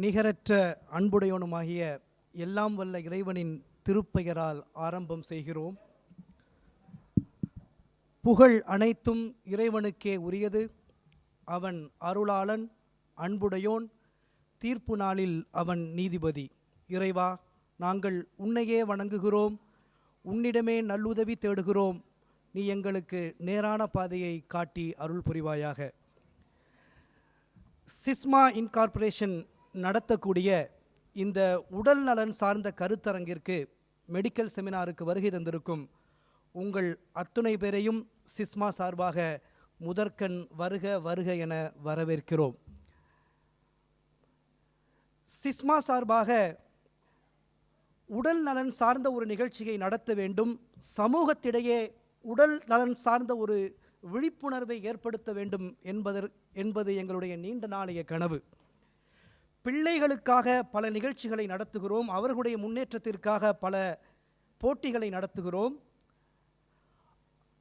நிகரற்ற அன்புடையவனுமாகிய எல்லாம் வல்ல இறைவனின் திருப்பெயரால் ஆரம்பம் செய்கிறோம். புகழ் அனைத்தும் இறைவனுக்கே உரியது. அவன் அருளாளன், அன்புடையோன், தீர்ப்பு நாளில் அவன் நீதிபதி. இறைவா, நாங்கள் உன்னையே வணங்குகிறோம், உன்னிடமே நல்லுதவி தேடுகிறோம். நீ எங்களுக்கு நேரான பாதையை காட்டி அருள் புரிவாயாக. சிஸ்மா இன்கார்பரேஷன் நடத்தக்கூடிய இந்த உடல் நலன் சார்ந்த கருத்தரங்கிற்கு, மெடிக்கல் செமினாருக்கு வருகை தந்திருக்கும் உங்கள் அத்துணை பேரையும் சிஸ்மா சார்பாக முதற்கண் வருக வருக என வரவேற்கிறோம். சிஸ்மா சார்பாக உடல் நலன் சார்ந்த ஒரு நிகழ்ச்சியை நடத்த வேண்டும், சமூகத்திடையே உடல் நலன் சார்ந்த ஒரு விழிப்புணர்வை ஏற்படுத்த வேண்டும் என்பது எங்களுடைய நீண்ட நாளைய கனவு. பிள்ளைகளுக்காக பல நிகழ்ச்சிகளை நடத்துகிறோம், அவர்களுடைய முன்னேற்றத்திற்காக பல போட்டிகளை நடத்துகிறோம்.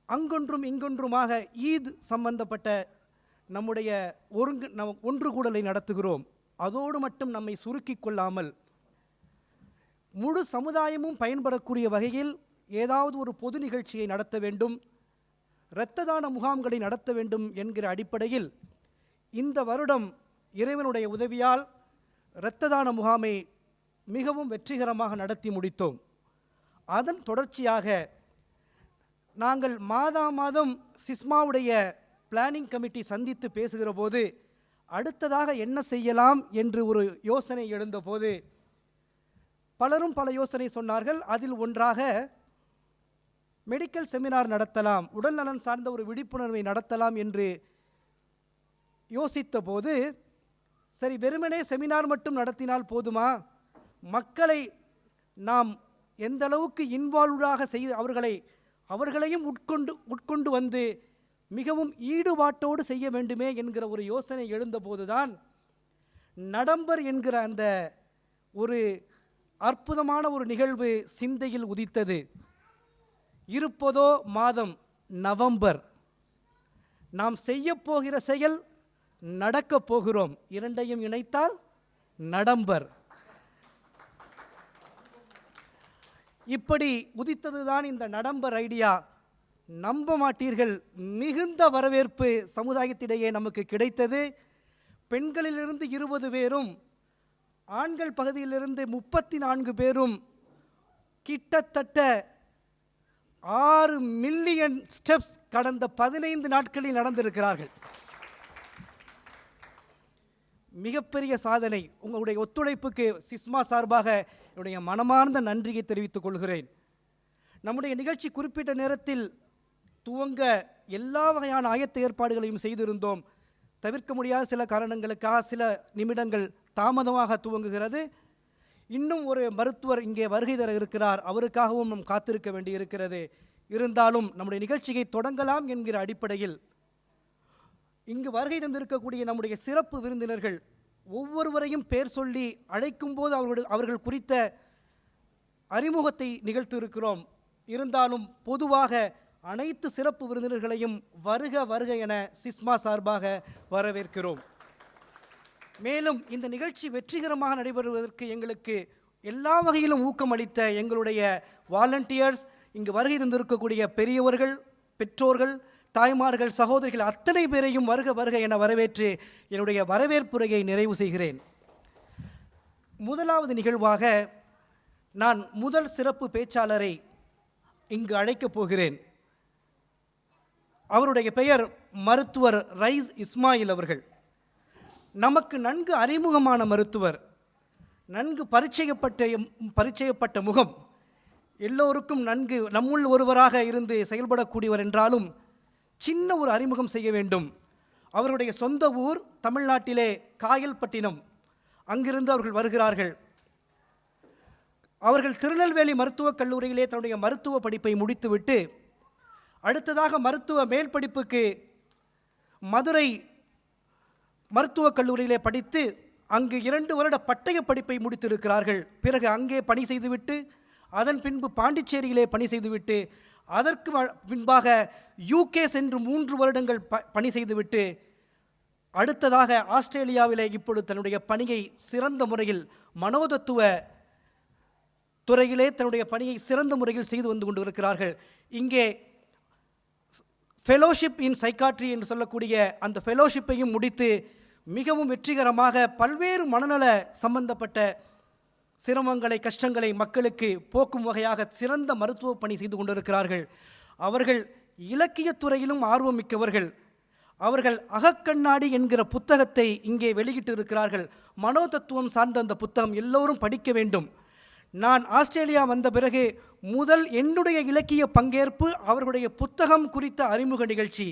அங்கொன்றும் இங்கொன்றுமாக ஈத் சம்பந்தப்பட்ட நம்முடைய ஒன்று கூடலை நடத்துகிறோம். அதோடு மட்டும் நம்மை சுருக்கிக் கொள்ளாமல் முழு சமுதாயமும் பயன்படக்கூடிய வகையில் ஏதாவது ஒரு பொது நிகழ்ச்சியை நடத்த வேண்டும், இரத்த தான முகாம்களை நடத்த வேண்டும் என்கிற அடிப்படையில் இந்த வருடம் இறைவனுடைய உதவியால் இரத்த தான முகாமை மிகவும் வெற்றிகரமாக நடத்தி முடித்தோம். அதன் தொடர்ச்சியாக நாங்கள் மாதம் சிஸ்மாவுடைய பிளானிங் கமிட்டி சந்தித்து பேசுகிற போது அடுத்ததாக என்ன செய்யலாம் என்று ஒரு யோசனை எழுந்தபோது பலரும் பல யோசனை சொன்னார்கள். அதில் ஒன்றாக மெடிக்கல் செமினார் நடத்தலாம், உடல் நலன் சார்ந்த ஒரு விழிப்புணர்வை நடத்தலாம் என்று யோசித்த போது, சரி, வெறுமனே செமினார் மட்டும் நடத்தினால் போதுமா? மக்களை நாம் எந்த அளவுக்கு இன்வால்வ்டாக செய்து அவர்களையும் உட்கொண்டு வந்து மிகவும் ஈடுபாட்டோடு செய்ய வேண்டுமே என்கிற ஒரு யோசனை எழுந்தபோதுதான் நடம்பர் என்கிற அந்த ஒரு அற்புதமான ஒரு நிகழ்வு சிந்தையில் உதித்தது. இருப்பதோ மாதம் நவம்பர், நாம் செய்ய போகிற செயல் நடக்கப் போகிறோம், இரண்டையும் இணைத்தால் நடம்பர். இப்படி உதித்ததுதான் இந்த நடம்பர் ஐடியா. நம்ப மாட்டீர்கள், மிகுந்த வரவேற்பு சமுதாயத்திடையே நமக்கு கிடைத்தது. பெண்களிலிருந்து 20 பேரும், ஆண்கள் பகுதியிலிருந்து 34 பேரும் கிட்டத்தட்ட 6 மில்லியன் ஸ்டெப்ஸ் கடந்த 15 நாட்களில் நடந்திருக்கிறார்கள். மிகப்பெரிய சாதனை. உங்களுடைய ஒத்துழைப்புக்கு சிஸ்மா சார்பாக என்னுடைய மனமார்ந்த நன்றியை தெரிவித்துக் கொள்கிறேன். நம்முடைய நிகழ்ச்சி குறிப்பிட்ட நேரத்தில் துவங்க எல்லா வகையான ஆயத்த ஏற்பாடுகளையும் செய்திருந்தோம். தவிர்க்க முடியாத சில காரணங்களுக்காக சில நிமிடங்கள் தாமதமாக துவங்குகிறது. இன்னும் ஒரு மருத்துவர் இங்கே வருகை தர இருக்கிறார், அவருக்காகவும் நாம் காத்திருக்க வேண்டி இருக்கிறது. இருந்தாலும் நம்முடைய நிகழ்ச்சியை தொடங்கலாம் என்கிற அடிப்படையில் இங்கு வருகை தந்திருக்கக்கூடிய நம்முடைய சிறப்பு விருந்தினர்கள் ஒவ்வொருவரையும் பேர் சொல்லி அழைக்கும் போது அவர்கள் குறித்த அறிமுகத்தை நிகழ்த்தியிருக்கிறோம். இருந்தாலும் பொதுவாக அனைத்து சிறப்பு விருந்தினர்களையும் வருக வருக என சிஸ்மா சார்பாக வரவேற்கிறோம். மேலும் இந்த நிகழ்ச்சி வெற்றிகரமாக நடைபெறுவதற்கு எங்களுக்கு எல்லா வகையிலும் ஊக்கமளித்த எங்களுடைய வாலண்டியர்ஸ், இங்கு வருகை தந்திருக்கக்கூடிய பெரியவர்கள், பெற்றோர்கள், தாய்மார்கள், சகோதரிகள் அத்தனை பேரையும் வருக வருக என வரவேற்று என்னுடைய வரவேற்புரையை நிறைவு செய்கிறேன். முதலாவது நிகழ்வாக நான் முதல் சிறப்பு பேச்சாளரை இங்கு அழைக்கப் போகிறேன். அவருடைய பெயர் மருத்துவர் ரைஸ் இஸ்மாயில் அவர்கள். நமக்கு நன்கு அறிமுகமான மருத்துவர், நன்கு பரிச்சயப்பட்ட முகம், எல்லோருக்கும் நன்கு நம்முள் ஒருவராக இருந்து செயல்படக்கூடியவர். என்றாலும் சின்ன ஒரு அறிமுகம் செய்ய வேண்டும். அவருடைய சொந்த ஊர் தமிழ்நாட்டிலே காயல்பட்டினம், அங்கிருந்து அவர்கள் வருகிறார்கள். அவர்கள் திருநெல்வேலி மருத்துவக் கல்லூரியிலே தன்னுடைய மருத்துவ படிப்பை முடித்துவிட்டு அடுத்ததாக மருத்துவ மேல் படிப்புக்கு மதுரை மருத்துவக் கல்லூரியிலே படித்து அங்கு 2 வருட பட்டய படிப்பை முடித்திருக்கிறார்கள். பிறகு அங்கே பணி செய்துவிட்டு அதன் பின்பு பாண்டிச்சேரியிலே பணி செய்துவிட்டு அதற்கு பின்பாக UK சென்று 3 வருடங்கள் பணி செய்துவிட்டு அடுத்ததாக ஆஸ்திரேலியாவிலே இப்பொழுது தன்னுடைய பணியை சிறந்த முறையில் மனோதத்துவ துறையிலே தன்னுடைய பணியை சிறந்த முறையில் செய்து வந்து கொண்டிருக்கிறார்கள். இங்கே ஃபெலோஷிப் இன் சைக்காட்ரி என்று சொல்லக்கூடிய அந்த ஃபெலோஷிப்பையும் முடித்து மிகவும் வெற்றிகரமாக பல்வேறு மனநல சம்பந்தப்பட்ட சிரமங்களை கஷ்டங்களை மக்களுக்கு போக்கும் வகையாக சிறந்த மருத்துவ பணி செய்து கொண்டிருக்கிறார்கள். அவர்கள் இலக்கியத்துறையிலும் ஆர்வம் மிக்கவர்கள். அவர்கள் அகக்கண்ணாடி என்கிற புத்தகத்தை இங்கே வெளியிட்டு இருக்கிறார்கள். மனோதத்துவம் சார்ந்த அந்த புத்தகம் எல்லோரும் படிக்க வேண்டும். நான் ஆஸ்திரேலியா வந்த பிறகு என்னுடைய இலக்கிய பங்கேற்பு அவர்களுடைய புத்தகம் குறித்த அறிமுக நிகழ்ச்சி.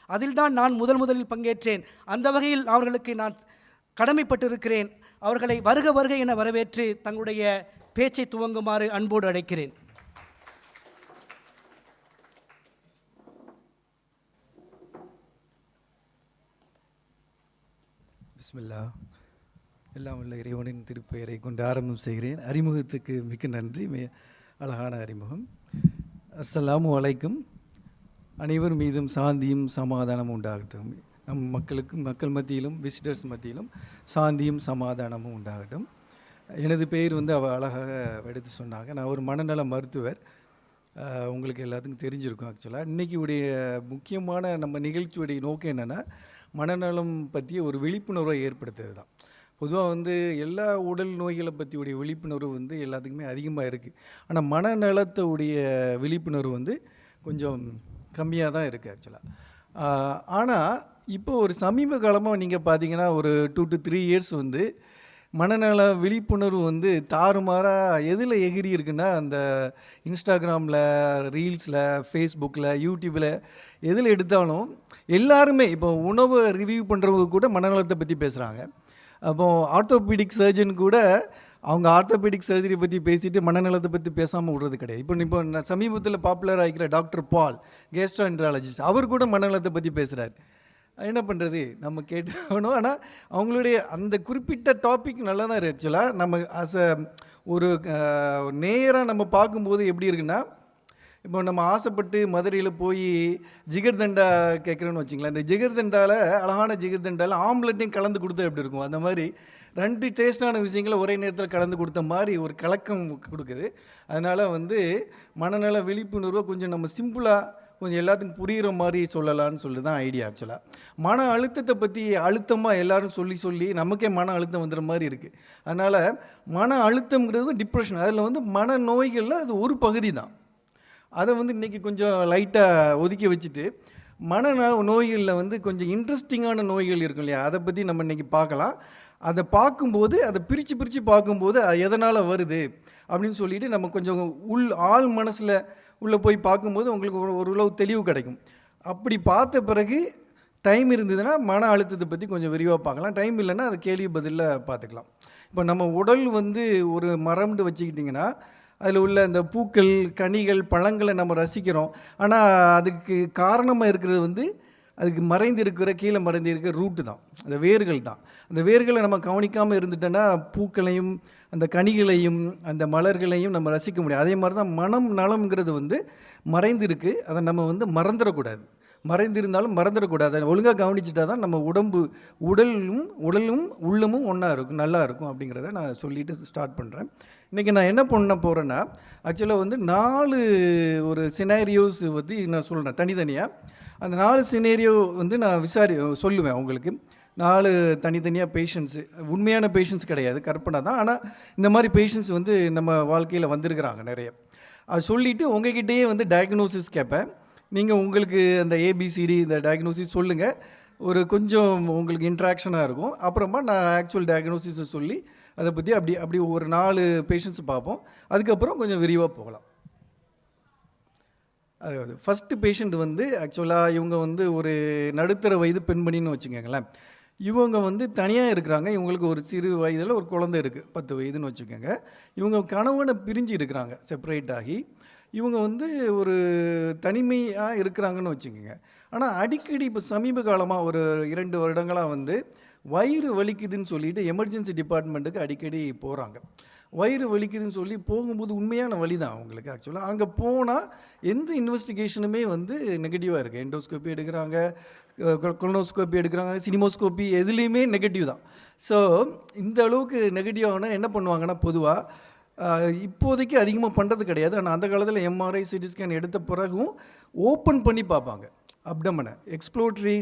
அதில்தான் நான் முதலில் பங்கேற்றேன். அந்த வகையில் அவர்களுக்கு நான் கடமைப்பட்டிருக்கிறேன். அவர்களை வருக வருக என வரவேற்று தங்களுடைய பேச்சை துவங்குமாறு அன்போடு அழைக்கிறேன். பிஸ்மில்லா. எல்லாம் உள்ள இறைவனின் திருப்பெயரை கொண்டு ஆரம்பம் செய்கிறேன். அறிமுகத்துக்கு மிக்க நன்றி. அழகான அறிமுகம். அஸ்ஸலாமு அலைக்கும். அனைவர் மீதும் சாந்தியும் சமாதானமும் உண்டாகட்டும். நம் மக்கள் மத்தியிலும் விசிட்டர்ஸ் மத்தியிலும் சாந்தியும் சமாதானமும் உண்டாகட்டும். எனது பெயர் அவள் அழகாக எடுத்து சொன்னாங்க. நான் ஒரு மனநல மருத்துவர். உங்களுக்கு எல்லாத்துக்கும் தெரிஞ்சிருக்கும். ஆக்சுவலாக இன்றைக்கி உடைய முக்கியமான நம்ம நிகழ்ச்சியுடைய நோக்கம் என்னென்னா, மனநலம் பற்றிய ஒரு விழிப்புணர்வை ஏற்படுத்துறது தான். பொதுவாக எல்லா உடல் நோய்களை பற்றியுடைய விழிப்புணர்வு எல்லாத்துக்குமே அதிகமாக இருக்குது. ஆனால் மனநலத்துடைய விழிப்புணர்வு கொஞ்சம் கம்மியாக தான் இருக்குது ஆக்சுவலாக. ஆனால் இப்போ ஒரு சமீப காலமாக நீங்கள் பார்த்தீங்கன்னா ஒரு 2 to 3 இயர்ஸ் மனநல விழிப்புணர்வு தாறுமாறாக எதில் எகிரி இருக்குன்னா, அந்த இன்ஸ்டாகிராமில், ரீல்ஸில், ஃபேஸ்புக்கில், யூடியூப்பில் எதில் எடுத்தாலும் எல்லாருமே இப்போ உணவை ரிவ்யூ பண்ணுறவங்க கூட மனநலத்தை பற்றி பேசுகிறாங்க. அப்போது ஆர்த்தோபீடிக் சர்ஜன் கூட அவங்க ஆர்த்தோபீடிக் சர்ஜரி பற்றி பேசிட்டு மனநலத்தை பற்றி பேசாமல் விடுறது கிடையாது. இப்போ சமீபத்தில் பாப்புலர் ஆகிக்கிற டாக்டர் பால், கேஸ்ட்ரோஎன்ட்ராலஜிஸ்ட், அவர் கூட மனநலத்தை பற்றி பேசுகிறார். என்ன பண்ணுறது, நம்ம கேட்டாகணும். ஆனால் அவங்களுடைய அந்த குறிப்பிட்ட டாபிக் நல்லா தான் இருக்குது. ஆக்சுவலாக நம்ம ஒரு நேராக நம்ம பார்க்கும்போது எப்படி இருக்குன்னா, இப்போ நம்ம ஆசைப்பட்டு மதுரையில் போய் ஜிகர்தண்டா கேட்குறோன்னு வச்சிங்களேன். இந்த ஜிகர்தண்டாவில், அழகான ஜிகர்தண்டாவில் ஆம்லெட்டையும் கலந்து கொடுத்தா எப்படி இருக்கும், அந்த மாதிரி 2 டேஸ்டான விஷயங்களை ஒரே நேரத்தில் கலந்து கொடுத்த மாதிரி ஒரு கலக்கம் கொடுக்குது. அதனால் மனநல விழிப்புணர்வை கொஞ்சம் நம்ம சிம்பிளாக கொஞ்சம் எல்லாத்துக்கும் புரிகிற மாதிரி சொல்லலான்னு சொல்லி தான் ஐடியா. ஆக்சுவலாக மன அழுத்தத்தை பற்றி அழுத்தமாக எல்லோரும் சொல்லி நமக்கே மன அழுத்தம் வந்துடுற மாதிரி இருக்குது. அதனால் மன அழுத்தங்கிறது டிப்ரெஷன், அதில் மன நோய்களில் அது ஒரு பகுதி தான். அதை இன்றைக்கி கொஞ்சம் லைட்டாக ஒதுக்கி வச்சுட்டு மன நோய்களில் கொஞ்சம் இன்ட்ரெஸ்டிங்கான நோய்கள் இருக்கும் இல்லையா, அதை பற்றி நம்ம இன்றைக்கி பார்க்கலாம். அதை பார்க்கும்போது, அதை பிரித்து பார்க்கும்போது அது எதனால் வருது அப்படின்னு சொல்லிட்டு நம்ம கொஞ்சம் ஆள் மனசில் உள்ளே போய் பார்க்கும்போது உங்களுக்கு ஒரு உளவு தெளிவு கிடைக்கும். அப்படி பார்த்த பிறகு டைம் இருந்ததுன்னா மன அழுத்தத்தை பற்றி கொஞ்சம் விரிவாக பார்க்கலாம். டைம் இல்லைன்னா அதை கேள்வி பதிலில் பார்த்துக்கலாம். இப்போ நம்ம உடல் ஒரு மரம்னு வச்சுக்கிட்டிங்கன்னா, அதில் உள்ள அந்த பூக்கள், கனிகள், பழங்களை நம்ம ரசிக்கிறோம். ஆனால் அதுக்கு காரணமாக இருக்கிறது அதுக்கு கீழே மறைந்து இருக்கிற ரூட்டு தான், அந்த வேர்கள் தான். அந்த வேர்களை நம்ம கவனிக்காமல் இருந்துட்டோன்னா பூக்களையும் அந்த கனிகளையும் அந்த மலர்களையும் நம்ம ரசிக்க முடியும். அதே மாதிரி தான் மனம் நலம்ங்கிறது மறைந்திருக்கு. அதை நம்ம மறந்துடக்கூடாது. மறைந்திருந்தாலும் மறந்துடக்கூடாது. ஒழுங்காக கவனிச்சுட்டா தான் நம்ம உடலும் உள்ளமும் ஒன்றா இருக்கும், நல்லா இருக்கும். அப்படிங்கிறத நான் சொல்லிவிட்டு ஸ்டார்ட் பண்ணுறேன். இன்றைக்கி நான் என்ன பண்ண போகிறேன்னா, ஆக்சுவலாக 4 ஒரு சினாரியோஸ் நான் சொல்கிறேன் தனித்தனியாக. அந்த 4 சினேரியோ நான் சொல்லுவேன் உங்களுக்கு. 4 தனித்தனியாக பேஷண்ட்ஸு, உண்மையான பேஷண்ட்ஸ் கிடையாது, கற்பனை தான். ஆனால் இந்த மாதிரி பேஷண்ட்ஸ் நம்ம வாழ்க்கையில் வந்திருக்கிறாங்க நிறைய. அது சொல்லிவிட்டு உங்ககிட்டயே டயக்னோசிஸ் கேட்பேன். நீங்கள் உங்களுக்கு அந்த ஏபிசிடி இந்த டயக்னோசிஸ் சொல்லுங்கள். ஒரு கொஞ்சம் உங்களுக்கு இன்ட்ராக்ஷனாக இருக்கும். அப்புறமா நான் ஆக்சுவல் டயக்னோசிஸை சொல்லி அதை பற்றி அப்படி ஒரு 4 பேஷண்ட்ஸ் பார்ப்போம். அதுக்கப்புறம் கொஞ்சம் விரிவாக போகலாம். அதாவது ஃபஸ்ட்டு பேஷண்ட் ஆக்சுவலாக இவங்க ஒரு நடுத்தர வயது பெண்மணின்னு வச்சுக்கோங்களேன். இவங்க தனியாக இருக்கிறாங்க. இவங்களுக்கு ஒரு சிறு வயதில் ஒரு குழந்தை இருக்குது, 10 வயதுன்னு வச்சுக்கோங்க. இவங்க கணவனை பிரிஞ்சு இருக்கிறாங்க, செப்பரேட் ஆகி. இவங்க ஒரு தனிமையாக இருக்கிறாங்கன்னு வச்சுக்கோங்க. ஆனால் அடிக்கடி இப்போ சமீப காலமாக ஒரு 2 வருடங்களாக வயிறு வலிக்குதுன்னு சொல்லிட்டு எமர்ஜென்சி டிபார்ட்மெண்ட்டுக்கு அடிக்கடி போகிறாங்க. வயிறு வலிக்குதுன்னு சொல்லி போகும்போது உண்மையான வலி தான் அவங்களுக்கு. ஆக்சுவலாக அங்கே போனால் எந்த இன்வெஸ்டிகேஷனுமே வந்து நெகட்டிவாக இருக்குது. எண்டோஸ்கோப்பி எடுக்கிறாங்க, கொலனோஸ்கோப்பி எடுக்கிறாங்க, சினிமோஸ்கோப்பி, எதுலேயுமே நெகட்டிவ் தான். ஸோ இந்த அளவுக்கு நெகட்டிவ் ஆனால் என்ன பண்ணுவாங்கன்னா, பொதுவாக இப்போதைக்கு அதிகமாக பண்ணுறது கிடையாது. ஆனால் அந்த காலத்தில் எம்ஆர்ஐ சிடி ஸ்கேன் எடுத்த பிறகும் ஓப்பன் பண்ணி பார்ப்பாங்க அப்டமனை. எக்ஸ்ப்ளோட்ரி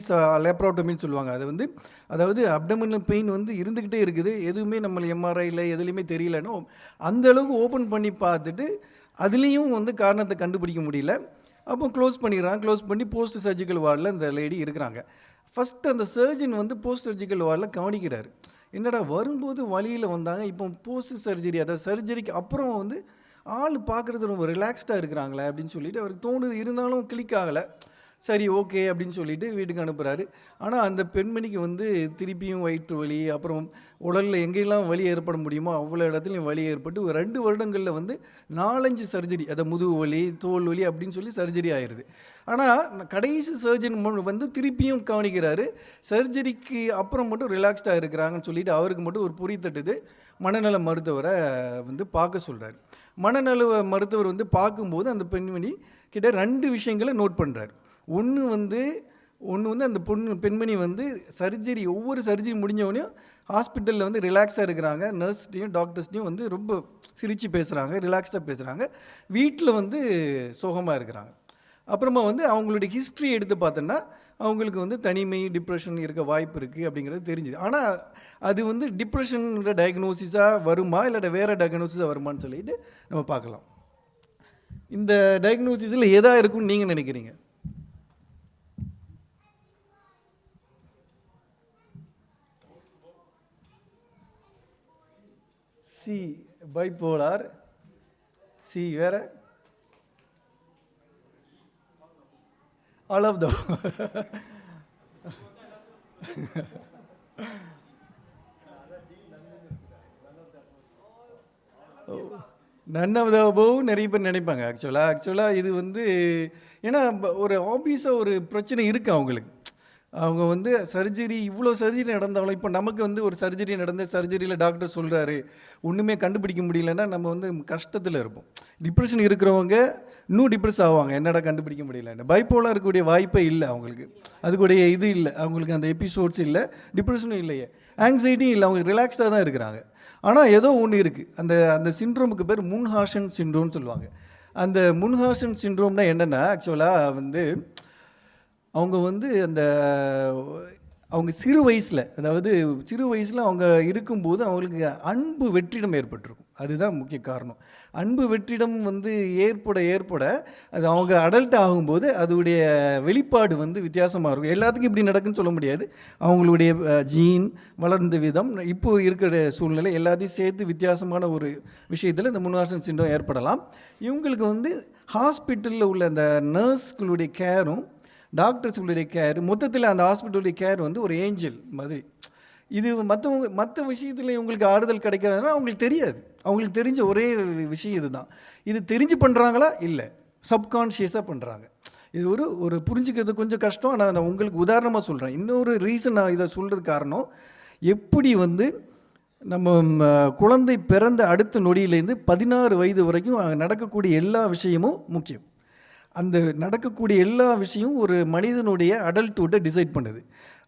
லேப்ரோட்டமின்னு சொல்லுவாங்க. அது வந்து அதாவது அப்டமினல் பெயின் வந்து இருந்துக்கிட்டே இருக்குது, எதுவுமே நம்ம எம்ஆர்ஐயில் எதுலேயுமே தெரியலன்னு அந்த அளவுக்கு ஓப்பன் பண்ணி பார்த்துட்டு அதுலேயும் வந்து காரணத்தை கண்டுபிடிக்க முடியல. அப்போ க்ளோஸ் பண்ணிடுறாங்க. க்ளோஸ் பண்ணி போஸ்ட் சர்ஜிக்கல் வார்டில் இந்த லேடி இருக்கிறாங்க. ஃபஸ்ட்டு அந்த சர்ஜன் வந்து போஸ்ட் சர்ஜிக்கல் வார்டில் கவனிக்கிறார். என்னடா வரும்போது வழியில் வந்தாங்க, இப்போ போஸ்ட் சர்ஜரி அதாவது சர்ஜரிக்கு அப்புறம் வந்து ஆள் பார்க்குறது ரொம்ப ரிலாக்ஸ்டாக இருக்கிறாங்களே அப்படின்னு சொல்லிட்டு அவருக்கு தோணுது. இருந்தாலும் கிளிக் ஆகலை. சரி ஓகே அப்படின்னு சொல்லிட்டு வீட்டுக்கு அனுப்புகிறாரு. ஆனால் அந்த பெண்மணிக்கு வந்து திருப்பியும் வயிற்று வலி, அப்புறம் உடலில் எங்கெல்லாம் வலி ஏற்பட முடியுமோ அவ்வளோ இடத்துலையும் வலி ஏற்பட்டு ஒரு 2 வருடங்களில் வந்து 4-5 சர்ஜரி, அதை முதுகு வலி, தோல் வலி அப்படின்னு சொல்லி சர்ஜரி ஆயிடுது. ஆனால் கடைசி சர்ஜன் வந்து திருப்பியும் கவனிக்கிறாரு. சர்ஜரிக்கு அப்புறம் மட்டும் ரிலாக்ஸ்டாக இருக்கிறாங்கன்னு சொல்லிட்டு அவருக்கு மட்டும் ஒரு பொறி தட்டுது. மனநல மருத்துவரை வந்து பார்க்க சொல்கிறார். மனநல மருத்துவர் வந்து பார்க்கும்போது அந்த பெண்மணி கிட்ட 2 விஷயங்களை நோட் பண்ணுறாரு. ஒன்று வந்து அந்த பெண்மணி வந்து ஒவ்வொரு சர்ஜரி முடிஞ்சவொடனையும் ஹாஸ்பிட்டலில் வந்து ரிலாக்ஸாக இருக்கிறாங்க. நர்ஸ்டையும் டாக்டர்ஸ்டையும் வந்து ரொம்ப சிரித்து பேசுகிறாங்க, ரிலாக்ஸ்டாக பேசுகிறாங்க. வீட்டில் வந்து சோகமாக இருக்கிறாங்க. அப்புறமா வந்து அவங்களுடைய ஹிஸ்ட்ரி எடுத்து பார்த்தோன்னா அவங்களுக்கு வந்து தனிமை, டிப்ரெஷன் இருக்க வாய்ப்பு இருக்குது அப்படிங்கிறது தெரிஞ்சுது. ஆனால் அது வந்து டிப்ரெஷன்ற டயக்னோசிஸாக வருமா இல்லாட்ட வேறு டயக்னோசிஸாக வருமானு சொல்லிட்டு நம்ம பார்க்கலாம். இந்த டயக்னோசிஸில் எதாக இருக்குன்னு நீங்கள் நினைக்கிறீங்க? சி பைப்போலார், சி வேற all of the none of the above நிறைய பேர் நினைப்பாங்க. ஆக்சுவலாக இது வந்து ஏன்னா ஒரு ஆபீஸாக ஒரு பிரச்சனை இருக்குது அவங்களுக்கு. அவங்க வந்து சர்ஜரி இவ்வளோ சர்ஜரி நடந்தாலும் இப்போ நமக்கு வந்து ஒரு சர்ஜரி நடந்த சர்ஜரியில் டாக்டர் சொல்கிறாரு ஒன்றுமே கண்டுபிடிக்க முடியலன்னா நம்ம வந்து கஷ்டத்தில் இருப்போம். டிப்ரெஷன் இருக்கிறவங்க இன்னும் டிப்ரெஸ் ஆவாங்க, என்னடா கண்டுபிடிக்க முடியலன்னு. பைப்போலாக இருக்கக்கூடிய வாய்ப்பே இல்லை அவங்களுக்கு, அதுக்குடைய இது இல்லை அவங்களுக்கு, அந்த எபிசோட்ஸ் இல்லை, டிப்ரெஷனும் இல்லையே, ஆங்ஸைட்டியும் இல்லை, அவங்க ரிலாக்ஸ்டாக தான் இருக்கிறாங்க. ஆனால் ஏதோ ஒன்று இருக்குது. அந்த சிண்ட்ரோமுக்கு பேர் முன்ஹாஷன் சிண்ட்ரோம்னு சொல்லுவாங்க. அந்த முன்ஹாஷன் சிண்ட்ரோம்னா என்னென்னா ஆக்சுவலாக வந்து அவங்க வந்து அவங்க சிறு வயசில் அவங்க இருக்கும்போது அவங்களுக்கு அன்பு வெற்றிடம் ஏற்பட்டிருக்கும். அதுதான் முக்கிய காரணம். அன்பு வெற்றிடம் வந்து ஏற்பட அது அவங்க அடல்ட் ஆகும்போது அதோடைய வெளிப்பாடு வந்து வித்தியாசமாக இருக்கும். எல்லாத்துக்கும் இப்படி நடக்குன்னு சொல்ல முடியாது. அவங்களுடைய ஜீன் வளர்ந்த விதம், இப்போ இருக்கிற சூழ்நிலை எல்லாத்தையும் சேர்த்து வித்தியாசமான ஒரு விஷயத்தில் இந்த முன்ஹாஷன் சிண்ட்ரோம் ஏற்படலாம். இவங்களுக்கு வந்து ஹாஸ்பிட்டலில் உள்ள அந்த நர்ஸ்களுடைய கேரும் டாக்டர்ஸுடைய கேர், மொத்தத்தில் அந்த ஹாஸ்பிட்டலுடைய கேர் வந்து ஒரு ஏஞ்சல் மாதிரி. இது மற்ற விஷயத்தில் இவங்களுக்கு ஆறுதல் கிடைக்காதுன்னா அவங்களுக்கு தெரியாது. அவங்களுக்கு தெரிஞ்ச ஒரே விஷயம் இதுதான். இது தெரிஞ்சு பண்ணுறாங்களா? இல்லை, சப்கான்ஷியஸாக பண்ணுறாங்க. இது ஒரு புரிஞ்சுக்கிறது கொஞ்சம் கஷ்டம். ஆனால் நான் உங்களுக்கு உதாரணமாக சொல்கிறேன். இன்னொரு ரீசன் நான் இதை சொல்கிறது காரணம், எப்படி வந்து நம்ம குழந்தை பிறந்த அடுத்த நொடியிலேருந்து 16 வயது வரைக்கும் நடக்கக்கூடிய எல்லா விஷயமும் முக்கியம். அந்த நடக்கக்கூடிய எல்லா விஷயமும் ஒரு மனிதனுடைய அடல்ட்ஹுட்டை டிசைட் பண்ணுது.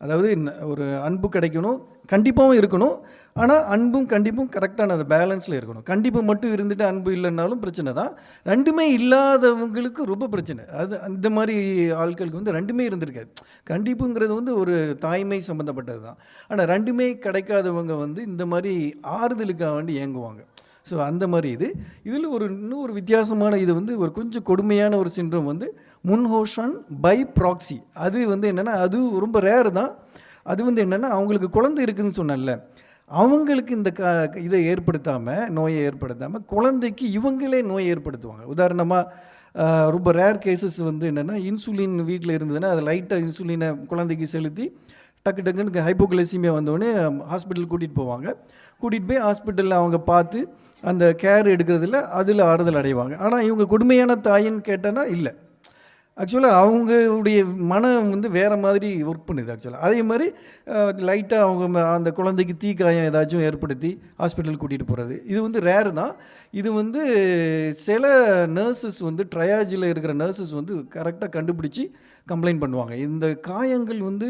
அதாவது ஒரு அன்பு கிடைக்கணும், கண்டிப்பாகவும் இருக்கணும். ஆனால் அன்பும் கண்டிப்பும் கரெக்டான அந்த பேலன்ஸில் இருக்கணும். கண்டிப்பு மட்டும் இருந்துட்டு அன்பு இல்லைன்னாலும் பிரச்சனை தான். ரெண்டுமே இல்லாதவங்களுக்கு ரொம்ப பிரச்சனை. அது அந்த மாதிரி ஆட்களுக்கு வந்து ரெண்டுமே இருந்திருக்காது. கண்டிப்புங்கிறது வந்து ஒரு தாய்மை சம்மந்தப்பட்டது தான். ஆனால் ரெண்டுமே கிடைக்காதவங்க வந்து இந்த மாதிரி ஆறுதலுக்காக வேண்டி ஏங்குவாங்க. ஸோ அந்த மாதிரி இதில் இன்னொரு வித்தியாசமான இது வந்து ஒரு கொஞ்சம் கொடுமையான ஒரு சிண்ட்ரோம் வந்து முன்ஹாஷன் பை ப்ராக்சி. அது வந்து என்னென்னா அது ரொம்ப ரேர் தான். அது வந்து என்னென்னா அவங்களுக்கு குழந்தை இருக்குதுன்னு சொன்னல, அவங்களுக்கு இந்த இதை நோயை ஏற்படுத்தாமல் குழந்தைக்கு இவங்களே நோயை ஏற்படுத்துவாங்க. உதாரணமாக ரொம்ப ரேர் கேசஸ் வந்து என்னென்னா இன்சுலின் வீட்டில் இருந்ததுன்னா அதை லைட்டாக இன்சுலினை குழந்தைக்கு செலுத்தி டக்குன்னு ஹைப்போகிளைசிமியா வந்தோடனே ஹாஸ்பிட்டல் கூட்டிகிட்டு போய் ஹாஸ்பிட்டலில் அவங்க பார்த்து அந்த கேர் எடுக்கிறதுல அதில் ஆறுதல் அடைவாங்க. ஆனால் இவங்க கொடுமையான தாயின்னு கேட்டேன்னா இல்லை. ஆக்சுவலாக அவங்களுடைய மனம் வந்து வேறு மாதிரி ஒர்க் பண்ணுது ஆக்சுவலாக. அதே மாதிரி லைட்டாக அவங்க அந்த குழந்தைக்கு தீக்காயம் ஏதாச்சும் ஏற்படுத்தி ஹாஸ்பிட்டல் கூட்டிகிட்டு போகிறது இது வந்து ரேரு தான். இது வந்து சில நர்சஸ் வந்து ட்ரையாஜில் இருக்கிற நர்சஸ் வந்து கரெக்டாக கண்டுபிடிச்சி கம்ப்ளைண்ட் பண்ணுவாங்க. இந்த காயங்கள் வந்து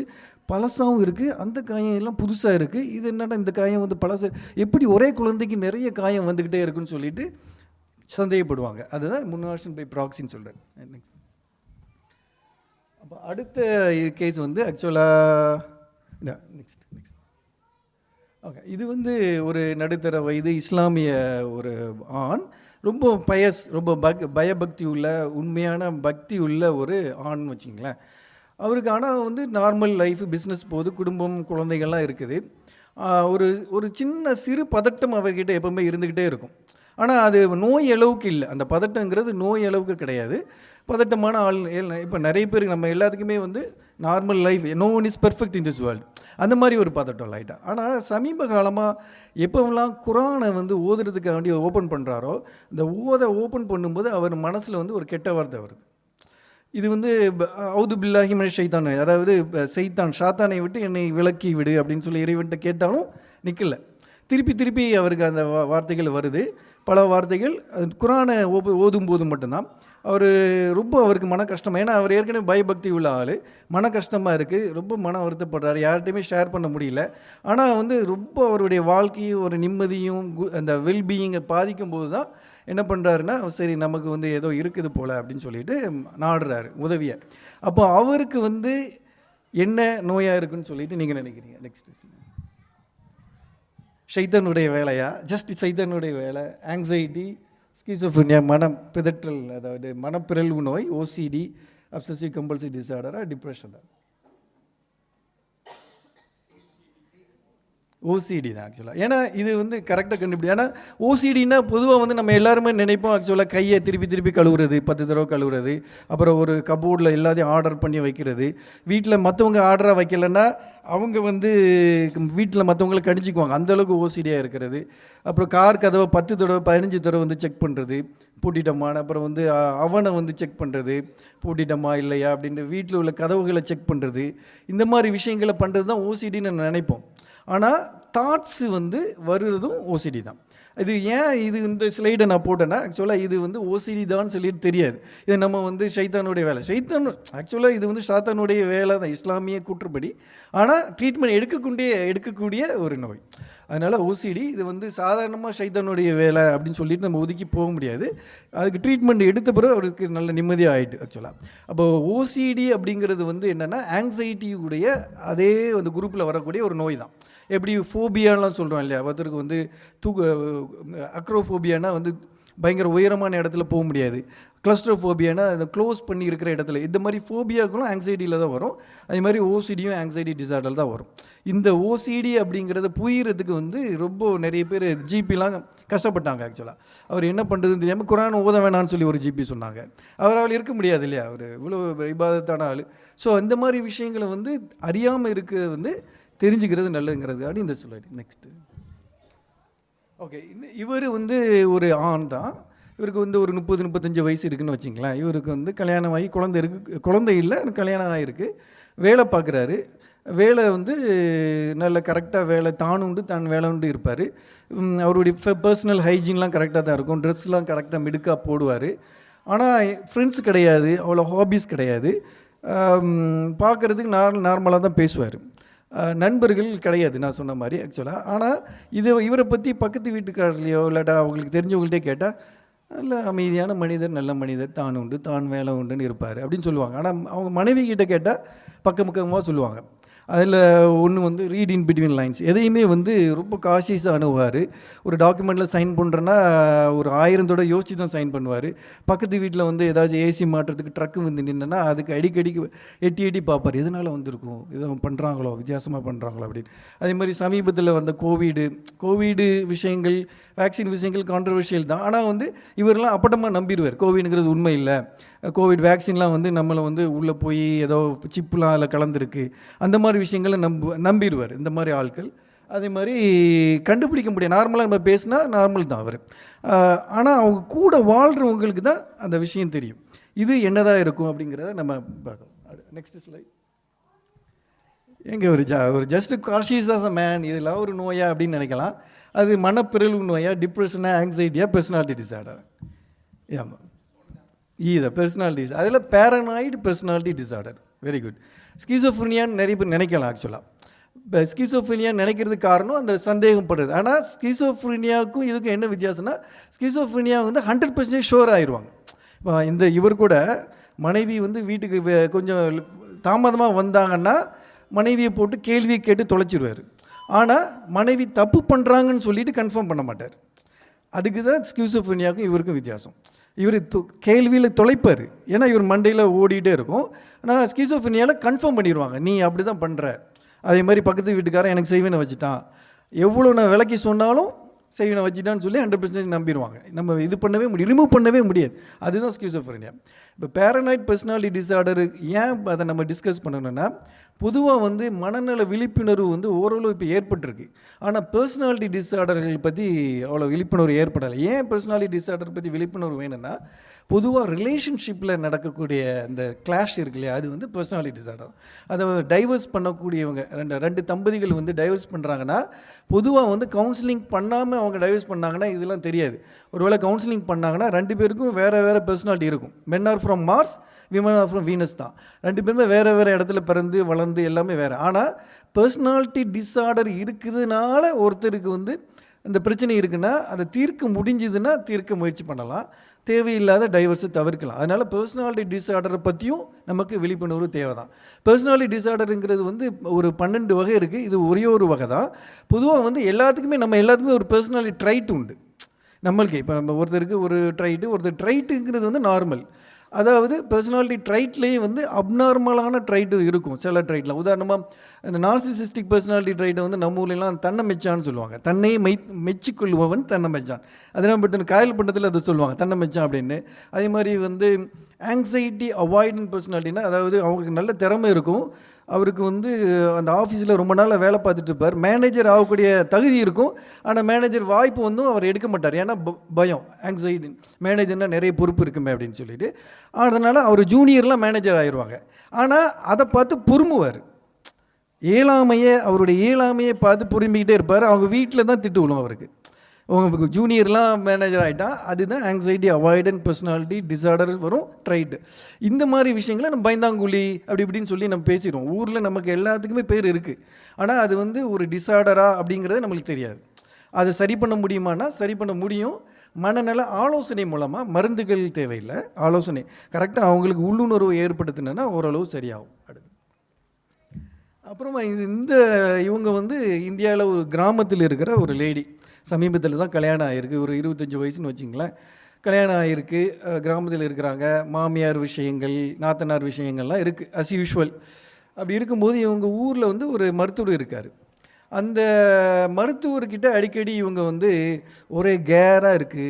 பழசாகவும் இருக்குது, அந்த காயம் எல்லாம் புதுசாக இருக்குது, இது என்னடா இந்த காயம் வந்து பழசு, எப்படி ஒரே குழந்தைக்கு நிறைய காயம் வந்துக்கிட்டே இருக்குன்னு சொல்லிட்டு சந்தேகப்படுவாங்க. அதுதான் முன்னாஷன் பை ப்ராக்சின்னு சொல்கிறேன். நெக்ஸ்ட். அப்போ அடுத்த கேஸ் வந்து ஆக்சுவலாக நெக்ஸ்ட் ஓகே, இது வந்து ஒரு நடுத்தர வயது இஸ்லாமிய ஒரு ஆண், ரொம்ப ரொம்ப பயபக்தி உள்ள, உண்மையான பக்தி உள்ள ஒரு ஆண் வச்சிங்களேன். அவருக்கு ஆனால் வந்து நார்மல் லைஃப், பிஸ்னஸ் போகுது, குடும்பம், குழந்தைகள்லாம் இருக்குது. ஒரு ஒரு சின்ன சிறு பதட்டம் அவர்கிட்ட எப்போவுமே இருந்துக்கிட்டே இருக்கும். ஆனால் அது நோய் அளவுக்கு இல்லை, அந்த பதட்டங்கிறது நோய் அளவுக்கு கிடையாது. பதட்டமான ஆள் இப்போ நிறைய பேர் நம்ம எல்லாத்துக்குமே வந்து normal life, no one is perfect in this world, அந்த மாதிரி ஒரு பதட்டம் லைட்டாக. ஆனால் சமீப காலமாக எப்போவெல்லாம் குரானை வந்து ஓதுறதுக்காக வேண்டி ஓப்பன் பண்ணுறாரோ, இந்த ஓப்பன் பண்ணும்போது அவர் மனசில் வந்து ஒரு கெட்ட வார்த்தை வருது. இது வந்து அவுது பில்லாஹி மினஷ் ஷைத்தான், அதாவது ஷாத்தானை விட்டு என்னை விலக்கி விடு அப்படின்னு சொல்லி இறைவன்ட்ட கேட்டாலும் நிற்கலை. திருப்பி அவருக்கு அந்த வார்த்தைகள் வருது, பல வார்த்தைகள். குரானை ஓதும்போது மட்டும்தான் அவருக்கு மன கஷ்டம். ஏன்னா அவர் ஏற்கனவே பயபக்தி உள்ள ஆள், மன கஷ்டமாக இருக்குது, ரொம்ப மன வருத்தப்படுறாரு, யார்கிட்டையுமே ஷேர் பண்ண முடியல. ஆனால் வந்து ரொம்ப அவருடைய வாழ்க்கையும் ஒரு நிம்மதியும் அந்த வெல்பீயிங்கை பாதிக்கும் போது தான் என்ன பண்ணுறாருன்னா, சரி நமக்கு வந்து ஏதோ இருக்குது போல் அப்படின்னு சொல்லிட்டு நாடுறாரு உதவியை. அப்போ அவருக்கு வந்து என்ன நோயாக இருக்குன்னு சொல்லிட்டு நீங்கள் நினைக்கிறீங்க? நெக்ஸ்ட் ஷைத்தானுடைய வேலையா? ஜஸ்ட் ஷைத்தானுடைய வேலை. ஆங்ஸைட்டி, ஸ்கிசோஃப்ரினியா, மனம் பிதற்றல், அதாவது மனப்பிறழ்வு நோய், ஓசிடி, அப்சசிவ் கம்பல்சிவ் டிஸார்டரா, டிப்ரெஷனா? ஓசிடி தான் ஆக்சுவலாக. ஏன்னா இது வந்து கரெக்டாக கண்டுபிடி. ஏன்னா ஓசிடின்னா பொதுவாக வந்து நம்ம எல்லாருமே நினைப்போம் ஆக்சுவலாக கையை திருப்பி கழுவுறது, 10 தடவை கழுவுறது, அப்புறம் ஒரு கபோர்டில் எல்லாத்தையும் ஆர்டர் பண்ணி வைக்கிறது. வீட்டில் மற்றவங்க ஆர்டராக வைக்கலைன்னா அவங்க வந்து வீட்டில் மற்றவங்களை கடிச்சிக்குவாங்க, அந்தளவுக்கு ஓசிடியாக இருக்கிறது. அப்புறம் கார் கதவை 10 தடவை 15 தடவை வந்து செக் பண்ணுறது, பூட்டிட்டோமான்னு. அப்புறம் வந்து அவனை வந்து செக் பண்ணுறது, பூட்டிட்டோமா இல்லையா அப்படின்ட்டு வீட்டில் உள்ள கதவுகளை செக் பண்ணுறது. இந்த மாதிரி விஷயங்களை பண்ணுறது தான் ஓசிடின்னு நினைப்போம். ஆனால் தாட்ஸு வந்து வருவதும் ஓசிடி தான். இது இந்த ஸ்லைடை நான் போட்டேன்னா ஆக்சுவலாக இது வந்து ஓசிடி தான் சொல்லிட்டு தெரியாது. இது நம்ம வந்து ஷைத்தானுடைய வேலை. ஆக்சுவலாக இது வந்து ஷைத்தானுடைய வேலை தான், இஸ்லாமிய கூற்றுப்படி. ஆனால் ட்ரீட்மெண்ட் எடுக்கக்கூடிய ஒரு நோய். அதனால் ஓசிடி இது வந்து சாதாரணமாக ஷைத்தானுடைய வேலை அப்படின்னு சொல்லிட்டு நம்ம ஒதுக்கி போக முடியாது. அதுக்கு ட்ரீட்மெண்ட் எடுத்த பிறகு அவருக்கு நல்ல நிம்மதியாக ஆகிட்டு ஆக்சுவலாக. அப்போ ஓசிடி அப்படிங்கிறது வந்து என்னென்னா ஆங்ஸைட்டியுடைய அதே அந்த குரூப்பில் வரக்கூடிய ஒரு நோய் தான். எப்படி ஃபோபியாலாம் சொல்கிறோம் இல்லையா, ஒருத்தருக்கு வந்து அக்ரோஃபோபியானா வந்து பயங்கர உயரமான இடத்துல போக முடியாது, கிளஸ்ட்ரோஃபோபியானா அந்த க்ளோஸ் பண்ணி இருக்கிற இடத்துல, இந்த மாதிரி ஃபோபியாக்களும் ஆங்ஸைட்டியில் தான் வரும். அதே மாதிரி ஓசிடியும் ஆங்ஸைட்டி டிஸார்டர் தான் வரும். இந்த ஓசிடி அப்படிங்கிறத புரியறதுக்கு வந்து ரொம்ப நிறைய பேர் ஜிபிலாம் கஷ்டப்பட்டாங்க ஆக்சுவலாக. அவர் என்ன பண்ணுறதுன்னு தெரியாமல் குரான் ஓத வேணான்னு சொல்லி ஒரு ஜிபி சொன்னாங்க. அவரால் இருக்க முடியாது இல்லையா, அவர் இவ்வளோ இபாதத்தான ஆள். ஸோ அந்த மாதிரி விஷயங்களை வந்து அறியாமல் இருக்க வந்து தெரிஞ்சுக்கிறது நல்லதுங்கிறதுக்காக இந்த சொல்லிட்டு. நெக்ஸ்ட்டு ஓகே, இவர் வந்து ஒரு ஆண் தான். இவருக்கு வந்து ஒரு 30-35 வயசு இருக்குதுன்னு வச்சிங்களேன். இவருக்கு வந்து கல்யாணம் ஆகி குழந்தை இல்லை, கல்யாணம் ஆகிருக்கு, வேலை பார்க்குறாரு. வேலை வந்து நல்ல கரெக்டாக வேலை, தான் வேலை உண்டு இருப்பார். அவருடைய பர்சனல் ஹைஜீன்லாம் கரெக்டாக தான் இருக்கும், ட்ரெஸ்லாம் கரெக்டாக மிடுக்காக போடுவார். ஆனால் ஃப்ரெண்ட்ஸ் கிடையாது, அவ்வளோ ஹாபீஸ் கிடையாது, பார்க்குறதுக்கு நார்மலாக தான் பேசுவார். நண்பர்கள் கிடையாது நான் சொன்ன மாதிரி ஆக்சுவலாக. ஆனால் இவரை பற்றி பக்கத்து வீட்டுக்காரர்லையோ இல்லாட்டா அவங்களுக்கு தெரிஞ்சவங்கள்ட்டே கேட்டால் நல்ல அமைதியான மனிதர், நல்ல மனிதர், தான் வேலை உண்டுன்னு இருப்பார் அப்படின்னு சொல்லுவாங்க. ஆனால் அவங்க மனைவி கிட்ட கேட்டால் பக்கமாக சொல்லுவாங்க. அதில் ஒன்று வந்து ரீட் இன் பிட்வீன் லைன்ஸ், எதையுமே வந்து ரொம்ப காஷியஸாக அணுவார். ஒரு டாக்குமெண்ட்டில் சைன் பண்ணுறேன்னா ஒரு 1000 தடவை யோசிச்சு தான் சைன் பண்ணுவார். பக்கத்து வீட்டில் வந்து ஏதாச்சும் ஏசி மாட்டுறதுக்கு ட்ரக்கு வந்து நின்றுன்னா அதுக்கு அடிக்கடிக்கு எட்டி பார்ப்பார், எதனால் வந்திருக்கும், எதை பண்ணுறாங்களோ, வித்தியாசமாக பண்ணுறாங்களோ அப்படின்னு. அதே மாதிரி சமீபத்தில் வந்த கோவிடு விஷயங்கள், வேக்சின் விஷயங்கள் கான்ட்ரவர்ஷியல் தான். ஆனால் வந்து இவரெல்லாம் அப்பட்டமாக நம்பிடுவார், கோவிடுங்கிறது உண்மை இல்லை, கோவிட் வேக்சின்லாம் வந்து நம்மளை வந்து உள்ளே போய் ஏதோ சிப்புலாம் அதில் கலந்துருக்கு, அந்த மாதிரி விஷயங்களை நம்பிடுவார் இந்த மாதிரி ஆட்கள். அதே மாதிரி கண்டுபிடிக்க முடியாது. நார்மலாக நம்ம பேசினா நார்மல் தான் அவர். ஆனால் அவங்க கூட வாழ்கிறவங்களுக்கு தான் அந்த விஷயம் தெரியும். இது என்னதான் இருக்கும் அப்படிங்கிறத நம்ம பார்க்கலாம். Next slide. எங்கே ஒரு ஜஸ்ட் கான்ஷியஸ் மேன் இதெல்லாம் ஒரு நோயா அப்படின்னு நினைக்கலாம். அது மனப்பிறழ்வு நோயா, டிப்ரெஷனா, ஆங்ஸைட்டியா, பர்சனாலிட்டி டிசார்டர். ஆமாம், இது பர்சனாலிட்டிஸ். அதில் paranoid personality disorder. Very good. ஸ்கீசோஃப்ரினியான்னு நிறைய பேர் நினைக்கலாம். ஆக்சுவலாக இப்போ ஸ்கீசோஃப்ரினியா நினைக்கிறதுக்கு காரணம் அந்த சந்தேகப்படுறது. ஆனால் ஸ்கீசோஃப்ரினியாவுக்கும் இதுக்கும் என்ன வித்தியாசம்னா, ஸ்கீசோஃப்ரினியா வந்து 100% ஷோர் ஆயிடுவாங்க. இப்போ இவர் கூட மனைவி வந்து வீட்டுக்கு கொஞ்சம் தாமதமாக வந்தாங்கன்னா மனைவியை போட்டு கேள்வியை கேட்டு தொலைச்சிடுவார். ஆனால் மனைவி தப்பு பண்ணுறாங்கன்னு சொல்லிட்டு கன்ஃபார்ம் பண்ண மாட்டார். அதுக்கு தான் ஸ்கிசோஃப்ரினியாவுக்கும் இவருக்கும் வித்தியாசம். இவர் கேள்வியில் தொலைப்பார், ஏன்னா இவர் மண்டையில் ஓடிட்டே இருக்கும். ஆனால் ஸ்கிசோஃப்ரினியாவில் கன்ஃபார்ம் பண்ணிடுவாங்க, நீ அப்படி தான் பண்ணுற. அதே மாதிரி பக்கத்து வீட்டுக்காரன் எனக்கு செய்வேனை வச்சுட்டான், எவ்வளோ நான் விலைக்கு சொன்னாலும் செய்வேனை வச்சுட்டான்னு சொல்லி 100% நம்பிடுவாங்க. நம்ம இது பண்ணவே முடியும், ரிமூவ் பண்ணவே முடியாது. அதுதான் ஸ்கிசோஃப்ரினியா. இப்போ பேரனாய்ட் பர்சனாலிட்டி டிசார்டர் ஏன் அதை நம்ம டிஸ்கஸ் பண்ணணும்னா, பொதுவாக வந்து மனநல விழிப்புணர்வு வந்து ஓரளவு இப்போ ஏற்பட்டிருக்கு. ஆனால் பர்சனாலிட்டி டிசார்டர்கள் பற்றி அவ்வளோ விழிப்புணர்வு ஏற்படலை. ஏன் பர்சனாலிட்டி டிசார்டர் பற்றி விழிப்புணர்வு வேணும்னா, பொதுவாக ரிலேஷன்ஷிப்பில் நடக்கக்கூடிய இந்த கிளாஷ் இருக்கு இல்லையா, அது வந்து பர்சனாலிட்டி டிசார்டர். அதை டைவர்ஸ் பண்ணக்கூடியவங்க ரெண்டு தம்பதிகள் வந்து டைவர்ஸ் பண்ணுறாங்கன்னா, பொதுவாக வந்து கவுன்சிலிங் பண்ணாமல் அவங்க டைவர்ஸ் பண்ணாங்கன்னா இதெல்லாம் தெரியாது. ஒருவேளை கவுன்சிலிங் பண்ணாங்கன்னா 2 பேருக்கும் வேறு பர்சனாலிட்டி இருக்கும். Men are from Mars, women are from Venus தான். 2 பேருமே வேறு இடத்துல பிறந்து வளர்ந்து எல்லாமே வேறு. ஆனால் பர்சனாலிட்டி டிஸார்டர் இருக்குதுனால ஒருத்தருக்கு வந்து இந்த பிரச்சனை இருக்குன்னா அதை தீர்க்க முடிஞ்சுதுன்னா தீர்க்க முயற்சி பண்ணலாம், தேவையில்லாத டைவர்ஸை தவிர்க்கலாம். அதனால் பர்சனாலிட்டி டிஸார்டரை பற்றியும் நமக்கு விழிப்புணர்வு தேவை தான். பர்சனாலிட்டி டிஸார்டருங்கிறது வந்து ஒரு 12 வகை இருக்குது, இது ஒரே ஒரு வகை தான். பொதுவாக வந்து எல்லாத்துக்குமே ஒரு பர்சனாலிட்டி ட்ரைட் உண்டு நம்மளுக்கு. இப்போ நம்ம ஒருத்தருக்கு ஒரு ஒருத்தர் ட்ரைட்டுங்கிறது வந்து நார்மல். அதாவது பர்சனாலிட்டி ட்ரைட்லேயே வந்து அப்நார்மலான ட்ரைட்டு இருக்கும் சில ட்ரைட்டில். உதாரணமாக இந்த நார்சிசிஸ்டிக் பர்சனாலிட்டி ட்ரைட்டை வந்து நம்ம ஊர்லாம் தன்னை மெச்சான்னு சொல்லுவாங்க. தன்னையே மெச்சிக்கொள்பவன் தன்னை மெச்சான். அதெல்லாம் பட்டு காயல் பண்டத்தில் அதை சொல்லுவாங்க, தன்னை மெச்சான் அப்படின்னு. அதே மாதிரி வந்து ஆங்ஸைட்டி அவாய்டன்ட் பர்சனாலிட்டினா, அதாவது அவங்களுக்கு நல்ல திறமை இருக்கும், அவருக்கு வந்து அந்த ஆஃபீஸில் ரொம்ப நாள் வேலை பார்த்துட்டு இருப்பார், மேனேஜர் ஆகக்கூடிய தகுதி இருக்கும், ஆனால் மேனேஜர் வாய்ப்பு வந்தும் அவர் எடுக்க மாட்டார். ஏன்னா பயம், ஆங்ஸைட்டி, மேனேஜர்னால் நிறைய பொறுப்பு இருக்குமே அப்படின்னு சொல்லிட்டு. அதனால் அவர் ஜூனியர்லாம் மேனேஜர் ஆயிடுவாங்க. ஆனால் அதை பார்த்து பொறுமுவார், அவருடைய இயலாமையை பார்த்து பொறுமிக்கிட்டே இருப்பார். அவங்க வீட்டில் தான் திட்டு விழும் அவருக்கு. உங்களுக்கு ஜூனியர்லாம் மேனேஜர் ஆகிட்டான். அதுதான் ஆங்ஸைட்டி அவாய்டன்ட் பர்சனாலிட்டி டிஸார்டர் வரும், ட்ரைட்டு. இந்த மாதிரி விஷயங்களை நம்ம பயந்தாங்குழி அப்படி இப்படின்னு சொல்லி நம்ம பேசிடுவோம். ஊரில் நமக்கு எல்லாத்துக்குமே பேர் இருக்குது, ஆனால் அது வந்து ஒரு டிஸார்டரா அப்படிங்கிறது நம்மளுக்கு தெரியாது. அதை சரி பண்ண முடியுமானா சரி பண்ண முடியும். மனநல ஆலோசனை மூலமாக, மருந்துகள் தேவையில்லை, ஆலோசனை கரெக்டாக அவங்களுக்கு உள்ளுணர்வு ஏற்படுத்தினா ஓரளவு சரியாகும். அப்புறமா இவங்க வந்து இந்தியாவில் ஒரு கிராமத்தில் இருக்கிற ஒரு லேடி. சமீபத்தில் தான் கல்யாணம் ஆகிருக்கு, ஒரு 25 வயசுன்னு வச்சிங்களேன். கல்யாணம் ஆகிருக்கு, கிராமத்தில் இருக்கிறாங்க. மாமியார் விஷயங்கள், நாத்தனார் விஷயங்கள்லாம் இருக்குது அஸ் யூஷுவல். அப்படி இருக்கும்போது இவங்க ஊரில் வந்து ஒரு மருத்துவர் இருக்கார். அந்த மருத்துவர்கிட்ட அடிக்கடி இவங்க வந்து ஒரே கேராக இருக்குது,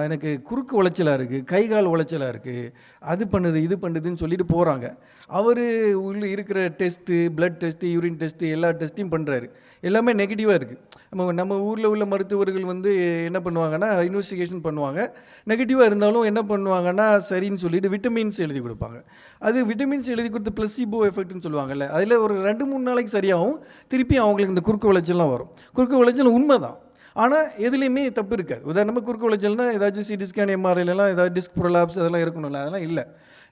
எனக்கு குறுக்கு உளைச்சலாக இருக்குது, கை கால் உளைச்சலாக இருக்குது, அது பண்ணுது இது பண்ணுதுன்னு சொல்லிட்டு போகிறாங்க. அவர் உள்ள இருக்கிற test, blood test, urine test, எல்லா டெஸ்ட்டையும் பண்ணுறாரு. எல்லாமே நெகட்டிவாக இருக்குது. நம்ம ஊரில் உள்ள மருத்துவர்கள் வந்து என்ன பண்ணுவாங்கன்னா இன்வெஸ்டிகேஷன் பண்ணுவாங்க. நெகட்டிவாக இருந்தாலும் என்ன பண்ணுவாங்கன்னா சரின்னு சொல்லிட்டு விட்டமின்ஸ் எழுதி கொடுப்பாங்க. அது விட்டமின்ஸ் எழுதி கொடுத்து பிளஸிபோ எஃபெக்ட்னு சொல்லுவாங்கல்ல, அதில் ஒரு 2-3 நாளைக்கு சரியாகும், திருப்பி அவங்களுக்கு இந்த குறுக்கு விளைச்சல்லாம் வரும். குறுக்கு விளைச்சல் உண்மை தான், ஆனால் எதுலேயுமே தப்பு இருக்காது. உதாரணமாக குறுக்கு விளைச்சல்னால் ஏதாச்சும் சிடி ஸ்கேன், எம்ஆர்ஐலாம் ஏதாவது டிஸ்க் ப்ரொலாப்ஸ் அதெல்லாம் இருக்கணும்ல, அதெல்லாம் இல்லை,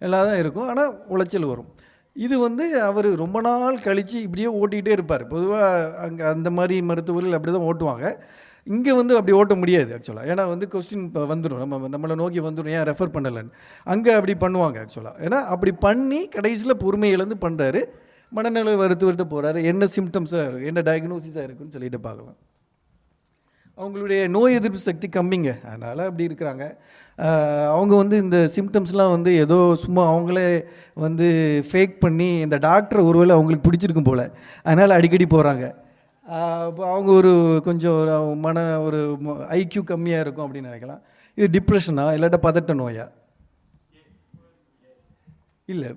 எல்லாம் தான் இருக்கும், ஆனால் உளைச்சல் வரும். இது வந்து அவர் ரொம்ப நாள் கழித்து இப்படியே ஓட்டிகிட்டே இருப்பார். பொதுவாக அங்கே அந்த மாதிரி மருத்துவர்கள் அப்படி தான் ஓட்டுவாங்க. இங்கே வந்து அப்படி ஓட்ட முடியாது ஆக்சுவலாக, ஏன்னா வந்து கொஸ்டின் இப்போ வந்துடும், நம்மளை நோக்கி வந்துடும், ஏன் ரெஃபர் பண்ணலைன்னு. அங்கே அப்படி பண்ணுவாங்க ஆக்சுவலாக. ஏன்னா அப்படி பண்ணி கடைசியில் பொறுமை இழந்து பண்ணுறாரு. மனநல மருத்துவர்கிட்ட போகிறாரு, என்ன சிம்டம்ஸாக இருக்குது, என்ன டயக்னோசிஸாக இருக்குன்னு சொல்லிட்டு பார்க்கலாம். அவங்களுடைய நோய் எதிர்ப்பு சக்தி கம்மிங்க, அதனால் அப்படி இருக்கிறாங்க. அவங்க வந்து இந்த சிம்டம்ஸ்லாம் வந்து ஏதோ சும்மா அவங்களே வந்து ஃபேக் பண்ணி, இந்த டாக்டரை ஒருவேளை அவங்களுக்கு பிடிச்சிருக்கும் போல், அதனால் அடிக்கடி போகிறாங்க. இப்போ அவங்க ஒரு கொஞ்சம் ஒரு ஐக்யூ கம்மியாக இருக்கும் அப்படின்னு நினைக்கலாம். இது டிப்ரெஷனா இல்லாட்டா பதட்ட நோயா? இல்லை,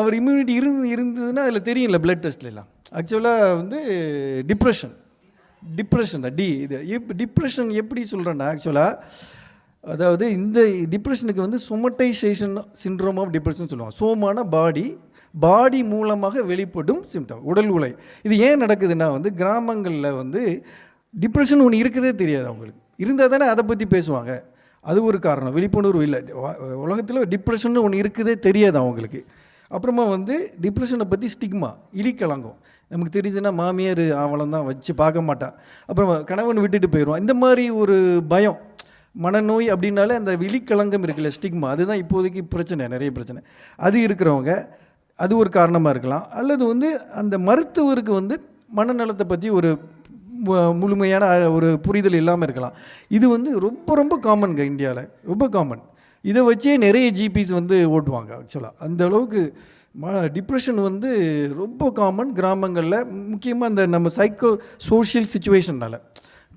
அவர் இம்யூனிட்டி இருந்ததுன்னா அதில் தெரியும்ல, பிளட் டெஸ்ட்லாம். ஆக்சுவலாக வந்து டிப்ரெஷன் தான். இது டிப்ரெஷன் எப்படி சொல்கிறேன்னா, ஆக்சுவலாக அதாவது இந்த டிப்ரெஷனுக்கு வந்து சொமட்டைசேஷன் சிண்ட்ரோம் ஆஃப் டிப்ரெஷன் சொல்லுவாங்க. சோமான பாடி மூலமாக வெளிப்படும் சிம்டம், உடல் உலை. இது ஏன் நடக்குதுன்னா வந்து கிராமங்களில் வந்து டிப்ரெஷன் ஒன்று இருக்கதே தெரியாது அவங்களுக்கு. இருந்தால் தானே அதை பற்றி பேசுவாங்க. அது ஒரு காரணம், விழிப்புணர்வு இல்லை. உலகத்தில் டிப்ரெஷன் ஒன்று இருக்கதே தெரியாது அவங்களுக்கு. அப்புறமா வந்து டிப்ரெஷனை பற்றி ஸ்டிக்மா, இழிக்கலங்கம். நமக்கு தெரியுதுன்னா மாமியார் அவளம் தான் வச்சு பார்க்க மாட்டான், அப்புறம் கணவன் விட்டுட்டு போயிடுவான். இந்த மாதிரி ஒரு பயம், மனநோய் அப்படின்னாலே அந்த விழிக்கலங்கம் இருக்குல்ல, ஸ்டிக்மா, அதுதான் இப்போதைக்கு பிரச்சனை, நிறைய பிரச்சனை. அது இருக்கிறவங்க அது ஒரு காரணமாக இருக்கலாம். அல்லது வந்து அந்த மருத்துவருக்கு வந்து மனநலத்தை பற்றி ஒரு முழுமையான ஒரு புரிதல் இல்லாமல் இருக்கலாம். இது வந்து ரொம்ப ரொம்ப காமனுங்க, இந்தியாவில் ரொம்ப காமன். இதை வச்சே நிறைய ஜிபிஸ் வந்து ஓட்டுவாங்க. ஆக்சுவலாக அந்த அளவுக்கு டிப்ரெஷன் வந்து ரொம்ப காமன் கிராமங்களில். முக்கியமாக இந்த நம்ம சைக்கோ சோஷியல் சுச்சுவேஷனால்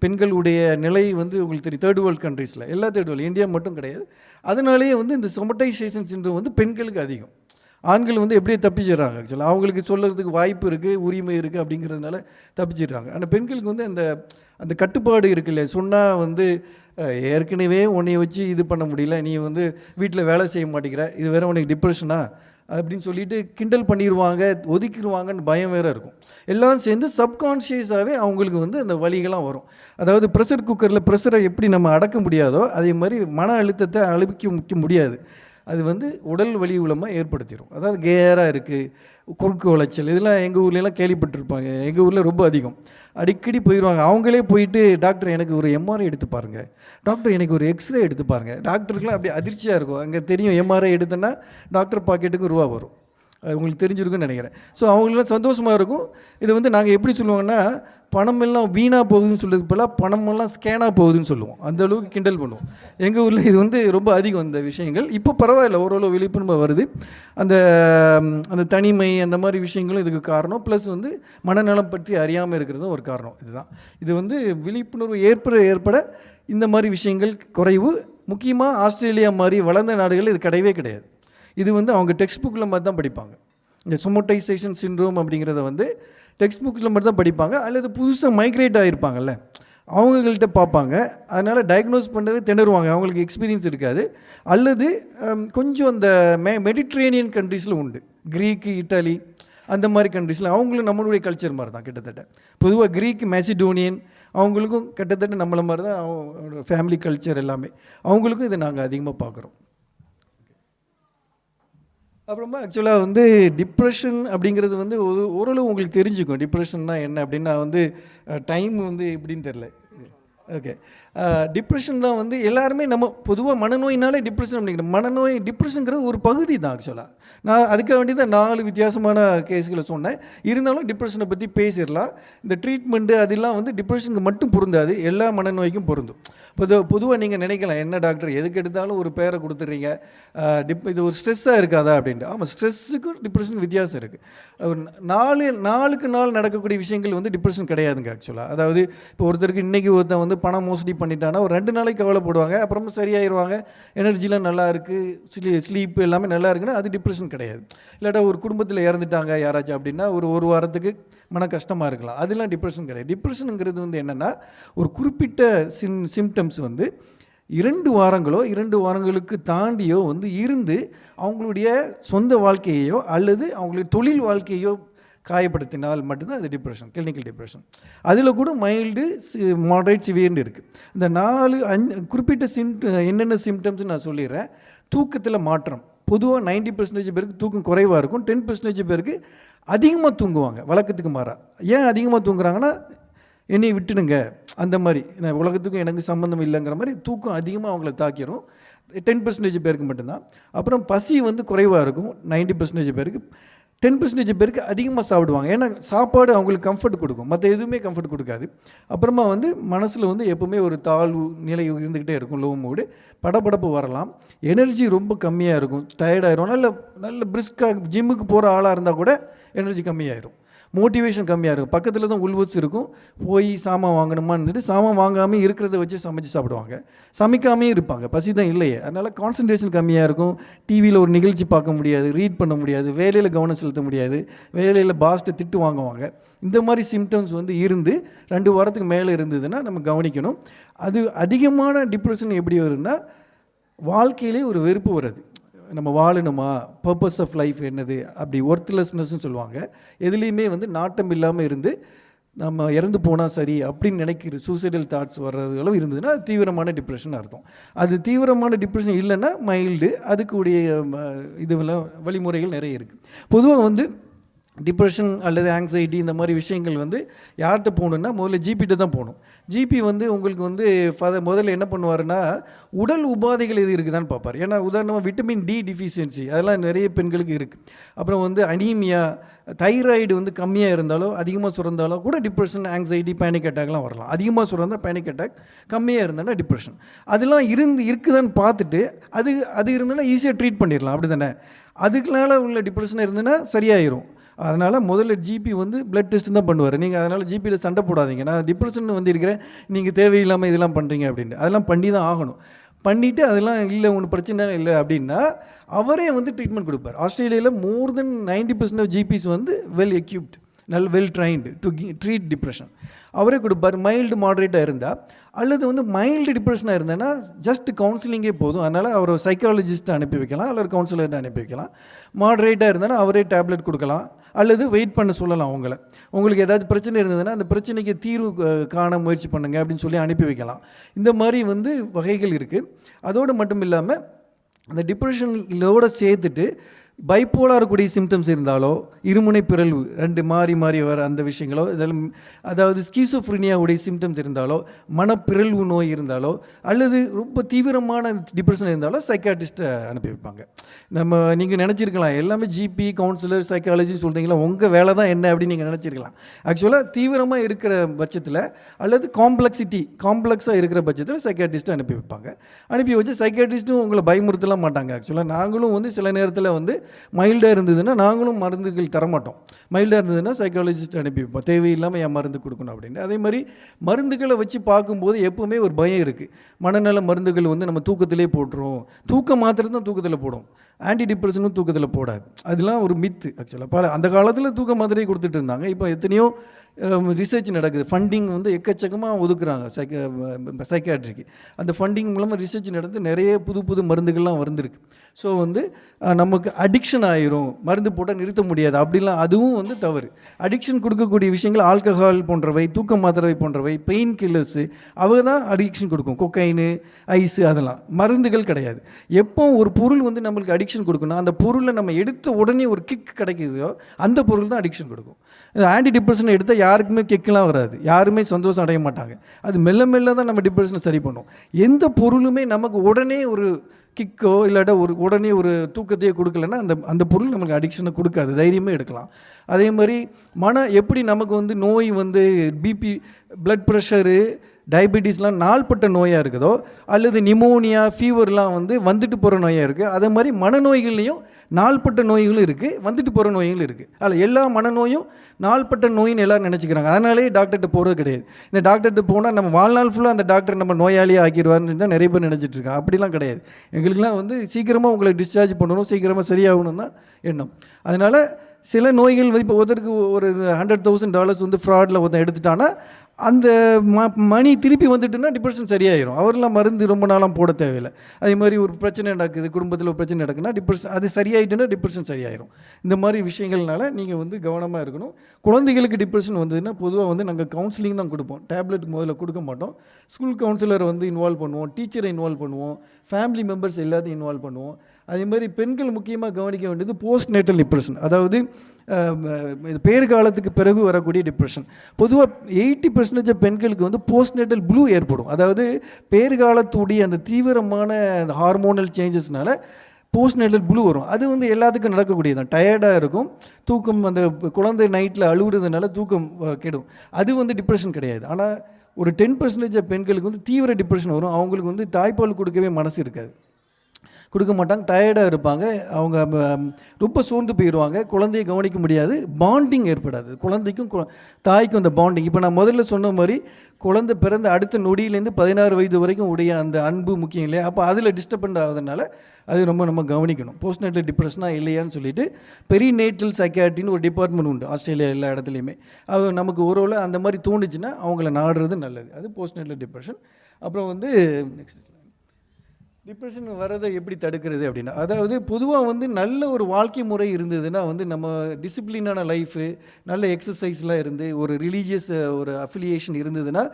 பெண்களுடைய நிலை வந்து உங்களுக்கு தெரியும், தேர்ட் வேர்ல்டு கண்ட்ரீஸில், எல்லா தேர்ட் வேர்ல்டு, இந்தியா மட்டும் கிடையாது. அதனாலேயே வந்து இந்த சொமட்டைசேஷன் சிண்ட்ரோம் வந்து பெண்களுக்கு அதிகம். ஆண்கள் வந்து எப்படியே தப்பிச்சிடுறாங்க. ஆக்சுவலாக அவங்களுக்கு சொல்கிறதுக்கு வாய்ப்பு இருக்குது, உரிமை இருக்குது அப்படிங்கிறதுனால தப்பிச்சிடுறாங்க. ஆனால் பெண்களுக்கு வந்து அந்த கட்டுப்பாடு இருக்குல்ல, சொன்னால் வந்து ஏற்கனவே உன்னைய வச்சு இது பண்ண முடியல, நீ வந்து வீட்டில் வேலை செய்ய மாட்டேங்கிற, இது வேறு உனக்கு டிப்ரெஷனா அப்படின்னு சொல்லிட்டு கிண்டல் பண்ணிடுவாங்க, ஒதுக்கிடுவாங்கன்னு பயம் வேறு இருக்கும். எல்லாம் சேர்ந்து சப்கான்ஷியஸாகவே அவங்களுக்கு வந்து அந்த வலிகள்லாம் வரும். அதாவது ப்ரெஷர் குக்கரில் ப்ரெஷரை எப்படி நம்ம அடக்க முடியாதோ அதே மாதிரி மன அழுத்தத்தை அழுப்பிக்க முடியாது. அது வந்து உடல் வலி மூலமாக ஏற்படுத்திடும். அதாவது கேராக இருக்குது, குறுக்கு உளைச்சல், இதெல்லாம் எங்கள் ஊர்லலாம் கேள்விப்பட்டிருப்பாங்க. எங்கள் ஊரில் ரொம்ப அதிகம், அடிக்கடி போயிடுவாங்க. அவங்களே போயிட்டு டாக்டர் எனக்கு ஒரு எம்ஆர்ஐ எடுத்து பாருங்கள், டாக்டர் எனக்கு ஒரு எக்ஸ்ரே எடுத்து பாருங்கள். டாக்டருக்குலாம் அப்படி அதிர்ச்சியாக இருக்கும். அங்கே தெரியும் எம்ஆர்ஐ எடுத்தோன்னா டாக்டர் பாக்கெட்டுக்கு ரூபா வரும், அது உங்களுக்கு தெரிஞ்சிருக்குன்னு நினைக்கிறேன். ஸோ அவங்களுக்குலாம் சந்தோஷமாக இருக்கும். இதை வந்து நாங்கள் எப்படி சொல்லுவோங்கன்னா, பணமெல்லாம் வீணாக போகுதுன்னு சொல்கிறதுக்கு பதிலாக பணமெல்லாம் ஸ்கேனாக போகுதுன்னு சொல்லுவோம். அந்த அளவுக்கு கிண்டல் பண்ணுவோம். எங்கள் ஊரில் இது வந்து ரொம்ப அதிகம் இந்த விஷயங்கள். இப்போ பரவாயில்ல, ஓரளவு விழிப்புணர்வு வருது. அந்த தனிமை அந்த மாதிரி விஷயங்களும் இதுக்கு காரணம். ப்ளஸ் வந்து மனநலம் பற்றி அறியாமல் இருக்கிறதும் ஒரு காரணம். இதுதான் இது வந்து விழிப்புணர்வு ஏற்பட இந்த மாதிரி விஷயங்கள் குறைவு. முக்கியமாக ஆஸ்திரேலியா மாதிரி வளர்ந்த நாடுகள் இது கிடையவே கிடையாது. இது வந்து அவங்க டெக்ஸ்ட் புக்கில் மாதிரி தான் படிப்பாங்க. இந்த சொமட்டைசேஷன் சிண்ட்ரோம் அப்படிங்கிறத வந்து டெக்ஸ்ட் புக்ஸில் மட்டும் தான் படிப்பாங்க. அல்லது புதுசாக மைக்ரேட் ஆகிருப்பாங்கல்ல, அவங்கள்ட்ட பார்ப்பாங்க. அதனால் டயக்னோஸ் பண்ணவே திணறுவாங்க, அவங்களுக்கு எக்ஸ்பீரியன்ஸ் இருக்காது. அல்லது கொஞ்சம் அந்த மெடிட்ரேனியன் கண்ட்ரீஸில் உண்டு, க்ரீக்கு, இட்டாலி அந்த மாதிரி கண்ட்ரீஸில் அவங்களும் நம்மளுடைய கல்ச்சர் மாதிரி தான் கிட்டத்தட்ட. பொதுவாக க்ரீக், மெசிடோனியன் அவங்களுக்கும் கிட்டத்தட்ட நம்மளை மாதிரி தான் அவங்களோட ஃபேமிலி கல்ச்சர் எல்லாமே. அவங்களுக்கும் இதை நாங்கள் அதிகமாக பார்க்குறோம். அப்புறமா ஆக்சுவலாக வந்து டிப்ரெஷன் அப்படிங்கிறது வந்து ஓரளவு உங்களுக்கு தெரிஞ்சுக்கும் டிப்ரெஷன்னா என்ன அப்படின்னா வந்து டைம் வந்து எப்படின்னு தெரில. ஓகே, டிப்ரெஷன் தான் வந்து எல்லாருமே நம்ம பொதுவாக மனநோயினாலே டிப்ரெஷன் அப்படிங்கிற டிப்ரெஷனுங்கிறது ஒரு பகுதி தான். ஆக்சுவலாக நான் அதுக்காக வேண்டி தான் 4 வித்தியாசமான கேஸுகளை சொன்னேன். இருந்தாலும் டிப்ரெஷனை பற்றி பேசிடலாம். இந்த ட்ரீட்மெண்ட்டு அதெல்லாம் வந்து டிப்ரெஷனுக்கு மட்டும் பொருந்தாது, எல்லா மனநோய்க்கும் பொருந்தும். பொதுவாக நீங்கள் நினைக்கலாம், என்ன டாக்டர் எதுக்கு எடுத்தாலும் ஒரு பேரை கொடுத்துட்றீங்க, இது ஒரு ஸ்ட்ரெஸ்ஸாக இருக்காதா அப்படின்ட்டு. ஆமாம், ஸ்ட்ரெஸ்ஸுக்கும் டிப்ரெஷனுக்கு வித்தியாசம் இருக்குது. நாளுக்கு நாள் நடக்கக்கூடிய விஷயங்கள் வந்து டிப்ரெஷன் கிடையாதுங்க. ஆக்சுவலாக அதாவது இப்போ ஒருத்தருக்கு இன்றைக்கி ஒருத்தன் வந்து பணம் மோசடி பண்ணிட்டானா ஒரு 2 நாளைக்கு கவலைப்படுவாங்க, அப்புறமா சரியாயிருவாங்க, எனர்ஜிலாம் நல்லா இருக்குது, ஸ்லீப்பு எல்லாமே நல்லா இருக்குன்னா அது டிப்ரெஷன் கிடையாது. இல்லாட்டா ஒரு குடும்பத்தில் இறந்துட்டாங்க யாராச்சும் அப்படின்னா ஒரு வாரத்துக்கு மன கஷ்டமாக இருக்கலாம், அதெல்லாம் டிப்ரெஷன் கிடையாது. டிப்ரெஷனுங்கிறது வந்து என்னென்னா ஒரு குறிப்பிட்ட சிம்டம்ஸ் வந்து 2 வாரங்களோ 2 வாரங்களுக்கு தாண்டியோ வந்து இருந்து அவங்களுடைய சொந்த வாழ்க்கையையோ அல்லது அவங்களுடைய தொழில் வாழ்க்கையோ காயப்படுத்தினால் மட்டும்தான் அது டிப்ரெஷன், கிளினிக்கல் டிப்ரெஷன். அதில் கூட மைல்டு, மாடரேட், சிவியர்னு இருக்குது. இந்த 4-5 குறிப்பிட்ட என்னென்ன சிம்டம்ஸ் நான் சொல்லிடுறேன். தூக்கத்தில் மாற்றம், பொதுவாக 90% பேருக்கு தூக்கம் குறைவாக இருக்கும், 10% பேருக்கு அதிகமாக தூங்குவாங்க வழக்கத்துக்கு மாறாக. ஏன் அதிகமாக தூங்குறாங்கன்னா, என்னை விட்டுடுங்க அந்த மாதிரி, உலகத்துக்கும் எனக்கு சம்மந்தம் இல்லைங்கிற மாதிரி தூக்கம் அதிகமாக அவங்கள தாக்கிடும். 10% பேருக்கு மட்டும்தான். அப்புறம் பசி வந்து குறைவாக இருக்கும் 90% பேருக்கு. 10% பேருக்கு அதிகமாக சாப்பிடுவாங்க, ஏன்னா சாப்பாடு அவங்களுக்கு கம்ஃபர்ட் கொடுக்கும், மற்ற எதுவுமே கம்ஃபர்ட் கொடுக்காது. அப்புறமா வந்து மனசில் வந்து எப்போவுமே ஒரு தாழ்வு நிலை இருந்துக்கிட்டே இருக்கும், லோ மூடு, படபடப்பு வரலாம், எனர்ஜி ரொம்ப கம்மியாக இருக்கும், டயர்டாயிரும். நல்ல பிரிஸ்காக ஜிம்முக்கு போகிற ஆளாக இருந்தால் கூட எனர்ஜி கம்மியாயிரும். மோட்டிவேஷன் கம்மியாக இருக்கும். பக்கத்தில் தான் உள்வஸ் இருக்கும், போய் சாமான் வாங்கணுமான்னு சாமான் வாங்காமல் இருக்கிறத வச்சு சமைச்சு சாப்பிடுவாங்க, சமைக்காமே இருப்பாங்க, பசி தான் இல்லையே. அதனால் கான்சன்ட்ரேஷன் கம்மியாக இருக்கும், டிவியில் ஒரு நிகழ்ச்சி பார்க்க முடியாது, ரீட் பண்ண முடியாது, வேலையில் கவனம் செலுத்த முடியாது, வேலையில் பாஸ்ட்டை திட்டு வாங்குவாங்க. இந்த மாதிரி சிம்டம்ஸ் வந்து இருந்து 2 வாரத்துக்கு மேலே இருந்ததுன்னா நம்ம கவனிக்கணும். அது அதிகமான டிப்ரெஷன் எப்படி வருதுன்னா, வாழ்க்கையிலே ஒரு வெறுப்பு வருது. நம்ம வாழணுமா, பர்பஸ் ஆஃப் லைஃப் என்னது, அப்படி ஒர்த்லெஸ்னஸ்ன்னு சொல்லுவாங்க. எதுலேயுமே வந்து நாட்டம் இல்லாமல் இருந்து நம்ம இறந்து போனால் சரி அப்படின்னு நினைக்கிற சூசைடல் தாட்ஸ் வர்றதுகளும் இருந்ததுன்னா அது தீவிரமான டிப்ரெஷன் அர்த்தம். அது தீவிரமான டிப்ரெஷன் இல்லைன்னா மைல்டு, அதுக்குடைய இதுவெல்லாம் வழிமுறைகள் நிறைய இருக்குது. பொதுவாக வந்து டிப்ரெஷன் அல்லது ஆங்ஸைட்டி இந்த மாதிரி விஷயங்கள் வந்து யார்கிட்ட போகணுன்னா முதல்ல ஜிபிகிட்ட தான் போகணும். ஜிபி வந்து உங்களுக்கு வந்து முதல்ல என்ன பண்ணுவாருன்னா, உடல் உபாதைகள் எது இருக்குதான்னு பார்ப்பார். ஏன்னா உதாரணமாக விட்டமின் டி டிஃபிஷியன்சி அதெல்லாம் நிறைய பெண்களுக்கு இருக்குது. அப்புறம் வந்து அனீமியா, தைராய்டு வந்து கம்மியாக இருந்தாலோ அதிகமாக சுரந்தாலோ கூட டிப்ரெஷன், ஆங்ஸைட்டி, பேனிக் அட்டாக்லாம் வரலாம். அதிகமாக சுரந்தால் பேனிக் அட்டாக், கம்மியாக இருந்தால் டிப்ரெஷன். அதெல்லாம் இருக்குதான்னு பார்த்துட்டு அது இருந்ததுன்னா ஈஸியாக ட்ரீட் பண்ணிடலாம், அப்படி தானே. அதுக்குனால உள்ள டிப்ரெஷன் இருந்ததுன்னா சரியாயிரும். அதனால் முதல்ல ஜிபி வந்து பிளட் டெஸ்ட் தான் பண்ணுவார். நீங்கள் அதனால் ஜிபியில் சண்டை போடாதீங்க, நான் டிப்ரெஷன் வந்து இருக்கிறேன், நீங்கள் தேவையில்லாமல் இதெல்லாம் பண்ணுறீங்க அப்படின்ட்டு. அதெல்லாம் பண்ணி தான் ஆகணும். பண்ணிவிட்டு அதெல்லாம் இல்லை ஒன்றும் பிரச்சனை இல்லை அப்படின்னா அவரே வந்து ட்ரீட்மெண்ட் கொடுப்பார். ஆஸ்திரேலியாவில் மோர் தென் 90% ஆஃப் ஜிபிஸ் வந்து well equipped, well trained to treat depression. அவரே கொடுப்பார். மைல்டு மாடரேட்டாக இருந்தால் அல்லது வந்து மைல்டு டிப்ரெஷனாக இருந்தேன்னா ஜஸ்ட் கவுன்சிலிங்கே போதும். அதனால் அவர் சைக்காலஜிஸ்ட்டை அனுப்பி வைக்கலாம் அல்லது கவுன்சிலர்கிட்ட அனுப்பி வைக்கலாம். மாடரேட்டாக இருந்தாலும் அவரே டேப்லெட் கொடுக்கலாம் அல்லது வெயிட் பண்ண சொல்லலாம். உங்களுக்கு ஏதாச்சும் பிரச்சனை இருந்ததுன்னா அந்த பிரச்சனைக்கு தீர்வு காண முயற்சி பண்ணுங்கள் அப்படின்னு சொல்லி அனுப்பி வைக்கலாம். இந்த மாதிரி வந்து வகைகள் இருக்குது. அதோடு மட்டும் இல்லாமல் அந்த டிப்ரெஷனோடு சேர்த்துட்டு பைப்போலார் கூடிய சிம்டம்ஸ் இருந்தாலோ, இருமுனை பிறழ்வு 2 மாறி வர அந்த விஷயங்களோ, இதெல்லாம் அதாவது ஸ்கீசோஃப்ரினியாவுடைய சிம்டம்ஸ் இருந்தாலோ, மனப்பிறழ்வு நோய் இருந்தாலோ, அல்லது ரொம்ப தீவிரமான டிப்ரெஷன் இருந்தாலோ சைக்காட்ரிஸ்ட்டை அனுப்பி வைப்பாங்க. நீங்கள் நினச்சிருக்கலாம் எல்லாமே ஜிபி, கவுன்சிலர், சைக்காலஜின்னு சொல்கிறீங்களா, உங்கள் வேலை தான் என்ன அப்படின்னு நீங்கள் நினச்சிருக்கலாம். ஆக்சுவலாக தீவிரமாக இருக்கிற பட்சத்தில் அல்லது காம்ப்ளெக்ஸாக இருக்கிற பட்சத்தில் சைக்காட்ரிஸ்ட்டை அனுப்பி வைப்பாங்க. அனுப்பி வச்சு சைக்காட்ரிஸ்ட்டும் உங்களை பயமுறுத்தலாம் மாட்டாங்க. ஆக்சுவலாக நாங்களும் வந்து சில நேரத்தில் வந்து மைல்டாக இருந்ததுன்னா நாங்களும் மருந்துகள் தரமாட்டோம். மைல்டாக இருந்ததுன்னா சைக்காலஜிஸ்ட் அனுப்பி வைப்போம், தேவையில்லாமல் என் மருந்து கொடுக்கணும் அப்படின்னு. அதே மாதிரி மருந்துகளை வச்சு பார்க்கும்போது எப்போவுமே ஒரு பயம் இருக்குது. மனநல மருந்துகள் வந்து நம்ம தூக்கத்திலே போட்டுரும், தூக்க மாத்திரை தான் தூக்கத்தில் போடும், ஆன்டி டிப்ரெஷனும் தூக்கத்தில் போடாது. அதெல்லாம் ஒரு மித்து. ஆக்சுவலாக அந்த காலத்தில் தூக்க மாத்திரையை கொடுத்துட்டு இருந்தாங்க. இப்போ எத்தனையோ ரிசர்ச் நடக்குது, ஃபண்டிங் வந்து எக்கச்சக்கமாக ஒதுக்குறாங்க சைக்காட்ரிக்கு. அந்த ஃபண்டிங் மூலமாக ரிசர்ச் நடந்து நிறைய புது மருந்துகள்லாம் வந்திருக்கு. ஸோ வந்து நமக்கு அடிக்ஷன் ஆயிரும், மருந்து போட்டால் நிறுத்த முடியாது அப்படிலாம், அதுவும் வந்து தவறு. அடிக்ஷன் கொடுக்கக்கூடிய விஷயங்கள் ஆல்கஹால் போன்றவை, தூக்க மாத்திரை போன்றவை, பெயின் கில்லர்ஸு, அவங்க தான் அடிக்ஷன் கொடுக்கும். கொக்கைனு, ஐஸு, அதெல்லாம் மருந்துகள் கிடையாது. எப்போ ஒரு பொருள் வந்து நம்மளுக்கு அடிக்ஷன் கொடுக்கணும், அந்த பொருளை நம்ம எடுத்த உடனே ஒரு கிக் கிடைக்குதோ அந்த பொருள் தான் அடிக்ஷன் கொடுக்கும். ஆன்டி டிப்ரெஷன் எடுத்தால் யாருக்குமே கிக்கெலாம் வராது, யாருமே சந்தோஷம் அடைய மாட்டாங்க. அது மெல்ல தான் நம்ம டிப்ரெஷனை சரி பண்ணும். எந்த பொருளுமே நமக்கு உடனே ஒரு கிக்கோ இல்லாட்ட உடனே ஒரு தூக்கத்தையே கொடுக்கலன்னா அந்த பொருள் நமக்கு அடிக்ஷனை கொடுக்காது, தைரியமே எடுக்கலாம். அதே மாதிரி எப்படி நமக்கு வந்து நோய் வந்து பிபி, பிளட் ப்ரெஷரு, டயபெட்டிஸ்லாம் நாள்பட்ட நோயாக இருக்குதோ, அல்லது நிமோனியா, ஃபீவர்லாம் வந்துட்டு போகிற நோயாக இருக்குது, அதே மாதிரி மனநோய்கள்லேயும் நாள்பட்ட நோய்களும் இருக்குது, வந்துட்டு போகிற நோய்களும் இருக்குது. அதில் எல்லா மனநோயும் நாள்பட்ட நோயின்னு எல்லோரும் நினச்சிக்கிறாங்க. அதனாலே டாக்டர்கிட்ட போகிறது கிடையாது. இந்த டாக்டர்கிட்ட போனால் நம்ம வாழ்நாள் ஃபுல்லாக அந்த டாக்டர் நம்ம நோயாளியாக ஆக்கிடுவார்னு தான் நிறைய பேர் நினச்சிட்ருக்காங்க. அப்படிலாம் கிடையாது. எங்களுக்கெல்லாம் சீக்கிரமாக உங்களை டிஸ்சார்ஜ் பண்ணணும், சீக்கிரமாக சரியாகணும் தான் எண்ணம். அதனால் சில நோய்கள் இப்போ ஒருத்தருக்கு ஒரு $100,000 ஃப்ராடில் ஒருத்தன் எடுத்துட்டான்னா அந்த மணி திருப்பி வந்துட்டுன்னா டிப்ரெஷன் சரியாயிரும். அவரெல்லாம் மருந்து ரொம்ப நாளாக போட தேவையில்லை. அதே மாதிரி ஒரு பிரச்சனை நடக்குது, குடும்பத்தில் ஒரு பிரச்சனை நடக்குன்னா டிப்ரெஷன் அது சரியாயிட்டுன்னா டிப்ரெஷன் சரியாயிரும். இந்த மாதிரி விஷயங்கள்னால நீங்கள் கவனமாக இருக்கணும். குழந்தைகளுக்கு டிப்ரெஷன் வந்ததுன்னா பொதுவாக நாங்கள் கவுன்சிலிங் தான் கொடுப்போம், டேப்லெட் முதல்ல கொடுக்க மாட்டோம். ஸ்கூல் கவுன்சிலரை இன்வால்வ் பண்ணுவோம், டீச்சரை இன்வால்வ் பண்ணுவோம், ஃபேமிலி மெம்பர்ஸ் எல்லாத்தையும் இன்வால்வ் பண்ணுவோம். அதே மாதிரி பெண்கள் முக்கியமாக கவனிக்க வேண்டியது போஸ்ட் நேட்டல் டிப்ரெஷன், அதாவது பேறுகாலத்துக்கு பிறகு வரக்கூடிய டிப்ரெஷன். பொதுவாக 80% பெண்களுக்கு போஸ்ட் நேட்டல் ப்ளூ ஏற்படும். அதாவது பேறுகாலத்துடைய அந்த தீவிரமான அந்த ஹார்மோனல் சேஞ்சஸ்னால போஸ்ட் நேட்டல் ப்ளூ வரும். அது எல்லாத்துக்கும் நடக்கக்கூடியது தான். டயர்டாக இருக்கும், தூக்கம், அந்த குழந்தை நைட்டில் அழுகுறதுனால தூக்கம் கெடும். அது டிப்ரெஷன் கிடையாது. ஆனால் ஒரு 10% பெண்களுக்கு தீவிர டிப்ரெஷன் வரும். அவங்களுக்கு தாய்ப்பால் கொடுக்கவே மனசு இருக்காது. கொடுக்க மாட்டாங்க, டயர்டாக இருப்பாங்க, அவங்க ரொம்ப சோர்ந்து போயிடுவாங்க, குழந்தையை கவனிக்க முடியாது, பாண்டிங் ஏற்படாது குழந்தைக்கும் தாய்க்கும். அந்த பாண்டிங் இப்போ நான் முதல்ல சொன்ன மாதிரி குழந்தை பிறந்த அடுத்த நொடியிலேருந்து 16 வயது வரைக்கும் உடைய அந்த அன்பு முக்கியம் இல்லையா? அப்போ அதில் டிஸ்டர்பண்ட் ஆகுதுனால அது ரொம்ப நம்ம கவனிக்கணும். போஸ்ட்நேட்டல் டிப்ரெஷனாக இல்லையான்னு சொல்லிட்டு பெரிநேட்டல் சைக்காட்ரின்னு ஒரு டிபார்ட்மெண்ட் உண்டு ஆஸ்திரேலியா எல்லா இடத்துலையுமே. அது நமக்கு ஒருவேளை அந்த மாதிரி தோணுச்சுன்னா அவங்கள நாடுறது நல்லது. அது போஸ்ட்நேட்டல் டிப்ரெஷன். அப்புறம் வந்து நெக்ஸ்ட் டிப்ரெஷன் வரதை எப்படி தடுக்கிறது அப்படின்னா, அதாவது பொதுவாக வந்து நல்ல ஒரு வாழ்க்கை முறை இருந்ததுன்னா வந்து நம்ம டிசிப்ளினான லைஃபு, நல்ல எக்ஸசைஸ்லாம் இருந்து ஒரு ரிலீஜியஸ் ஒரு அஃபிலியேஷன் இருந்ததுன்னா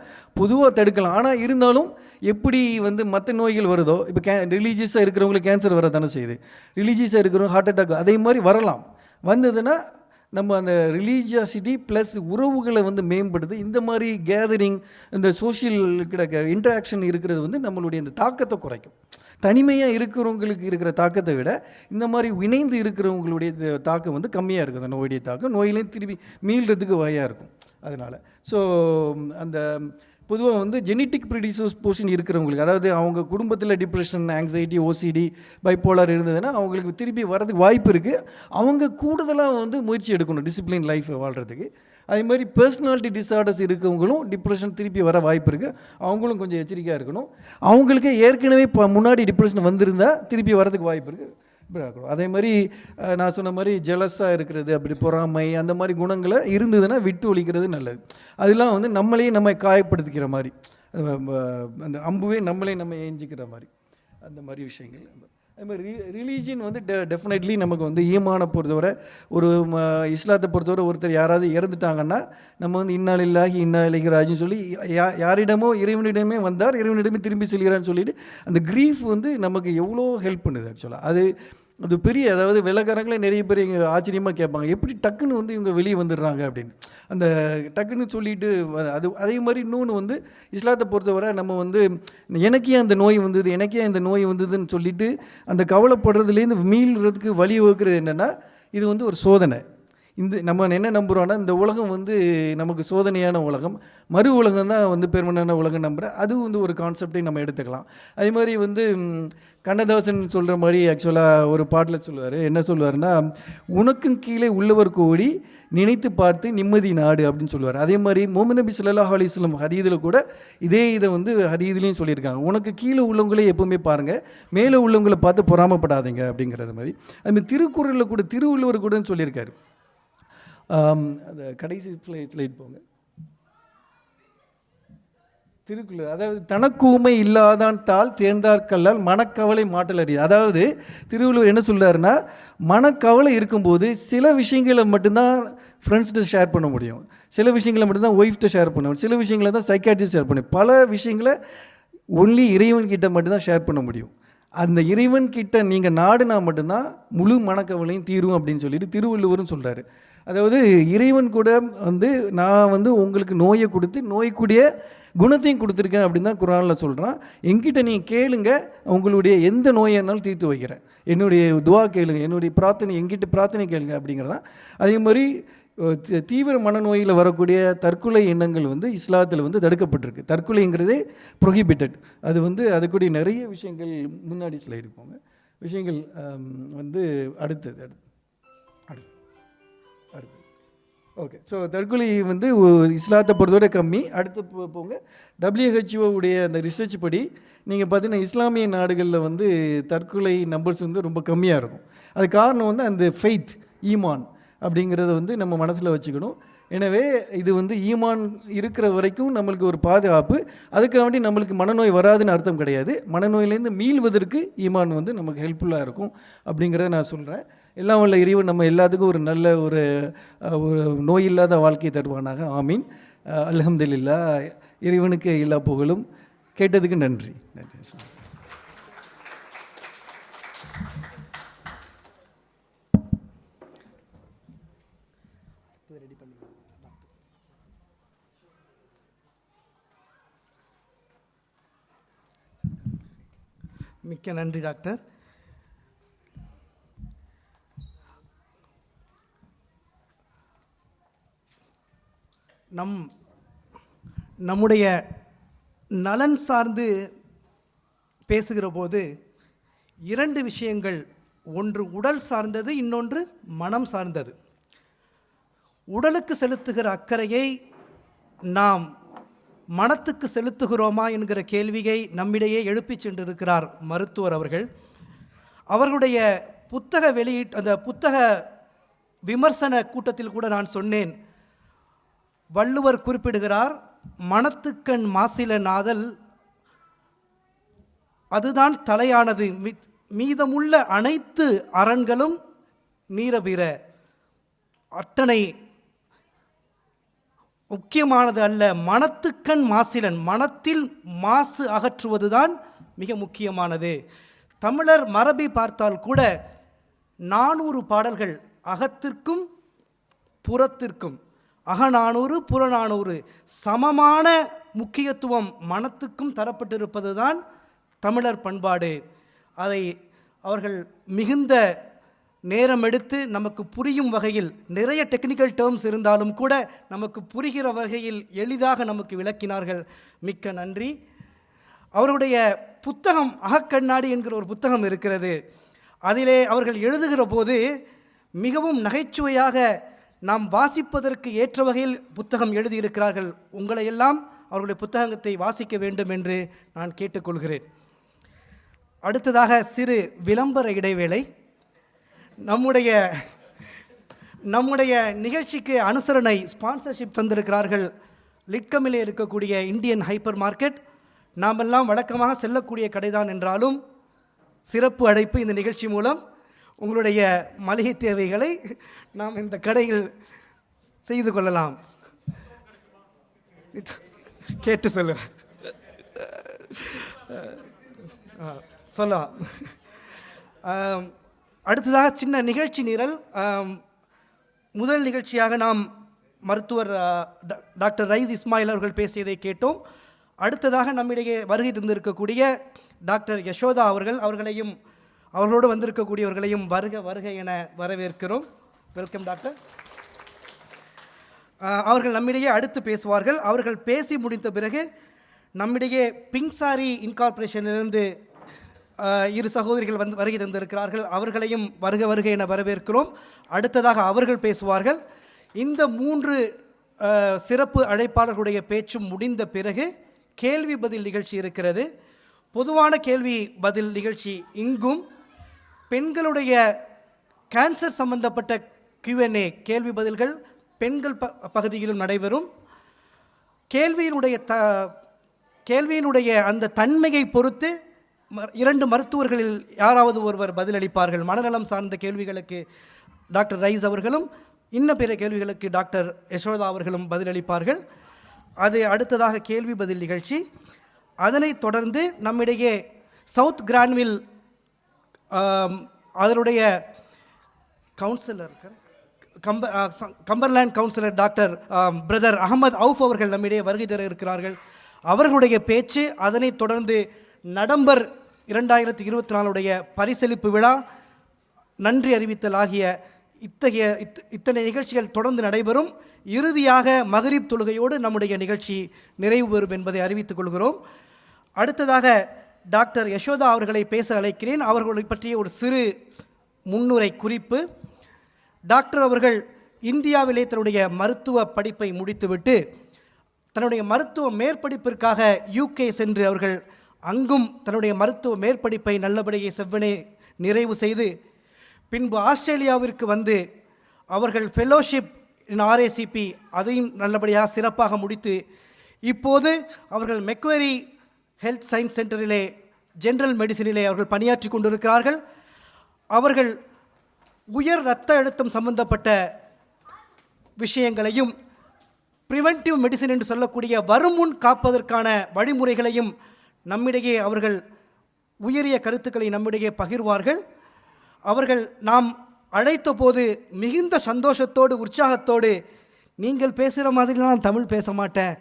பொதுவாக தடுக்கலாம். ஆனால் இருந்தாலும் எப்படி வந்து மற்ற நோய்கள் வருதோ, இப்போ ரிலீஜியஸாக இருக்கிறவங்களுக்கு கேன்சர் வர தானே செய்யுது, ரிலீஜியஸாக இருக்கிறவங்க ஹார்ட் அட்டாக் அதே மாதிரி வரலாம். வந்ததுன்னா நம்ம அந்த ரிலீஜியாசிட்டி ப்ளஸ் உறவுகளை வந்து மேம்படுது. இந்த மாதிரி கேதரிங், இந்த சோஷியல் இன்ட்ராக்ஷன் இருக்கிறது வந்து நம்மளுடைய இந்த தாக்கத்தை குறைக்கும். தனிமையாக இருக்கிறவங்களுக்கு இருக்கிற தாக்கத்தை விட இந்த மாதிரி இணைந்து இருக்கிறவங்களுடைய தாக்கம் வந்து கம்மியாக இருக்குது. அந்த நோயுடைய தாக்கம் நோயிலையும் திருப்பி மீள்றதுக்கு வகையாக இருக்கும். அதனால் ஸோ அந்த பொதுவாக வந்து ஜெனட்டிக் ப்ரிடிஸ்போஷன் இருக்கிறவங்களுக்கு, அதாவது அவங்க குடும்பத்தில் டிப்ரெஷன், ஆங்ஸைட்டி, ஓசிடி, பைப்போலார் இருந்ததுன்னா அவங்களுக்கு திருப்பி வரதுக்கு வாய்ப்பு இருக்குது. அவங்க கூடுதலாக வந்து முயற்சி எடுக்கணும் டிசிப்ளின் லைஃப்பை வாழ்கிறதுக்கு. அதே மாதிரி பர்சனாலிட்டி டிஸார்டர்ஸ் இருக்கவங்களும் டிப்ரெஷன் திருப்பி வர வாய்ப்பு இருக்குது. அவங்களும் கொஞ்சம் எச்சரிக்கையாக இருக்கணும். அவங்களுக்கு ஏற்கனவே இப்போ முன்னாடி டிப்ரெஷன் வந்திருந்தால் திருப்பி வரதுக்கு வாய்ப்பு இருக்குது. அதே மாதிரி நான் சொன்ன மாதிரி ஜெலஸாக இருக்கிறது, அப்படி பொறாமை, அந்த மாதிரி குணங்களை இருந்ததுன்னா விட்டு ஒழிக்கிறது நல்லது. அதெல்லாம் வந்து நம்மளையே நம்ம காயப்படுத்திக்கிற மாதிரி, அந்த அம்புவே நம்மளே நம்ம ஏஞ்சிக்கிற மாதிரி அந்த மாதிரி விஷயங்கள். அது மாதிரி ரிலீஜியன் வந்து டெஃபினெட்லி நமக்கு வந்து ஈமானை பொறுத்தவரை, ஒரு இஸ்லாத்தை பொறுத்தவரை ஒருத்தர் யாராவது இறந்துட்டாங்கன்னா நம்ம வந்து இன்னா லில்லாஹி இன்னா இலைஹி ராஜின்னு சொல்லி யாரிடமோ இறைவனிடமே வந்தார், இறைவனிடமே திரும்பி செல்கிறான்னு சொல்லிட்டு அந்த க்ரீஃப் வந்து நமக்கு எவ்வளோ ஹெல்ப் பண்ணுது ஆக்சுவலாக. அது பெரிய, அதாவது வெள்ளக்காரங்களே நிறைய பேர் இங்கே ஆச்சரியமாக கேட்பாங்க, எப்படி டக்குன்னு வந்து இவங்க வெளியே வந்துடுறாங்க அப்படின்னு. அந்த டக்குன்னு சொல்லிட்டு அது அதே மாதிரி இன்னொன்று வந்து இஸ்லாத்தை பொறுத்தவரை நம்ம வந்து எனக்கே அந்த நோய் வந்தது, எனக்கே இந்த நோய் வந்ததுன்னு சொல்லிட்டு அந்த கவலைப்படுறதுலேருந்து மீள்றதுக்கு வழி வகுக்கிறது என்னென்னா, இது வந்து ஒரு சோதனை. இந்த நம்ம என்ன நம்புகிறோன்னா, இந்த உலகம் வந்து நமக்கு சோதனையான உலகம், மறு உலகம் தான் வந்து பெருமனான உலகம் நம்புகிறேன். அது வந்து ஒரு கான்செப்டை நம்ம எடுத்துக்கலாம். அதே மாதிரி வந்து கண்ணதாசன் சொல்கிற மாதிரி ஆக்சுவலாக ஒரு பாட்டில் சொல்லுவார். என்ன சொல்லுவார்னா, உனக்கும் கீழே உள்ளவர் கோடி நினைத்து பார்த்து நிம்மதி நாடு அப்படின்னு சொல்லுவார். அதே மாதிரி முஹம்மது நபி ஸல்லல்லாஹு அலைஹி வஸல்லம் ஹதீதில் கூட இதே இதை வந்து ஹதீதிலையும் சொல்லியிருக்காங்க. உனக்கு கீழே உள்ளவங்களே எப்போவுமே பாருங்கள், மேலே உள்ளவங்களை பார்த்து பொறாமப்படாதீங்க அப்படிங்கிறது மாதிரி. அதுமாதிரி திருக்குறளில் கூட திருவள்ளுவர் கூட சொல்லியிருக்காரு. அந்த கடைசி ஸ்லைட் போங்க. திருக்குறள், அதாவது தனக்கூமை இல்லாதான் தாள் தேர்ந்தார்கல்லால் மனக்கவலை மாட்டல் அறியாது. அதாவது திருவள்ளுவர் என்ன சொல்கிறாருன்னா, மனக்கவலை இருக்கும்போது சில விஷயங்களை மட்டும்தான் ஃப்ரெண்ட்ஸ்கிட்ட ஷேர் பண்ண முடியும், சில விஷயங்களை மட்டும்தான் ஒய்ஃப்கிட்ட ஷேர் பண்ண முடியும், சில விஷயங்களை தான் சைக்காட்ரிஸ்ட் ஷேர் பண்ண, பல விஷயங்களை ஒன்லி இறைவன்கிட்ட மட்டும்தான் ஷேர் பண்ண முடியும். அந்த இறைவன்கிட்ட நீங்கள் நாடுனா மட்டும்தான் முழு மனக்கவலையும் தீரும் அப்படின்னு சொல்லிட்டு திருவள்ளுவரும் சொல்கிறாரு. அதாவது இறைவன் கூட வந்து நான் வந்து உங்களுக்கு நோயை கொடுத்து நோய்க்குடைய குணத்தையும் கொடுத்துருக்கேன் அப்படின்னு தான் குர்ஆனில் சொல்கிறான். என்கிட்ட நீங்கள் கேளுங்க, உங்களுடைய எந்த நோயாக இருந்தாலும் தீர்த்து வைக்கிறேன், என்னுடைய துவா கேளுங்க, என்னுடைய பிரார்த்தனை என்கிட்ட பிரார்த்தனை கேளுங்க அப்படிங்கிறதான். அதே மாதிரி தீவிர மனநோயில் வரக்கூடிய தற்கொலை எண்ணங்கள் வந்து இஸ்லாத்தில் வந்து தடுக்கப்பட்டிருக்கு. தற்கொலைங்கிறதே ப்ரொஹிபிட்டட். அது வந்து அதுக்குடைய நிறைய விஷயங்கள் முன்னாடி ஸ்லைடு போங்க, விஷயங்கள் வந்து அடுத்தது. ஓகே, ஸோ தற்கொலை வந்து இஸ்லாத்தை பொறுத்தவரை கம்மி. அடுத்து போங்க, WHO உடைய அந்த ரிசர்ச் படி நீங்கள் பார்த்தீங்கன்னா இஸ்லாமிய நாடுகளில் வந்து தற்கொலை நம்பர்ஸ் வந்து ரொம்ப கம்மியாக இருக்கும். அது காரணம் வந்து அந்த ஃபெய்த், ஈமான் அப்படிங்கிறத வந்து நம்ம மனசில் வச்சுக்கணும். எனவே இது வந்து ஈமான் இருக்கிற வரைக்கும் நம்மளுக்கு ஒரு பாதுகாப்பு. அதுக்காக வேண்டி நம்மளுக்கு மனநோய் வராதுன்னு அர்த்தம் கிடையாது. மனநோயிலேருந்து மீள்வதற்கு ஈமான் வந்து நமக்கு ஹெல்ப்ஃபுல்லாக இருக்கும் அப்படிங்கிறத நான் சொல்கிறேன். எல்லாம் உள்ள இறைவன் நம்ம எல்லாத்துக்கும் ஒரு நல்ல ஒரு நோய் இல்லாத வாழ்க்கையை தருவானாக. ஆமீன். அல்ஹம்துலில்லாஹ். இறைவனுக்கு எல்லா புகழும். கேட்டதுக்கு நன்றி. நன்றி. மிக்க நன்றி டாக்டர். நம்முடைய நலன் சார்ந்து பேசுகிற போது 2 விஷயங்கள், ஒன்று உடல் சார்ந்தது, இன்னொன்று மனம் சார்ந்தது. உடலுக்கு செலுத்துகிற அக்கறையை நாம் மனத்துக்கு செலுத்துகிறோமா என்கிற கேள்வியை நம்மிடையே எழுப்பிச் சென்றிருக்கிறார் மருத்துவர் அவர்கள். அவர்களுடைய புத்தக அந்த புத்தக விமர்சன கூட்டத்தில் கூட நான் சொன்னேன், வள்ளுவர் குறிப்பிடுகிறார், மனத்துக்கண் மாசில நாதல் அதுதான் தலையானது, மீதமுள்ள அனைத்து அரண்களும் நீரபிற, அத்தனை முக்கியமானது அல்ல. மனத்துக்கண் மாசிலன், மனத்தில் மாசு அகற்றுவதுதான் மிக முக்கியமானது. தமிழர் மரபை பார்த்தால் கூட 400 பாடல்கள் அகத்திற்கும் புறத்திற்கும், அகநானூறு புறநானூறு, சமமான முக்கியத்துவம் மனத்துக்கும் தரப்பட்டிருப்பது தான் தமிழர் பண்பாடு. அதை அவர்கள் மிகுந்த நேரம் எடுத்து நமக்கு புரியும் வகையில், நிறைய டெக்னிக்கல் டேர்ம்ஸ் இருந்தாலும் கூட நமக்கு புரிகிற வகையில் எளிதாக நமக்கு விளக்கினார்கள். மிக்க நன்றி. அவருடைய புத்தகம் அகக்கண்ணாடி என்கிற ஒரு புத்தகம் இருக்கிறது. அதிலே அவர்கள் எழுதுகிற போது மிகவும் நகைச்சுவையாக நாம் வாசிப்பதற்கு ஏற்ற வகையில் புத்தகம் எழுதியிருக்கிறார்கள். உங்களை எல்லாம் அவர்களுடைய புத்தகத்தை வாசிக்க வேண்டும் என்று நான் கேட்டுக்கொள்கிறேன். அடுத்ததாக சிறு விளம்பர இடைவேளை. நம்முடைய நிகழ்ச்சிக்கு அனுசரணை ஸ்பான்சர்ஷிப் தந்திருக்கிறார்கள் லிட்கமிலே இருக்கக்கூடிய இந்தியன் ஹைப்பர் மார்க்கெட். நாமெல்லாம் வழக்கமாக செல்லக்கூடிய கடைதான் என்றாலும் சிறப்பு அழைப்பு இந்த நிகழ்ச்சி மூலம் உங்களுடைய மளிகை தேவைகளை நாம் இந்த கடையில் செய்து கொள்ளலாம். கேட்டு சொல்லுவேன், சொல்லலாம். அடுத்ததாக சின்ன நிகழ்ச்சி நிரல். முதல் நிகழ்ச்சியாக நாம் மருத்துவர் டாக்டர் ரைஸ் இஸ்மாயில் அவர்கள் பேசியதை கேட்டோம். அடுத்ததாக நம்மிடையே வருகை தந்திருக்கக்கூடிய டாக்டர் யசோதா அவர்களையும் அவர்களோடு வந்திருக்கக்கூடியவர்களையும் வருக வருக என வரவேற்கிறோம். Welcome doctor. அவர்கள் நம்மிடையே அடுத்து பேசுவார்கள். அவர்கள் பேசி முடித்த பிறகு நம்மிடையே பிங்சாரி இன்கார்பரேஷனிலிருந்து 2 சகோதரிகள் வருகை தந்திருக்கிறார்கள். அவர்களையும் வருக வருக என வரவேற்கிறோம். அடுத்ததாக அவர்கள் பேசுவார்கள். இந்த 3 சிறப்பு அழைப்பாளர்களுடைய பேச்சும் முடிந்த பிறகு கேள்வி பதில் நிகழ்ச்சி இருக்கிறது. பொதுவான கேள்வி பதில் நிகழ்ச்சி இங்கும், பெண்களுடைய கேன்சர் சம்பந்தப்பட்ட Q&A கேள்வி பதில்கள் பெண்கள் பகுதியிலும் நடைபெறும். கேள்வியினுடைய அந்த தன்மையை பொறுத்து 2 மருத்துவர்களில் யாராவது ஒருவர் பதிலளிப்பார்கள். மனநலம் சார்ந்த கேள்விகளுக்கு டாக்டர் ரைஸ் அவர்களும், இன்னும் பிற கேள்விகளுக்கு டாக்டர் யசோதா அவர்களும் பதிலளிப்பார்கள். அது அடுத்ததாக கேள்வி பதில் நிகழ்ச்சி. அதனைத் தொடர்ந்து நம்மிடையே சவுத் கிரான்வில் அதனுடைய councillor Cumberland councillor doctor brother Ahmed Auf அவர்கள் நம்மிடையே வருகை தர இருக்கிறார்கள். அவர்களுடைய பேச்சு, அதனைத் தொடர்ந்து நவம்பர் 2024 பரிசளிப்பு விழா, நன்றி அறிவித்தல் ஆகிய இத்தனை நிகழ்ச்சிகள் தொடர்ந்து நடைபெறும். இறுதியாக மகரிப் தொழுகையோடு நம்முடைய நிகழ்ச்சி நிறைவு பெறும் என்பதை அறிவித்துக் கொள்கிறோம். அடுத்ததாக டாக்டர் யசோதா அவர்களை பேச அழைக்கிறேன். அவர்களை பற்றிய ஒரு சிறு முன்னுரை குறிப்பு. டாக்டர் அவர்கள் இந்தியாவிலே தன்னுடைய மருத்துவ படிப்பை முடித்துவிட்டு தன்னுடைய மருத்துவ மேற்படிப்பிற்காக UK சென்று அவர்கள் அங்கும் தன்னுடைய மருத்துவ மேற்படிப்பை நல்லபடியை செவ்வனே நிறைவு செய்து பின்பு ஆஸ்திரேலியாவிற்கு வந்து அவர்கள் ஃபெலோஷிப் இன் RACP அதையும் நல்லபடியாக சிறப்பாக முடித்து இப்போது அவர்கள் மெக்வெரி ஹெல்த் சயின்ஸ் சென்டரிலே ஜெனரல் மெடிசினிலே அவர்கள் பணியாற்றி கொண்டிருக்கிறார்கள். அவர்கள் உயர் இரத்த அழுத்தம் சம்பந்தப்பட்ட விஷயங்களையும் ப்ரிவென்டிவ் மெடிசின் என்று சொல்லக்கூடிய வருமுன் காப்பதற்கான வழிமுறைகளையும் நம்மிடையே அவர்கள் உயரிய கருத்துக்களை நம்மிடையே பகிர்வார்கள். அவர்கள் நாம் அழைத்த போது மிகுந்த சந்தோஷத்தோடு உற்சாகத்தோடு, நீங்கள் பேசுகிற மாதிரிலாம் நான் தமிழ் பேச மாட்டேன்,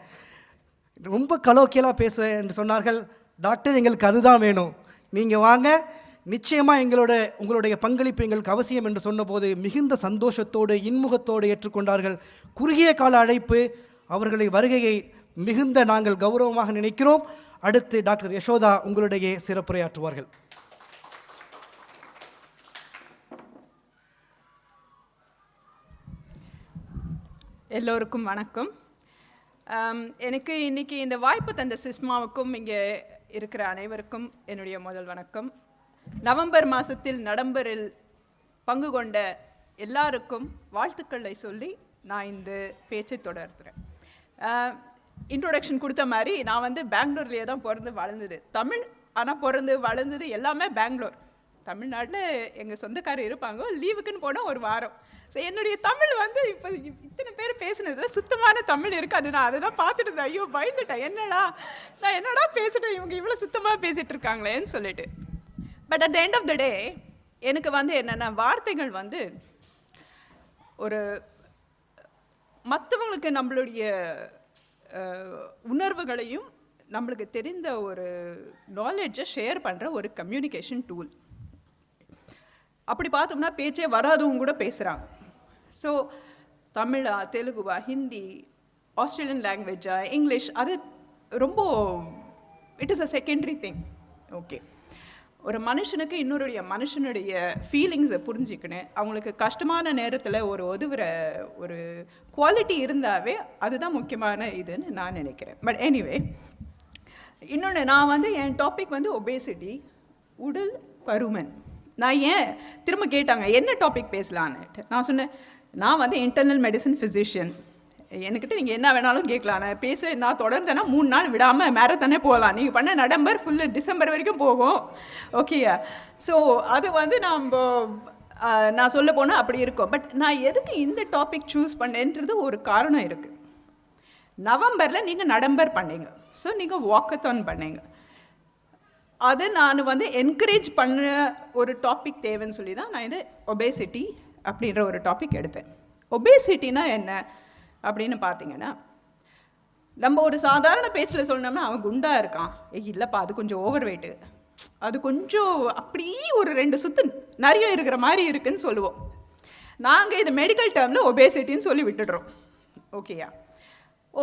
ரொம்ப கலோக்கியலாக பேச என்று சொன்னார்கள். டாக்டர், எங்களுக்கு அதுதான் வேணும், நீங்கள் வாங்க, நிச்சயமாக உங்களுடைய பங்களிப்பு எங்களுக்கு அவசியம் என்று சொன்னபோது மிகுந்த சந்தோஷத்தோடு இன்முகத்தோடு ஏற்றுக்கொண்டார்கள். குறுகிய கால அழைப்பு, அவர்களை வருகையை மிகுந்த நாங்கள் கௌரவமாக நினைக்கிறோம். அடுத்து டாக்டர் யசோதா உங்களுடைய சிறப்புரையாற்றுவார்கள். எல்லோருக்கும் வணக்கம். எனக்கு இன்னைக்கு இந்த வாய்ப்பு தந்த சிஸ்மாவுக்கும் இங்கே இருக்கிற அனைவருக்கும் என்னுடைய முதல் வணக்கம். நவம்பர் மாதத்தில் நடம்பரில் பங்கு கொண்ட எல்லாருக்கும் வாழ்த்துக்களை சொல்லி நான் இந்த பேச்சை தொடர்கிறேன். இன்ட்ரோடக்ஷன் கொடுத்த மாதிரி நான் பெங்களூர்லேயே தான் பிறந்து வளர்ந்தது. தமிழ், ஆனால் பிறந்து வளர்ந்தது எல்லாமே பெங்களூர். தமிழ்நாட்டில் எங்கள் சொந்தக்காரர் இருப்பாங்க, லீவுக்குன்னு போனால் ஒரு வாரம். ஸோ என்னுடைய தமிழ் இப்போ இத்தனை பேர் பேசுனதுல சுத்தமான தமிழ் இருக்காது. நான் அதை தான் பார்த்துட்டு இருந்தேன். ஐயோ பயந்துட்டேன், நான் என்னடா பேசிட்டேன், இவங்க இவ்வளோ சுத்தமாக பேசிகிட்டு இருக்காங்களேன்னு சொல்லிட்டு. But at the end of the day எனக்கு என்னென்ன வார்த்தைகள் ஒரு மற்றவங்களுக்கு நம்மளுடைய உணர்வுகளையும் நம்மளுக்கு தெரிந்த ஒரு நாலேஜை ஷேர் பண்ணுற ஒரு கம்யூனிகேஷன் டூல். அப்படி பார்த்தோம்னா பேச்சே வராதவங்க கூட பேசுகிறாங்க. ஸோ தமிழா, தெலுங்குவா, ஹிந்தி, ஆஸ்திரேலியன் லாங்குவேஜா, இங்கிலீஷ், அது ரொம்ப it is a secondary thing. Okay, ஒரு மனுஷனுக்கு மனுஷனுடைய ஃபீலிங்ஸை புரிஞ்சிக்கணும். அவங்களுக்கு கஷ்டமான நேரத்தில் உதவுற ஒரு குவாலிட்டி இருந்தாவே அதுதான் முக்கியமான இதுன்னு நான் நினைக்கிறேன். பட் எனிவே, இன்னொன்று நான் என் டாபிக் ஒபேசிட்டி, உடல் பருமன். நான் ஏன் திரும்ப கேட்டாங்க என்ன டாபிக் பேசலான்னு. நான் சொன்னேன், நான் இன்டர்னல் மெடிசன் ஃபிசிஷியன். என்கிட்ட நீங்கள் என்ன வேணாலும் கேட்கலாம். நான் தொடர்ந்தேன்னா 3 நாள் விடாமல் மேரத்தானே போகலாம். நீங்கள் பண்ண நடம்பர் ஃபுல்லு டிசம்பர் வரைக்கும் போகும். ஓகேயா? ஸோ அது நான் சொல்ல போனால் அப்படி இருக்கும். பட் நான் எதுக்கு இந்த டாபிக் சூஸ் பண்ணேன்றது ஒரு காரணம் இருக்குது. நவம்பரில் நீங்கள் நடம்பர் பண்ணீங்க, ஸோ நீங்கள் வாக்கத்தான் பண்ணீங்க. அதை நான் என்கரேஜ் பண்ண ஒரு டாபிக் தேவைன்னு சொல்லி தான் நான் ஒபேசிட்டி அப்படின்ற ஒரு டாபிக் எடுத்தேன். ஒபேசிட்டினா என்ன அப்படின்னு பார்த்தீங்கன்னா, நம்ம ஒரு சாதாரண பேச்சில் சொன்னோம்னா அவன் குண்டாக இருக்கான், இல்லைப்பா அது கொஞ்சம் ஓவர் வெயிட்டு, அது கொஞ்சம் அப்படியே ஒரு 2 சுத்து நிறைய இருக்கிற மாதிரி இருக்குதுன்னு சொல்லுவோம். நாங்கள் இது மெடிக்கல் டேர்மில் ஒபேசிட்டின்னு சொல்லி விட்டுடுறோம். ஓகேயா?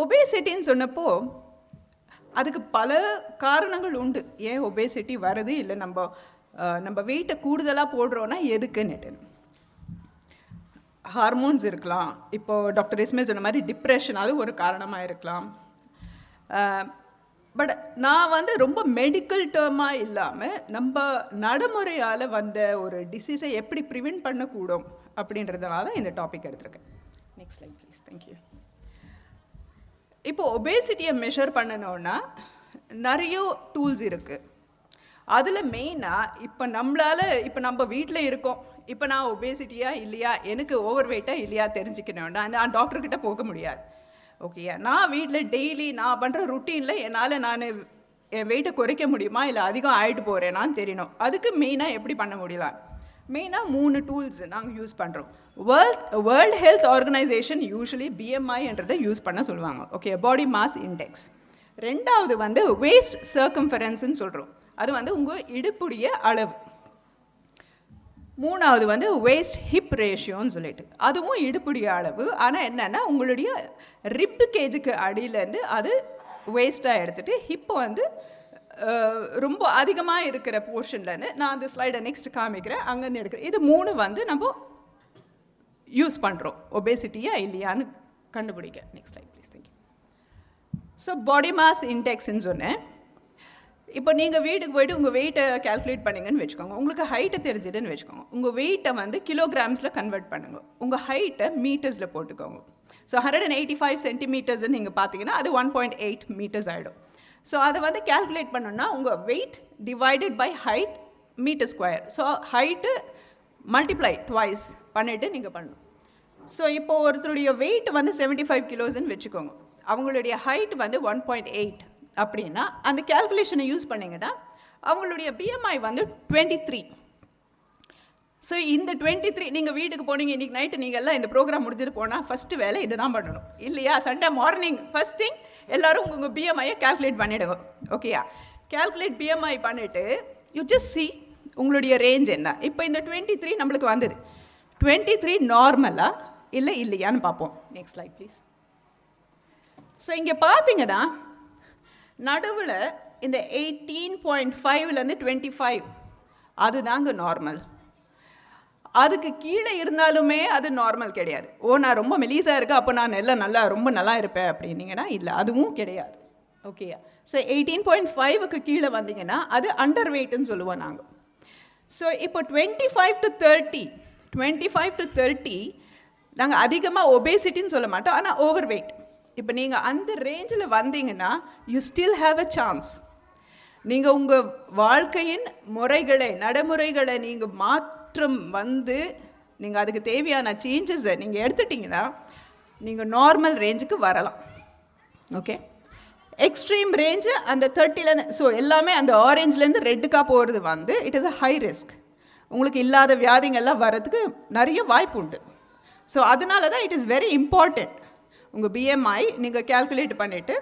ஒபேசிட்டின்னு சொன்னப்போ அதுக்கு பல காரணங்கள் உண்டு. ஏன் ஒபேசிட்டி வருது, இல்லை நம்ம வெயிட்டை கூடுதலாக போடுறோன்னா எதுக்குன்னுட்டு. ஹார்மோன்ஸ் இருக்கலாம். இப்போது டாக்டர் இஸ்மேல் சொன்ன மாதிரி டிப்ரெஷன், அது ஒரு காரணமாக இருக்கலாம். பட் நான் ரொம்ப மெடிக்கல் டேர்மாக இல்லாமல் நம்ம நடைமுறையால் ஒரு டிசீஸை எப்படி ப்ரிவென்ட் பண்ணக்கூடும் அப்படின்றதுனால தான் இந்த டாபிக் எடுத்திருக்கேன். Next slide please. தேங்க்யூ. இப்போது ஒபேசிட்டியை மெஷர் பண்ணணுன்னா நிறைய டூல்ஸ் இருக்குது. அதில் மெயினாக இப்போ நம்ம வீட்டில் இருக்கோம். இப்போ நான் ஒபேசிட்டியா இல்லையா, எனக்கு ஓவர் வெயிட்டாக இல்லையா தெரிஞ்சுக்கணும்னா நான் டாக்டர்கிட்ட போக முடியாது. ஓகேயா? நான் வீட்டில் டெய்லி நான் பண்ணுற ருட்டீனில் என்னால் என் வெயிட்டை குறைக்க முடியுமா, இல்லை அதிகம் ஆகிட்டு போகிறேனான்னு தெரியணும். அதுக்கு மெயினாக எப்படி பண்ண முடியலாம்? மெயினாக 3 டூல்ஸ் நாங்கள் யூஸ் பண்ணுறோம். வேர்ல்ட் ஹெல்த் ஆர்கனைசேஷன் யூஸ்வலி பிஎம்ஐன்றதை யூஸ் பண்ண சொல்லுவாங்க. Okay, body mass index. ரெண்டாவது வேஸ்ட் சர்க்கம்ஃபரன்ஸ்ன்னு சொல்கிறோம். அது உங்கள் இடுப்புடைய அளவு. மூணாவது வேஸ்ட் ஹிப் ரேஷியோன்னு சொல்லிட்டு, அதுவும் இடுப்புடைய அளவு. ஆனால் என்னென்னா உங்களுடைய ரிப் கேஜுக்கு அடியிலேருந்து அது வேஸ்ட்டாக எடுத்துகிட்டு ஹிப்பு ரொம்ப அதிகமாக இருக்கிற போர்ஷன்லேருந்து, நான் அந்த ஸ்லைடை நெக்ஸ்ட் காமிக்கிறேன், அங்கேருந்து எடுக்கிறேன். இது 3 நம்ம யூஸ் பண்ணுறோம் ஒபேசிட்டியா இல்லையான்னு கண்டுபிடிக்க. Next slide please. Thank you. So body mass இண்டெக்ஸ்ன்னு சொன்னேன். இப்போ நீங்கள் வீட்டுக்கு போய்ட்டு உங்கள் வெயிட்டை கேல்குலேட் பண்ணிங்கன்னு வச்சுக்கோங்க. உங்களுக்கு ஹைட்டை தெரிஞ்சுதுன்னு வச்சுக்கோங்க. உங்கள் வெயிட்டை கிலோகிராம்ஸில் கன்வெர்ட் பண்ணுங்க. உங்கள் ஹைட்டை மீட்டர்ஸில் போட்டுக்கோங்க. ஸோ 185 சென்டிமீட்டர்ஸ்ன்னு நீங்கள் பார்த்தீங்கன்னா அது 1.8 மீட்டர்ஸ் ஆகிடும். ஸோ அதை கேல்குலேட் பண்ணோன்னா உங்கள் weight divided by height metre square. So height multiply twice பண்ணிவிட்டு நீங்கள் பண்ணணும். ஸோ இப்போது ஒருத்தருடைய வெயிட் 75 கிலோஸ்ன்னு வச்சுக்கோங்க. அவங்களுடைய ஹைட் 1.8 அப்படின்னா அந்த கேல்குலேஷனை யூஸ் பண்ணிங்கன்னா அவங்களுடைய பிஎம்ஐ 23. ஸோ இந்த 23 நீங்கள் வீட்டுக்கு போனீங்க, இன்றைக்கி நைட்டு நீங்கள் எல்லாம் இந்த ப்ரோக்ராம் முடிஞ்சிட்டு போனால் ஃபஸ்ட்டு வேலை இதை தான் பண்ணணும் இல்லையா? சண்டே மார்னிங் ஃபஸ்ட் திங் எல்லோரும் உங்கள் பிஎம்ஐயை கேல்குலேட் பண்ணிவிடுங்க. ஓகேயா? கேல்குலேட் பிஎம்ஐ பண்ணிவிட்டு யூ ஜஸ்ட் சி உங்களுடைய ரேஞ்ச் என்ன. இப்போ இந்த 23 நம்மளுக்கு வந்தது. 23 நார்மலாக இல்லை இல்லையான்னு பார்ப்போம். Next slide please. ஸோ இங்கே பார்த்தீங்கன்னா நடுவில் இந்த 18.5லேருந்து 25 அதுதாங்க நார்மல். அதுக்கு கீழே இருந்தாலுமே அது நார்மல் கிடையாது. ஓ நான் ரொம்ப மெலிசாக இருக்கேன் அப்போ நான் எல்லாம் ரொம்ப நல்லா இருப்பேன் அப்படின்னீங்கன்னா இல்லை, அதுவும் கிடையாது. ஓகேயா? ஸோ 18.5க்கு கீழே வந்தீங்கன்னா அது அண்டர் வெயிட்னு சொல்லுவோம் நாங்கள். ஸோ இப்போ 25 to 30 நாங்கள் அதிகமாக ஒபேசிட்டின்னு சொல்ல மாட்டோம், ஆனால் ஓவர் வெயிட். இப்போ நீங்கள் அந்த ரேஞ்சில் வந்தீங்கன்னா you still have a chance. நீங்கள் உங்கள் வாழ்க்கையின் நடைமுறைகளை நீங்கள் மாற்றம் வந்து நீங்கள் அதுக்கு தேவையான சேஞ்சஸை நீங்கள் எடுத்துட்டிங்கன்னா நீங்கள் நார்மல் ரேஞ்சுக்கு வரலாம். ஓகே, எக்ஸ்ட்ரீம் ரேஞ்சு அந்த 30லேருந்து, ஸோ எல்லாமே அந்த ஆரேஞ்சிலேருந்து ரெட்டுக்காக போகிறது வந்து it is a high risk. உங்களுக்கு இல்லாத வியாதிங்கள்லாம் வர்றதுக்கு நிறைய வாய்ப்பு உண்டு. ஸோ அதனால தான் இட் இஸ் வெரி இம்பார்ட்டண்ட் உங்கள் பிஎம்ஐ நீங்கள் கேல்குலேட் பண்ணிவிட்டு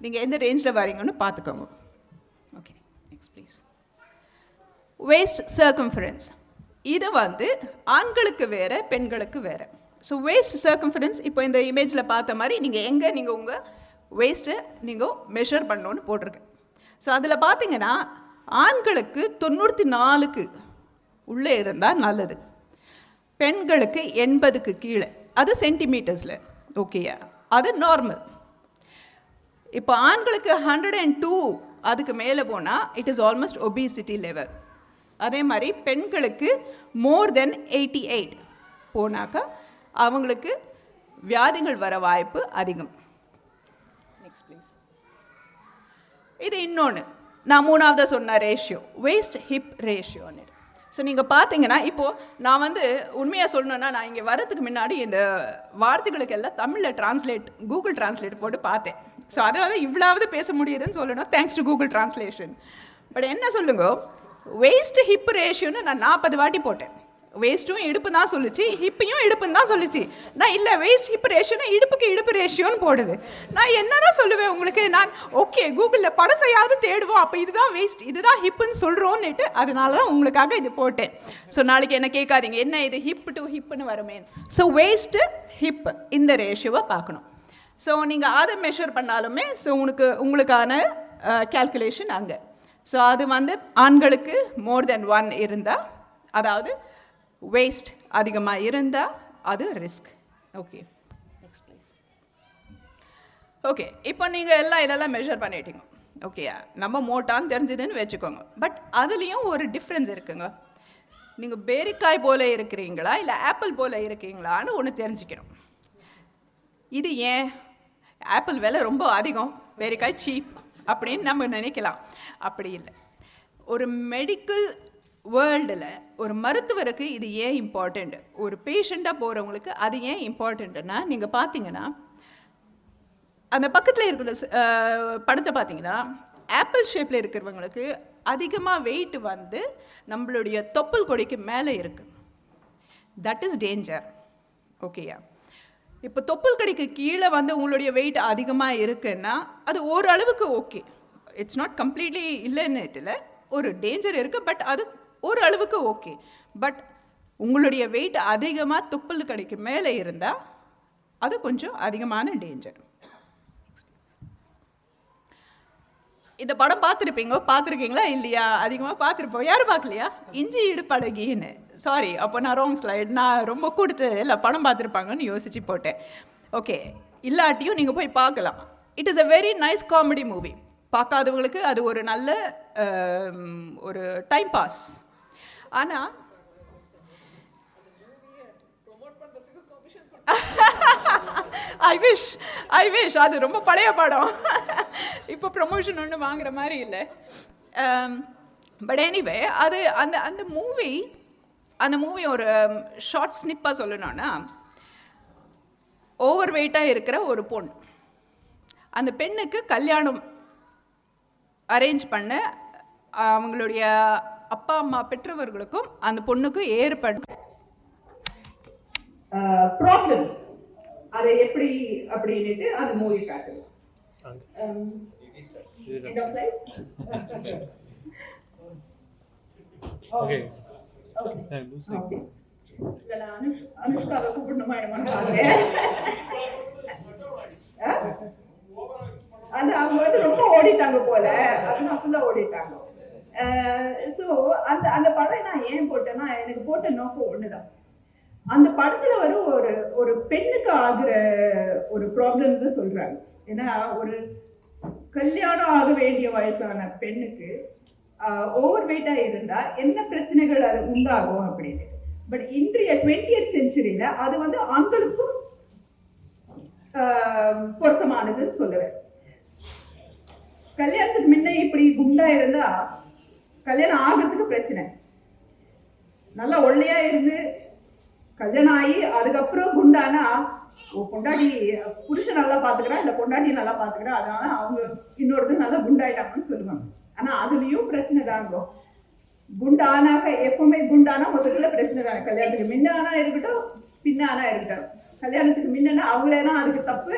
நீங்கள் எந்த ரேஞ்சில் வரீங்கன்னு பார்த்துக்கோங்க. Okay, next please. Waste circumference இது வந்து ஆண்களுக்கு வேறு பெண்களுக்கு வேறு. ஸோ வேஸ்ட் சர்க்கம்ஃபரன்ஸ் இப்போ இந்த இமேஜில் பார்த்த மாதிரி நீங்கள் உங்கள் வேஸ்ட்டை நீங்கள் மெஷர் பண்ணணுன்னு போட்டிருக்கேன். ஸோ அதில் பார்த்தீங்கன்னா ஆண்களுக்கு 94க்கு உள்ளே இருந்தால் நல்லது, பெண்களுக்கு 80க்கு கீழே, அது சென்டிமீட்டர்ஸில். ஓகேயா? அது நார்மல். இப்போ ஆண்களுக்கு 102 அதுக்கு மேலே போனால் it is almost obesity level. அதே மாதிரி பெண்களுக்கு மோர் தென் 88 போனாக்கா அவங்களுக்கு வியாதிகள் வர வாய்ப்பு அதிகம். Next please. இது இன்னொன்று நான் 3ஆவதாக சொன்ன ரேஷியோ, வேஸ்ட் ஹிப் ரேஷியோன்னு. ஸோ நீங்கள் பார்த்தீங்கன்னா இப்போது நான் வந்து உண்மையாக சொல்லணுன்னா நான் இங்கே வரதுக்கு முன்னாடி இந்த வார்த்தைகளுக்கு எல்லாம் தமிழில் கூகுள் டிரான்ஸ்லேட் போட்டு பார்த்தேன். ஸோ அதனால இவ்வளவு பேச முடியுதுன்னு சொல்லணும், thanks to Google translation. But என்ன சொல்லுங்க, வேஸ்ட் ஹிப் ரேஷியோன்னு நான் 40 வாட்டி போட்டேன். வேஸ்ட்டும் இடுப்பு தான் சொல்லிச்சு, ஹிப்பையும் இடுப்புன்னு தான் சொல்லிச்சு. நான் இல்லை, வேஸ்ட் ஹிப் ரேஷியோன்னா இடுப்புக்கு இடுப்பு ரேஷியோன்னு போடுது. நான் என்னதான் சொல்லுவேன் உங்களுக்கு, நான் ஓகே கூகுளில் படத்தையாவது தேடுவோம், அப்போ இதுதான் வேஸ்ட் இதுதான் ஹிப்புன்னு சொல்கிறோன்னுட்டு அதனால தான் உங்களுக்காக இது போட்டேன். ஸோ நாளைக்கு என்ன கேட்காதீங்க என்ன இது ஹிப் டு ஹிப்புன்னு வருமே. ஸோ வேஸ்ட்டு ஹிப் இந்த ரேஷியோவை பார்க்கணும். ஸோ நீங்கள் அதை மெஷர் பண்ணாலுமே ஸோ உங்களுக்கான கேல்குலேஷன் அங்கே. ஸோ அது வந்து ஆண்களுக்கு மோர் தென் 1 இருந்தால், அதாவது வேஸ்ட் அதிகமாக இருந்தால் அது risk. Okay, next please. Okay, இப்போ நீங்கள் இதெல்லாம் மெஷர் பண்ணிட்டீங்க. ஓகேயா? நம்ம மோட்டான்னு தெரிஞ்சதுன்னு வச்சுக்கோங்க. பட் அதுலேயும் ஒரு டிஃப்ரென்ஸ் இருக்குங்க. நீங்கள் பேரிக்காய் போல் இருக்கிறீங்களா இல்லை ஆப்பிள் போல் இருக்கிறீங்களான்னு ஒன்று தெரிஞ்சுக்கணும். இது ஏன் ஆப்பிள் விலை ரொம்ப அதிகம், பேரிக்காய் சீப் அப்படின்னு நம்ம நினைக்கலாம். அப்படி இல்லை. ஒரு மெடிக்கல் வேர்ல்டில் ஒரு மருத்துவருக்கு இது ஏன் இம்பார்ட்டண்ட், ஒரு பேஷண்ட்டாக போகிறவங்களுக்கு அது ஏன் இம்பார்ட்டண்ட்டுன்னா, நீங்கள் பார்த்தீங்கன்னா அந்த பக்கத்தில் இருக்கிற படத்தை பார்த்தீங்கன்னா ஆப்பிள் ஷேப்பில் இருக்கிறவங்களுக்கு அதிகமாக வெயிட் வந்து நம்மளுடைய தொப்புள் கொடிக்கு மேலே இருக்குது. That is danger. ஓகேயா? இப்போ தொப்புள் கொடிக்கு கீழே வந்து உங்களுடைய வெயிட் அதிகமாக இருக்குன்னா அது ஓரளவுக்கு ஓகே, இட்ஸ் நாட் கம்ப்ளீட்லி இல்லைன்னு இல்லை, ஒரு டேஞ்சர் இருக்குது. பட் அது ஒரு அளவுக்கு ஓகே. பட் உங்களுடைய வெயிட் அதிகமாக தொப்புள் கொடிக்கு மேலே இருந்தால் அது கொஞ்சம் அதிகமான டேஞ்சர். இந்த படம் பார்த்துருக்கீங்களா இல்லையா? அதிகமாக பார்த்துருப்போம். யாரும் பார்க்கலையா? இஞ்சி இடுப்பழகின்னு. சாரி, அப்போ நான் ராங் ஸ்லைட், நான் ரொம்ப கொடுத்து இல்லை படம் பார்த்துருப்பாங்கன்னு யோசித்து போட்டேன். ஓகே, இல்லாட்டியும் நீங்கள் போய் பார்க்கலாம். It is a very nice comedy movie. பார்க்காதவங்களுக்கு அது ஒரு நல்ல ஒரு டைம் பாஸ். ஆனால் ஐ விஷ் அது ரொம்ப பழைய படம், இப்போ ப்ரொமோஷன் ஒன்று வாங்குற மாதிரி இல்லை. பட் எனிவே அது அந்த மூவி ஒரு ஷார்ட் ஸ்னிப்பாக சொல்லணும்னா, ஓவர் வெயிட்டாக இருக்கிற ஒரு பொண்ணு, அந்த பெண்ணுக்கு கல்யாணம் அரேஞ்ச் பண்ண அவங்களுடைய அப்பா அம்மா பெற்றவர்களுக்கும் அந்த பொண்ணுக்கும் ஏற்பட்ட ப்ராப்ளம்ஸ், அதை எப்படி அப்படின்ட்டு அந்த மூவி காட்டுது. அனுஷ்காவை கூப்பிடணுமா அது அவங்க வந்து ரொம்ப ஓடிட்டாங்க போல, அதனால ஃபுல்லாக ஓடிட்டாங்க. ஸோ அந்த அந்த படம் நான் ஏன் போட்டேன்னா, எனக்கு போட்ட நோக்கம் ஒண்ணுதான். அந்த படத்துல ஒரு பெண்ணுக்கு ஆகுற ஒரு ப்ராப்ளம்ஸ் சொல்றாங்க. ஏன்னா ஒரு கல்யாணம் ஆக வேண்டிய வயசான பெண்ணுக்கு ஓவர் வெயிட்டா இருந்தா என்ன பிரச்சனைகள் அது உண்டாகும் அப்படின்னு. பட் இன்றைய 20th செஞ்சுரியில அது வந்து ஆண்களுக்கும் பொருத்தமானதுன்னு சொல்லுவேன். கல்யாணத்துக்கு முன்ன இப்படி குண்டா இருந்தா கல்யாணம் ஆகிறதுக்கு பிரச்சனை. நல்லா ஒல்லையா இருந்து கல்யாணம் ஆகி அதுக்கப்புறம் குண்டானா பொண்டாட்டி புருஷன் நல்லா பாத்துக்கிறா, இல்ல பொண்டாட்டி நல்லா பாத்துக்கிறா, அதனால அவங்க இன்னொருத்தர் நல்லா குண்டாயிட்டாங்கன்னு சொல்லுவாங்க. ஆனா அதுலயும் பிரச்சனை தாங்க. குண்டானாக்க எப்பவுமே குண்டானா மொத்தத்துல பிரச்சனை தானே. கல்யாணத்துக்கு முன்னானா இருக்கட்டும், பின்னானா இருக்கட்டும். கல்யாணத்துக்கு முன்னா அவங்களேதான் அதுக்கு தப்பு,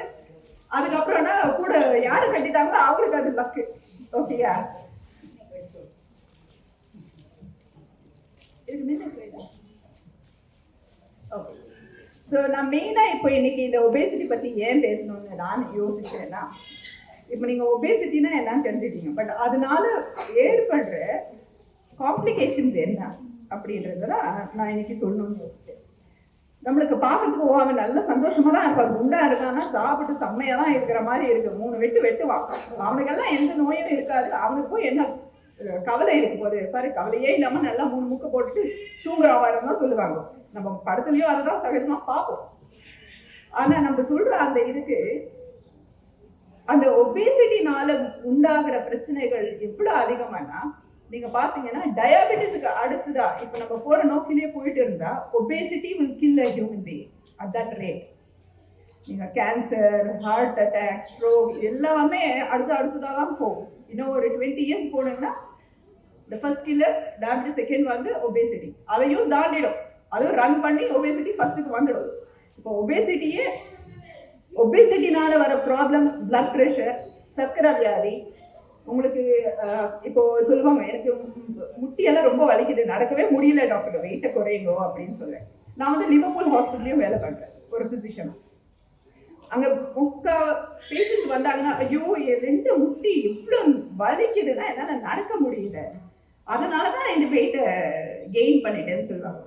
அதுக்கப்புறம்னா கூட யாரு கட்டிட்டாங்களோ அவங்களுக்கு அது லக்கு. ஓகேயா? இதுக்கு முன்ன ஓகே. ஸோ நான் மெயினாக இப்போ இன்னைக்கு இந்த ஒபேசிட்டி பற்றி ஏன் பேசணும்னு நான் யோசிச்சேன்னா, இப்போ நீங்கள் ஒபேசிட்டினா என்னன்னு தெரிஞ்சுட்டீங்க. பட் அதனால ஏற்படுற காம்ப்ளிகேஷன்ஸ் என்ன அப்படின்றதான் நான் இன்னைக்கு சொல்லணும்னு யோசிச்சேன். நம்மளுக்கு பார்க்கறதுக்கு அவன் நல்ல சந்தோஷமா தான் இருப்பான், குண்டா இருக்கான்னா சாப்பிட்டு செம்மையா தான் இருக்கிற மாதிரி இருக்கு. 3 வெட்டுவான். அவனுக்கெல்லாம் எந்த நோயும் இருக்காது. அவனுக்கு போய் என்ன கவலை இருக்கும் போது பாரு, கவலையே இல்லாம நல்லா 3 முக்கை போட்டுட்டு தூங்குறவாரம் தான் சொல்லுவாங்க. நம்ம படத்துலயும் அதுதான் சகஜமா பார்ப்போம். ஆனா நம்ம சொல்ற அந்த இதுக்கு அந்த ஒபேசிட்டினால உண்டாகிற பிரச்சனைகள் எவ்வளவு அதிகமானா, நீங்க பாத்தீங்கன்னா டயாபெட்டிஸ்க்கு அடுத்ததா இப்ப நம்ம போற நோக்கிலேயே போயிட்டு இருந்தா obesity will kill a human being at that rate. நீங்க கேன்சர், ஹார்ட் அட்டாக், ஸ்ட்ரோக் எல்லாமே அடுத்ததாக தான் போகும். இன்னும் ஒரு 20 years போனீங்கன்னா the first killer diabetes, second வந்து obesity. அதையும் தாண்டிடும். அதுவும் ரன் பண்ணி ஒபேசிட்டி ஃபர்ஸ்ட்டுக்கு வந்துடும். இப்போ ஒபேசிட்டினால வர ப்ராப்ளம் பிளட் ப்ரெஷர், சர்க்கரை வியாதி. உங்களுக்கு இப்போ சொல்லுவாங்க எனக்கு முட்டியெல்லாம் ரொம்ப வலிக்குது, நடக்கவே முடியல டாக்டர், வெயிட்டை குறையுங்கோ அப்படின்னு சொல்லுவேன். நான் வந்து லிவர்பூல் ஹாஸ்பிட்டல்லையும் வேலை பண்றேன் ஒரு பிசிஷியன். அங்க பேஷண்ட் வந்தாங்கன்னா, ஐயோ என் 2 முட்டி இவ்வளவு வலிக்குதுன்னா என்னால நடக்க முடியல, அதனாலதான் இந்த வெயிட்டை கெயின் பண்ணிட்டேன்னு சொல்லுவாங்க.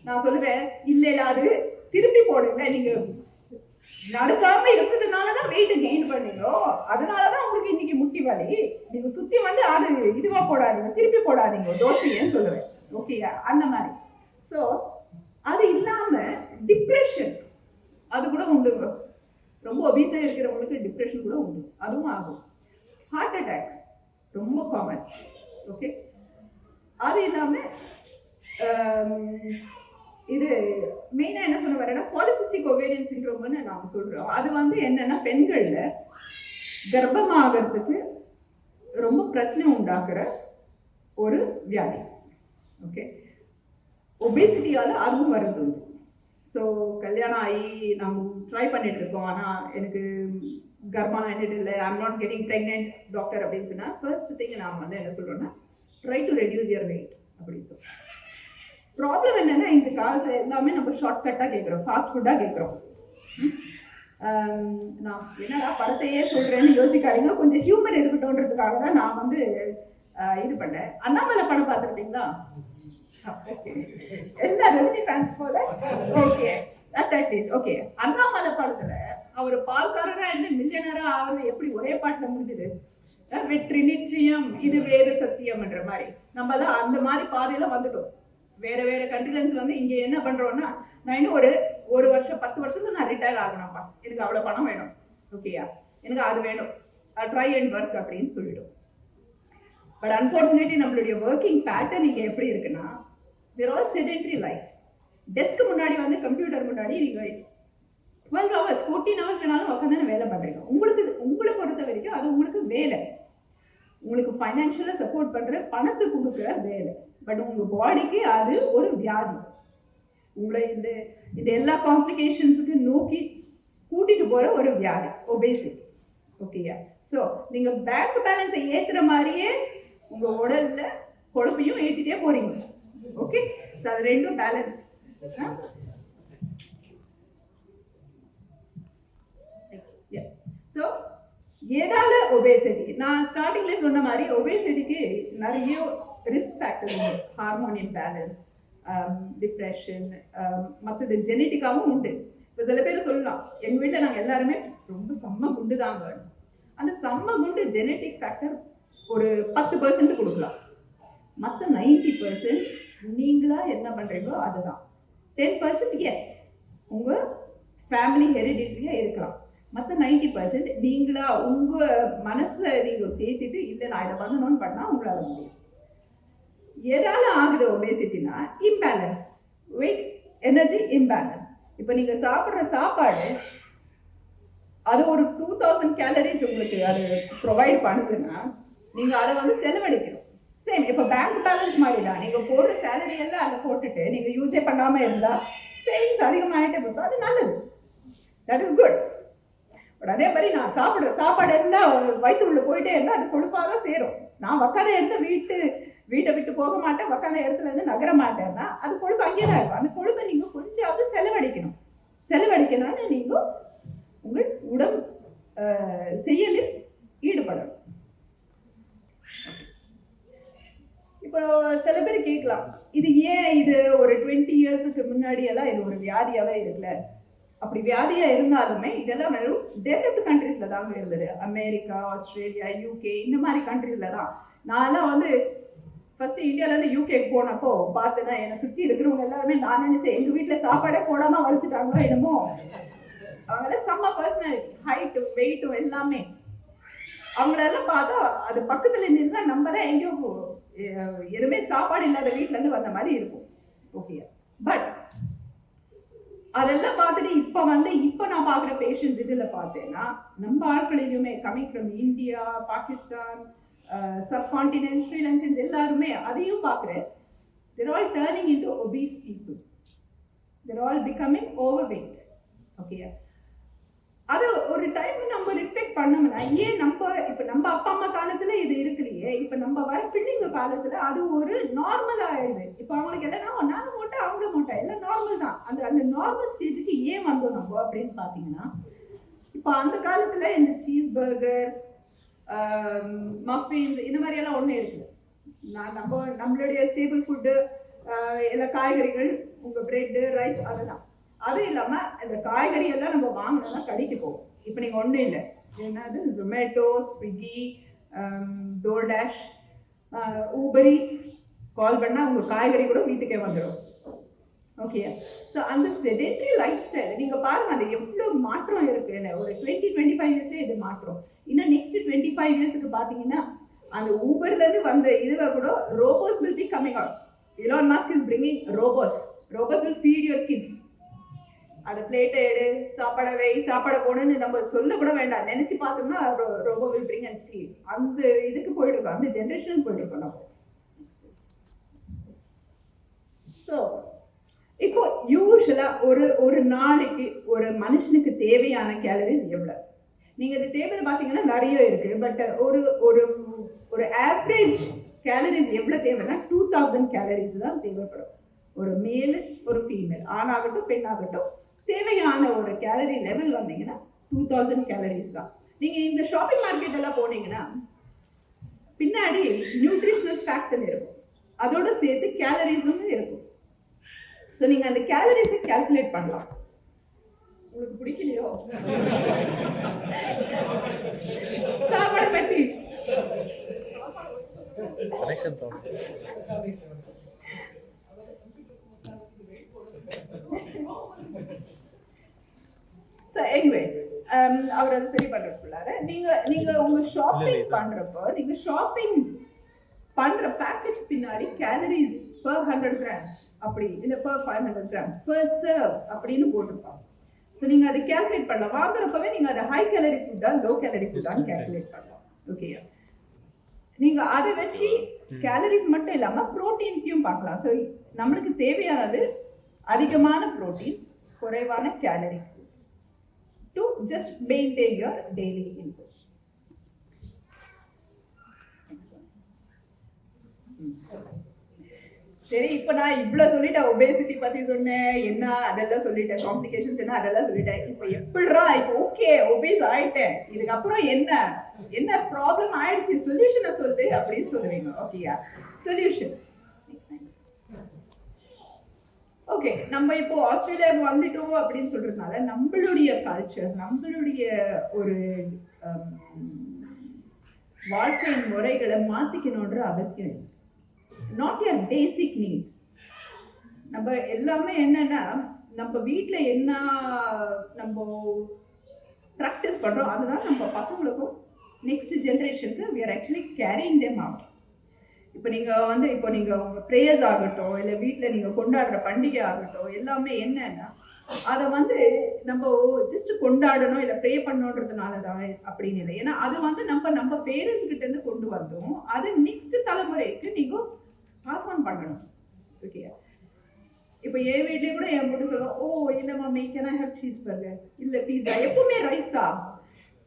நான் சொல்லுவேன், இல்ல அது திருப்பி போடுங்க, நீங்க நடக்காம இருக்கிறதுனாலதான் வெயிட் கெயின் பண்ணீங்க, அதனாலதான் உங்களுக்கு இன்னைக்கு முட்டி வலி. நீங்க சுத்தி வந்து அது இதுவா போடாதீங்க, திருப்பி போடாதீங்க தோசைன்னு சொல்லுவேன். ஓகேயா? அந்த மாதிரி. ஸோ அது இல்லாம டிப்ரெஷன் அது கூட உண்டு. ரொம்ப ஒபீஸா இருக்கிறவங்களுக்கு டிப்ரெஷன் கூட உண்டு, அதுவும் ஆகும். ஹார்ட் அட்டாக் ரொம்ப காமன். ஓகே. அது இல்லாம இது மெயினா என்ன சொல்ல வரேன்னா, பாலிசிஸ்டிக் ஓவேரியன் சிண்ட்ரோம்னு நாம சொல்றோம். அது வந்து என்னன்னா, பெண்கள்ல கர்ப்பமாகறதுக்கு ரொம்ப பிரச்சனை உண்டாக்குற ஒரு வியாதி. ஓகே. ஒபேசிட்டியால அதுவும் வருது. ஸோ கல்யாணம் ஆகி நம்ம ட்ரை பண்ணிட்டு இருக்கோம், ஆனால் எனக்கு கர்ப்பம் ஆகிட்டு இல்லை, I'm not getting pregnant doctor அப்படின்னு சொன்னால் ஃபர்ஸ்ட் திங் நான் வந்து என்ன சொல்கிறேன்னா, try to reduce your wait அப்படின்னு சொல்லுவோம். ப்ராப்ளம் என்னன்னா, இந்த காலத்தில் எல்லாமே நம்ம ஷார்ட்கட்டாக கேட்குறோம், ஃபாஸ்ட் ஃபுட்டாக கேட்குறோம். நான் என்னடா படத்தையே சொல்கிறேன்னு யோசிக்காதீங்க, கொஞ்சம் ஹியூமர் இருக்கட்டும்ன்றதுக்காக தான் நான் வந்து இது பண்ணேன். அண்ணாமலை படம் பார்த்துருக்கீங்களா? எல்லா ரஜினி ஃபேன்ஸ் போல. Okay, okay. அண்ணாமலை படத்துல அவர் பால்காரரா இருந்து மில்லியனரா ஆவது எப்படி ஒரே பாட்டுல முடிஞ்சது? வெற்றி நிச்சயம், இது வேறு சத்தியம் என்ற மாதிரி நம்ம எல்லாம் அந்த மாதிரி பாதையில வந்துட்டோம். வேற வேற கண்ட்ரில வந்து இங்க என்ன பண்றோம்னா, நான் இன்னும் ஒரு வருஷம் 10 வருஷத்துக்கு நான் ரிட்டையர் ஆகணும்ப்பா, எனக்கு அவ்வளவு பணம் வேணும், ஓகேயா, எனக்கு அது வேணும், ட்ரை அண்ட் ஒர்க் அப்படின்னு சொல்லிடும். பட் அன்பார்ச்சுனேட்லி நம்மளுடைய ஒர்க்கிங் பேட்டர்ன் இங்க எப்படி இருக்குன்னா, we're all sedentary life. Desk முன்னாடி வந்து கம்ப்யூட்டர் முன்னாடி நீங்க 12 hours 14 hours வேணாலும் உட்காந்து வேலை பண்றீங்க. உங்களை பொறுத்த வரைக்கும் அது உங்களுக்கு வேலை, உங்களுக்கு ஃபைனான்சியலா சப்போர்ட் பண்ற பணத்தை கொடுக்குற வேலை. பட் உங்க பாடிக்கு அது ஒரு வியாதி. உங்களை இந்த எல்லா காம்ப்ளிகேஷன்ஸுக்கு நோக்கி கூட்டிட்டு போற ஒரு வியாதி ஒபேசிட்டி. ஓகேயா? ஸோ நீங்க பேங்க் பேலன்ஸை ஏத்துற மாதிரியே உங்க உடல்ல கொழுப்பையும் ஏத்திட்டே போறீங்க. ஓகே. ஸோ அது ரெண்டும் பேலன்ஸ். ஸோ எதால ஒபேசிட்டி, நான் ஸ்டார்டிங்ல சொன்ன மாதிரி ஒபேசிட்டிக்கு நிறைய ரிஸ்க் ஃபேக்டர் உண்டு. ஹார்மோன் இம்பேலன்ஸ், டிப்ரெஷன், மற்றது ஜெனட்டிக்காவும் உண்டு. இப்போ சில பேர் சொல்லலாம், எங்கள் வீட்டில் நாங்கள் எல்லாருமே ரொம்ப செம்ம குண்டு தாங்க. அந்த செம்ம குண்டு ஜெனட்டிக் ஃபேக்டர் ஒரு 10% கொடுக்கலாம். மற்ற 90% நீங்களா என்ன பண்ணுறீங்களோ அதுதான். 10% எஸ் உங்கள் ஃபேமிலி ஹெரிடிட்டியாக இருக்கலாம். மற்ற 90% நீங்களா உங்கள் மனசை நீங்கள் தேத்திட்டு இல்லை நான் இதை பண்ணணும்னு பண்ணால் உங்களால் முடியும். எதால ஆகுது ஒபேசிட்டினா இம்பேலன்ஸ், வெயிட் எனர்ஜி இம்பேலன்ஸ். இப்போ நீங்கள் சாப்பிட்ற சாப்பாடு அது ஒரு 2000 கேலரிஸ் உங்களுக்கு அது ப்ரொவைட் பண்ணுதுன்னா நீங்கள் அதை வந்து செலவழிக்கணும். சேம் இப்போ பேங்க் பேலன்ஸ் மாதிரி தான். நீங்கள் போடுற சேலரி எல்லாம் அதை போட்டுட்டு நீங்கள் யூஸே பண்ணாமல் இருந்தால் சேவிங்ஸ் அதிகமாகிட்டே போகும். அது நல்லது, தட் இஸ் குட். பட் அதே மாதிரி நான் சாப்பிட்ற சாப்பாடு இருந்தால் வயிற்றுக்குள்ளே போயிட்டே இருந்தால் அது கொழுப்பாக தான் சேரும். நான் உக்காந்த இடத்த வீட்டை விட்டு போக மாட்டேன், உக்காந்த இடத்துல இருந்து நகர மாட்டேன்னா அது கொழுப்பு அங்கேயே தான் இருக்கும். அந்த கொழுப்பை நீங்கள் கொஞ்சமாவது செலவழிக்கணும். செலவழிக்கணும்னு நீங்கள் உங்கள் உடல் செயலில் ஈடுபடணும். இப்போ சில பேர் கேட்கலாம், இது ஏன் இது ஒரு 20 இயர்ஸுக்கு முன்னாடி எல்லாம் இது ஒரு வியாதியாவே இருக்குல்ல? அப்படி வியாதியா இருந்தாலுமே இதெல்லாம் வெறும் டெவலப்டு கண்ட்ரீஸ்ல தாங்க இருந்தது. அமெரிக்கா, ஆஸ்திரேலியா, யூகே இந்த மாதிரி கண்ட்ரீஸ்ல தான். நான்லாம் வந்து ஃபர்ஸ்ட் இந்தியாவிலேருந்து யூகேக்கு போனப்போ பார்த்தேன்னா என்னை சுற்றி இருக்கிறவங்க எல்லாருமே நான் நினைச்சேன் எங்கள் வீட்டில் சாப்பாடே போடாமல் வளர்த்துட்டாங்களோ என்னமோ. அவங்களாம் செம்ம பர்சனாலிட்டி, ஹைட்டும் வெயிட்டும் எல்லாமே. அவங்களெல்லாம் பார்த்தா அது பக்கத்தில் நின்று நம்ம தான் எங்கேயோ எதுவுமே சாப்பாடு இல்லாத வீட்டிலேருந்து வந்த மாதிரி இருக்கும். ஓகே, பட் அதெல்லாம் பார்த்துட்டு இப்போ நான் பார்க்குற பேஷண்ட்ஸ் இதில் பார்த்தேன்னா நம்ம ஆட்களிலுமே coming from India, Pakistan, subcontinent, Sri Lankans எல்லாருமே அதையும் பார்க்குறேன். they're all turning into obese people. they're all becoming overweight. Okay, அது ஒரு டைம் நம்ம ரிஃப்ளெக்ட் பண்ணோம்னா ஏன் இப்போ நம்ம அப்பா அம்மா காலத்துல இது இருக்குல்லையே, இப்போ நம்ம வர பிள்ளைங்க காலத்துல அது ஒரு நார்மல் ஆயிடுது. இப்போ அவங்களுக்கு என்னன்னா நானும் மோட்டை அவங்க மோட்டை எல்லாம் நார்மல் தான். அந்த நார்மல் ஸ்டேஜுக்கு ஏன் வந்தோம் நம்ம அப்படின்னு பார்த்தீங்கன்னா, இப்போ அந்த காலத்துல இந்த சீஸ் பர்கர், மஃபின்ஸ் இந்த மாதிரி எல்லாம் ஒண்ணு இருக்குது. நம்மளுடைய ஸ்டேபிள் ஃபுட்டு எல்லாம் காய்கறிகள், உங்க பிரெட், ரைஸ், அதெல்லாம். அது இல்லாம இந்த காய்கறி எல்லாம் நம்ம வாங்கினோம்னா கடைக்கு போகும். இப்போ நீங்க ஒன்றும் இல்லை, என்னது ஜொமேட்டோ, ஸ்விக்கி, டோர்டாஷ், ஊபர் ஈட்ஸ் கால் பண்ணால் உங்கள் காய்கறி கூட வீட்டுக்கே வந்துடும். ஓகே, ஸோ அந்த செடென்ட்ரி லைஃப் ஸ்டைல் நீங்கள் பாருங்கள், அது எவ்வளோ மாற்றம் இருக்குது. என்ன ஒரு 20-25 இயர்ஸ்லேயே இது மாற்றம். இன்னும் நெக்ஸ்ட் 25 இயர்ஸுக்கு பார்த்தீங்கன்னா அந்த ஊபர்லேருந்து வந்த இதில் கூட robots will be coming out. Elon Musk is bringing robots will feet your kids. அதை பிளேட்டை எடு, சாப்பாடை போடுன்னு நம்ம சொல்ல கூட வேண்டாம், நினைச்சு பார்த்தோம்னா robot will bring and feed. அந்த இதுக்கு போயிட்டு இருக்கோம், அந்த ஜென்ரேஷனுக்கு போயிட்டு இருக்கோம் நம்ம. ஸோ இப்போ யூஸ்வலா ஒரு நாளைக்கு ஒரு மனுஷனுக்கு தேவையான கேலரிஸ் எவ்வளோ? நீங்க இந்த டேபிள் பார்த்தீங்கன்னா நிறைய இருக்கு. பட் ஒரு ஆவரேஜ் கேலரிஸ் எவ்வளோ தேவைன்னா 2000 கேலரிஸ் தான் தேவைப்படும். ஒரு மேல் ஒரு ஃபீமேல், ஆணாகட்டும் பெண்ணாகட்டும், தேவையான ஒரு கேலரி லெவல் வந்தீங்கன்னா 2000 கேலரிஸ் தான். நீங்க இந்த ஷாப்பிங் மார்க்கெட் எல்லாம் போனீங்கன்னா பின்னாடி நியூட்ரிஷனல் ஃபேக்டர் இருக்கும், அதோட சேர்த்து கேலரிஸும் இருக்கும். ஸோ நீங்க அந்த கேலரிஸை கால்குலேட் பண்ணலாம். உங்களுக்கு பிடிக்கலையோ சாப்பாடு பற்றி ஸோ எனிவே அவர் அதை சரி பண்ணுறதுக்குள்ளார நீங்க உங்க ஷாப்பிங் பண்றப்போ நீங்க ஷாப்பிங் பண்ற பேக்கெட் பின்னாடி கேலரிஸ் per 100 grams அப்படி இல்லை per 500 grams per serve அப்படின்னு போட்டிருப்பாங்க. ஸோ நீங்க அதை கேல்குலேட் பண்ணலாம். வாங்குறப்பவே நீங்க அதை ஹை கேலரி ஃபுட்டா லோ கேலரி ஃபுட்டான்னு கேல்குலேட் பண்ணலாம். ஓகே, நீங்க அதை வச்சு கேலரிஸ் மட்டும் இல்லாம ப்ரோட்டீன்ஸையும் பார்க்கலாம். ஸோ நம்மளுக்கு தேவையானது அதிகமான ப்ரோட்டீன்ஸ், குறைவான gallery to just maintain your daily input. சரி, இப்போ நான் இவ்வளோ சொல்லிட்டேன், ஒபேசிட்டி பற்றி சொன்னேன், என்ன அதெல்லாம் சொல்லிட்டேன், காம்ப்ளிகேஷன்ஸ் என்ன அதெல்லாம் சொல்லிட்டேன். இப்போ எப்படிரா இப்போ ஓகே ஒபேஸ் ஆயிட்டேன், இதுக்கப்புறம் என்ன என்ன ப்ராப்ளம் ஆயிடுச்சு, சொல்யூஷனை சொல்லு அப்படின்னு சொல்லுவீங்க. ஓகேயா, சொல்யூஷன். ஓகே, நம்ம இப்போ ஆஸ்திரேலியாவுக்கு வந்துட்டோம் அப்படின்னு சொல்றதுனால நம்மளுடைய கல்ச்சர், நம்மளுடைய ஒரு வாழ்க்கை முறைகளை மாத்திக்கணுன்ற அவசியம் இல்லை. Not your basic needs. நம்ம எல்லாமே என்னன்னா, நம்ம வீட்டுல என்ன நம்ம ப்ராக்டிஸ் பண்றோம் அதுதான் நம்ம பசங்களுக்கும் நெக்ஸ்ட் ஜென்ரேஷனுக்கு we are actually carrying them out. இப்போ நீங்க உங்க ப்ரேயர்ஸ் ஆகட்டும், இல்லை வீட்டில் நீங்க கொண்டாடுற பண்டிகை ஆகட்டும், எல்லாமே என்னன்னா அதை நம்ம ஜஸ்ட் கொண்டாடணும் இல்லை ப்ரே பண்ணணுன்றதுனால தான் அப்படின்னு இல்லை. ஏன்னா அது நம்ம பேரண்ட்ஸ் கிட்ட இருந்து கொண்டு வந்தோம், அது நெக்ஸ்ட் தலைமுறைக்கு நீங்க பாஸ் ஆன் பண்ணணும். ஓகே, இப்போ என் வீட்லேயே கூட என் பொண்ணு சொல்லுவோம், ஓ இல்லை mummy can I have cheese burger, இல்லை பீஸா, எப்பவுமே ரைஸா,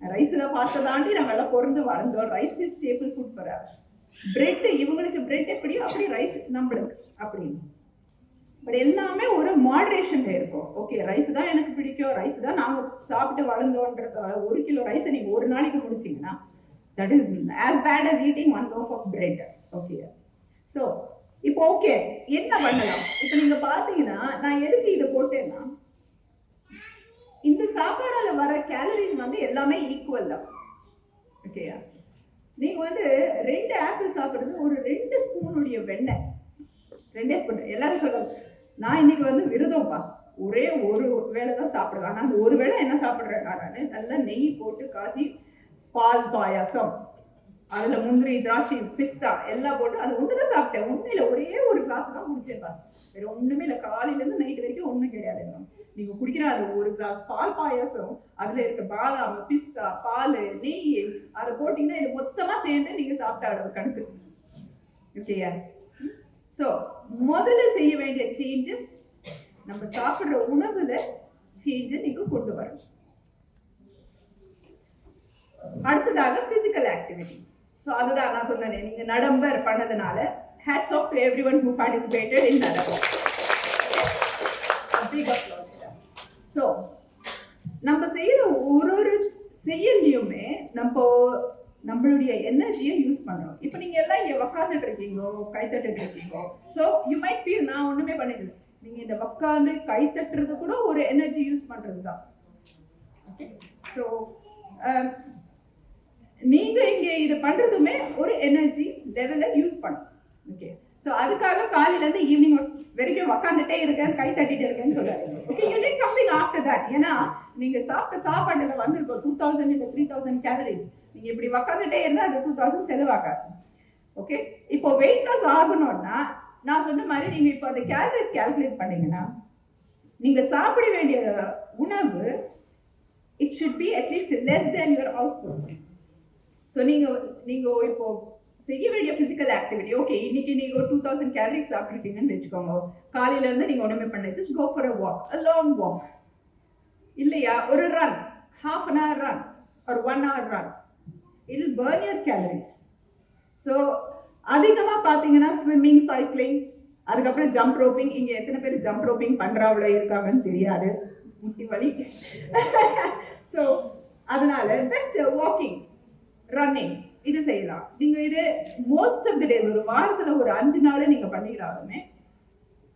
ரைஸில் பார்த்து தாண்டி நம்ம எல்லாம் பிறந்து வளர்ந்தோம். Rice is stable food for us. Bread இவங்களுக்கு பிரெட் எப்படியோ அப்படி ரைஸ் நம்மளுக்கு அப்படின்னு. பட் எல்லாமே ஒரு மாடரேஷன்ல இருக்கும். ஓகே, ரைஸ் தான் எனக்கு பிடிக்கும், ரைஸ் தான் நாங்கள் சாப்பிட்டு வளர்ந்தோன்றதால 1 கிலோ ரைஸை நீங்கள் ஒரு நாளைக்கு முடிச்சிங்கன்னா that is as bad as eating 1 loaf of bread. Okay, so இப்போ ஓகே என்ன பண்ணலாம்? இப்போ நீங்கள் பார்த்தீங்கன்னா நான் எதுக்கு இதை போட்டேன்னா, இந்த சாப்பாடால வர கேலரிஸ் எல்லாமே ஈக்குவல் தான். ஓகேயா, நீங்க 2 ஆப்பிள் சாப்பிடுறது ஒரு 2 ஸ்பூனுடைய வெண்ணெய், 2 ஸ்பூன். எல்லாரும் சொல்லுவாங்க நான் இன்னைக்கு விரதம்ப்பா, ஒரே ஒரு வேளை தான் சாப்பிடுவேன். ஆனால் அந்த ஒரு வேளை என்ன சாப்பிட்றேன் நான், நல்லா நெய் போட்டு காசி பால் பாயாசம், அதில் முந்திரி திராட்சை பிஸ்தா எல்லாம் போட்டு அது ஒன்று தான் சாப்பிட்டேன். ஒன்றும் இல்லை, ஒரே ஒரு கிளாஸ் தான் குடிச்சேன்ப்பா, வேறு ஒன்றுமே இல்லை. காலையிலேருந்து நைட்டு வரைக்கும் ஒன்றும் கிடையாது. நீங்கள் குடிக்கிற அது ஒரு கிளாஸ் பால் பாயாசம், அதில் இருக்க பாதாம் பிஸ்தா பால் நெய் அதை போட்டிங்கன்னா இது மொத்தமாக சேர்ந்து நீங்கள் சாப்பிட்ட அளவு கணக்கு. ஓகேயா, ஸோ முதல்ல செய்ய வேண்டிய சேஞ்சஸ், நம்ம சாப்பிட்ற உணவுல சேஞ்சை நீங்கள் கொண்டு வரணும். அடுத்ததாக பிசிக்கல் ஆக்டிவிட்டி. ஸோ அதுதான் நான் சொன்னேன், நீங்கள் நடம்பர் பண்ணதுனால hats off to everyone who participated in November. So நம்ம செய்யற ஒரு செயல்லையுமே நம்மளுடைய எனர்ஜியை யூஸ் பண்றோம். இப்போ நீங்க எல்லாம் இங்க உட்காந்துட்டு இருக்கீங்க, கை தட்டுட்டு இருக்கீங்க. ஸோ யூ மைட் ஃபீல் நான் ஒண்ணுமே பண்ணிக்கல. நீங்க இந்த உட்காந்து கை தட்டுறது கூட ஒரு எனர்ஜி யூஸ் பண்றது தான். ஓகே, ஸோ நீங்க இங்க இது பண்றதுமே ஒரு எனர்ஜி லெவலை யூஸ் பண்ணும். ஓகே, ஸோ அதுக்காக காலையிலேருந்து ஈவினிங் வரைக்கும் உக்காந்துட்டே இருக்கேன், கை தட்டிட்டு இருக்கேன்னு சொல்லாதீங்க. Okay, you need something after that. ஏன்னா நீங்க சாப்பிட்ட சாப்பாட்டுல வந்திருக்கோம் 2000 இல்லை 3000 கேலரிஸ். நீங்க இப்படி உக்காந்துட்டே இருந்தால் அது 2000 செலவாகாது. ஓகே, இப்போ வெயிட் லாஸ் ஆகணும்னா நான் சொன்ன மாதிரி நீங்க இப்போ அந்த கேலரிஸ் கால்குலேட் பண்ணீங்கன்னா, நீங்க சாப்பிட வேண்டிய உணவு it should be at least less than your output. So நீங்க இப்போ செய்ய வேண்டிய பிசிக்கல் ஆக்டிவிட்டி, ஓகே இன்னைக்கு நீங்க 2000 கேலரிஸ் சாப்பிட்டுருக்கீங்கன்னு வச்சுக்கோங்க. காலையில இருந்து நீங்க ஒண்ணுமே பண்ணல, just go for a walk, a long walk, இல்லையா ஒரு run, half an hour run or 1 hour run, it will burn your calories. So அதிகமா பாத்தீங்கன்னா ஸ்விம்மிங், சைக்கிளிங், அதுக்கப்புறம் ஜம்ப் ரோப்பிங். இங்க எத்தனை பேர் ஜம்ப் ரோப்பிங் பண்றவள இருக்காங்கன்னு தெரியாது, முட்டி வலி. ஸோ அதனால பெஸ்ட் வாக்கிங், ரன்னிங் இது செய்யலாம். நீங்க இது மோஸ்ட் ஆஃப் தி டே ஒரு வாரத்துல ஒரு 5 நாள் நீங்க பண்ணிக்கிறாலுமே,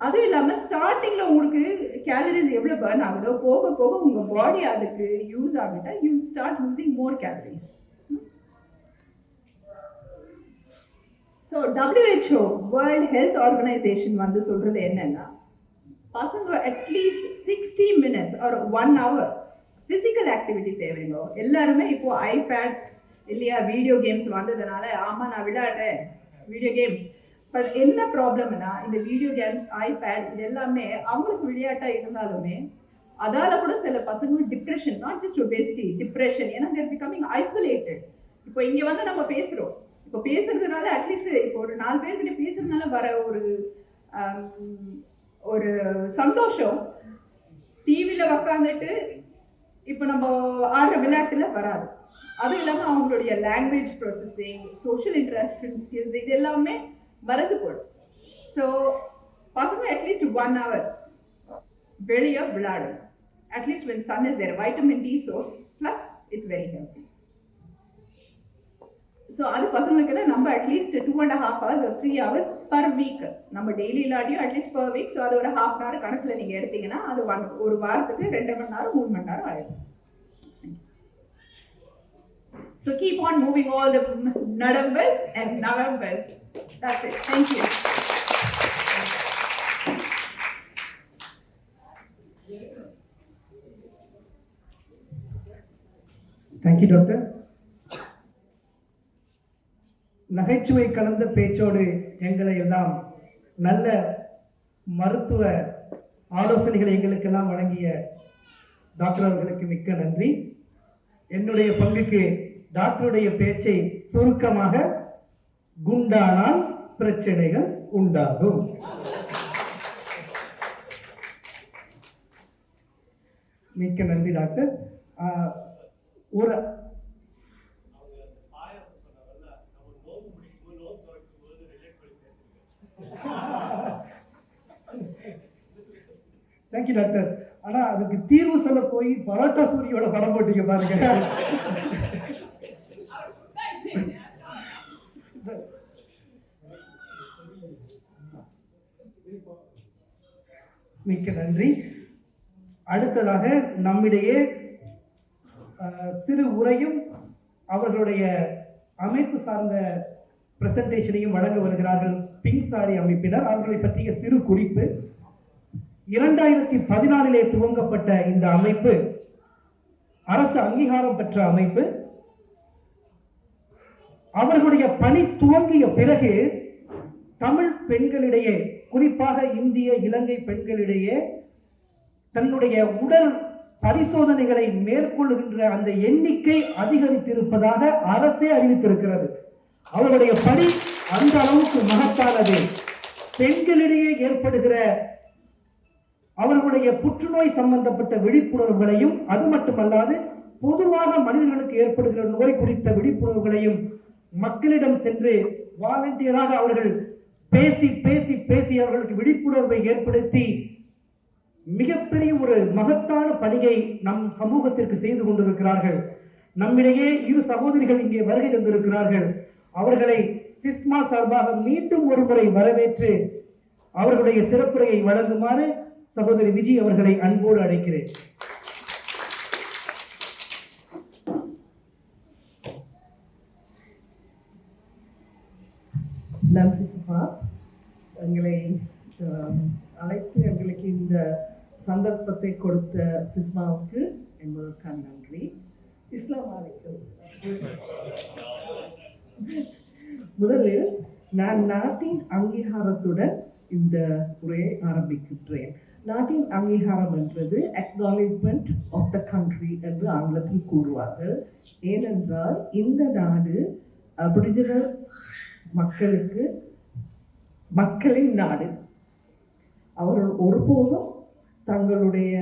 அதுவும் இல்லாம ஸ்டார்டிங்ல உங்களுக்கு கேலரிஸ் எவ்வளவு பர்ன் ஆகுதோ போக போக உங்க பாடி அதுக்கு யூஸ் ஆகிட்டா you start losing more calories. So WHO World Health Organization சொல்றது என்னன்னா, பசங்க at least 60 minutes or 1 hour physical activity தேவைங்க. எல்லாருமே இப்போ ஐபேட் இல்லையா வீடியோ கேம்ஸ் வந்ததுனால ஆமா நான் விளையாடுறேன் வீடியோ கேம்ஸ். பட் என்ன ப்ராப்ளம்னா, இந்த வீடியோ கேம்ஸ் ஐபேட் இது எல்லாமே அவங்களுக்கு விளையாட்டா இருந்தாலுமே அதால கூட சில பசங்க depression, not just obesity, depression. ஏன்னா தேர் பிகமிங் ஐசோலேட்டட். இப்போ இங்க நம்ம பேசுறோம், இப்போ பேசுறதுனால அட்லீஸ்ட் இப்போ ஒரு 4 பேர்கிட்ட பேசுறதுனால வர ஒரு சந்தோஷம் டிவியில உக்காந்துட்டு இப்போ நம்ம ஆடுற விளையாட்டுல வராது. அதுவும் இல்லாமல் அவங்களுடைய language processing, social interaction skills இது எல்லாமே மறந்து போடும். ஸோ பசங்க அட்லீஸ்ட் 1 hour வெளியே விளையாடும். At least when sun is there, vitamin D source plus it's very healthy. So அது பசங்களுக்கு நம்ம at least 2.5 hours or 3 hours per week நம்ம டெய்லி இல்லாட்டியும் அட்லீஸ்ட் per week. ஸோ அது ஒரு 1/2 hour கணக்கில் நீங்கள் எடுத்தீங்கன்னா அது ஒரு வாரத்துக்கு 2 மணி நேரம் 3 மணி நேரம் ஆயிடும். So keep on moving all the Nadambas and Navambas. That's it. Thank you. Thank you doctor. நகைச்சுவை கலந்த பேச்சோடு எங்களை எல்லாம் நல்ல மருத்துவ ஆலோசனைகளை எங்களுக்கெல்லாம் வழங்கிய டாக்டர் அவர்களுக்கு மிக்க நன்றி. என்னுடைய பங்குக்கு டாக்டருடைய பேச்சை சுருக்கமாக, குண்டானால் பிரச்சனைகள் உண்டாகும். மிக்க நன்றி டாக்டர். ஒரு தேங்க்யூ டாக்டர். ஆனா அதுக்கு தீர்வு சொல்ல போய் பரோட்டா சூரியோட படம் போட்டீங்க பாருங்க. மிக்க நன்றி. அடுத்ததாக நம்மிடையே சிறு உரையும் அவர்களுடைய அமைப்பு சார்ந்த பிரசன்டேஷனையும் வழங்க வருகிறார்கள் பிங்க் சாரி அமைப்பினர். அவர்களை பற்றிய சிறு குறிப்பு. 2014 துவங்கப்பட்ட இந்த அமைப்பு அரசு அங்கீகாரம் பெற்ற அமைப்பு. அவர்களுடைய பணி துவங்கிய பிறகு தமிழ் பெண்களிடையே, குறிப்பாக இந்திய இலங்கை பெண்களிடையே தன்னுடைய உடல் பரிசோதனைகளை மேற்கொள்கின்ற அந்த எண்ணிக்கை அதிகரித்திருப்பதாக அரசே அறிவித்திருக்கிறது. அவருடைய பணி அந்த அளவுக்கு மகத்தானது. பெண்களிடையே ஏற்படுகிற அவர்களுடைய புற்றுநோய் சம்பந்தப்பட்ட விழிப்புணர்வுகளையும், அது மட்டுமல்லாது பொதுவாக மனிதர்களுக்கு ஏற்படுகிற நோய் குறித்த விழிப்புணர்வுகளையும் மக்களிடம் சென்று வாலண்டியராக அவர்கள் பேசி பேசி பேசி அவர்களுக்கு விழிப்புணர்வை ஏற்படுத்தி மிகப்பெரிய ஒரு மகத்தான பணியை நம் சமூகத்திற்கு செய்து கொண்டிருக்கிறார்கள். நம்மிடையே இரு சகோதரிகள் இங்கே வருகை தந்திருக்கிறார்கள். அவர்களை சிஸ்மா சார்பாக மீண்டும் ஒருமுறை வரவேற்று அவர்களுடைய சிறப்புரையை வழங்குமாறு சகோதரி விஜய் அவர்களை அன்போடு அழைக்கிறேன். நன்றி சுபா. எங்களை அழைத்து எங்களுக்கு இந்த சந்தர்ப்பத்தை கொடுத்த சிஸ்மாவுக்கு எங்களுக்கான நன்றி. இஸ்லாம் அலைக்கும். முதலில் நான் நாட்டின் அங்கீகாரத்துடன் இந்த உரையை ஆரம்பிக்கின்றேன். நாட்டின் அங்கீகாரம் என்பது அக்னாலேஜ்மெண்ட் ஆஃப் த கண்ட்ரி என்று ஆங்கிலத்தில் கூறுவார்கள். ஏனென்றால் இந்த நாடு அபிரிஜினல் மக்களுக்கு மக்களின் நாடு. அவர்கள் ஒருபோதும் தங்களுடைய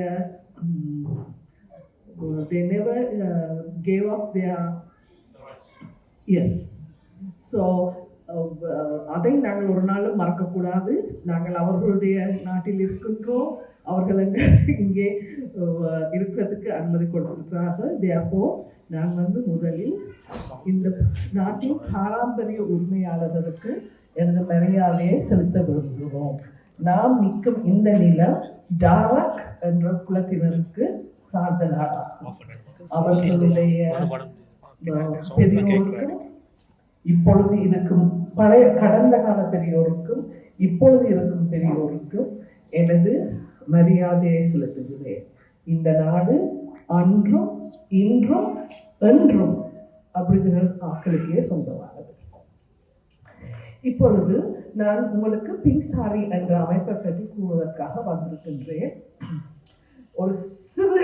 they never gave up their yes. So அதை நாங்கள் ஒரு நாளும் மறக்கக்கூடாது. நாங்கள் அவர்களுடைய நாட்டில் இருக்கின்றோம். அவர்கள் இங்கே இருக்கிறதுக்கு அனுமதி கொடுத்திருக்கிறார்கள். therefore நான் முதலில் இந்த நாட்டின் பாரம்பரிய உரிமையாளர்களுக்கு எனது மரியாதையை செலுத்த விரும்புகிறோம். நாம் நிற்கும் இந்த நிலம் டாரக் என்ற குலத்தினருக்கு சார்ந்த நாடாகும். அவர்களுடைய பெரியோருக்கும் இப்பொழுது இருக்கும் பழைய கடந்த கால பெரியோருக்கும் இப்பொழுது இருக்கும் பெரியோருக்கும் எனது மரியாதையை செலுத்துகிறேன். இந்த நாடு அன்றும் இன்றும் என்றும் அபிரிஜினல் மக்களுக்கே சொந்தமானது. இப்பொழுது நான் உங்களுக்கு பிங்க் சாரி என்ற அமைப்பை பற்றி கூறுவதற்காக வந்திருக்கின்றேன். ஒரு சிறு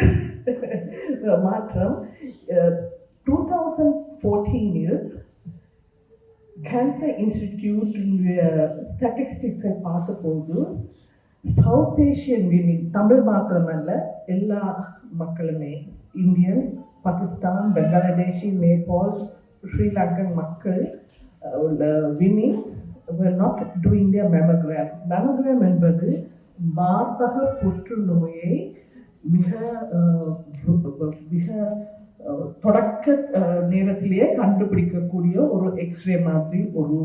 மாற்றம். 2014 கேன்சர் இன்ஸ்டிடியூட் ஸ்டாட்டிஸ்டிக்ஸை பார்த்தபோது சவுத் ஏஷியன் விமன், தமிழ் மாத்திரமல்ல எல்லா மக்களுமே, இந்தியன், பாகிஸ்தான், பங்களாதேஷி, நேபாள், ஸ்ரீலங்கன் மக்கள் women were not doing their mammogram. Mammogram என்பது மார்பக புற்றுநோயை மிக தொடக்க நேரத்திலேயே கண்டுபிடிக்கக்கூடிய ஒரு எக்ஸ்ரே மாதிரி ஒரு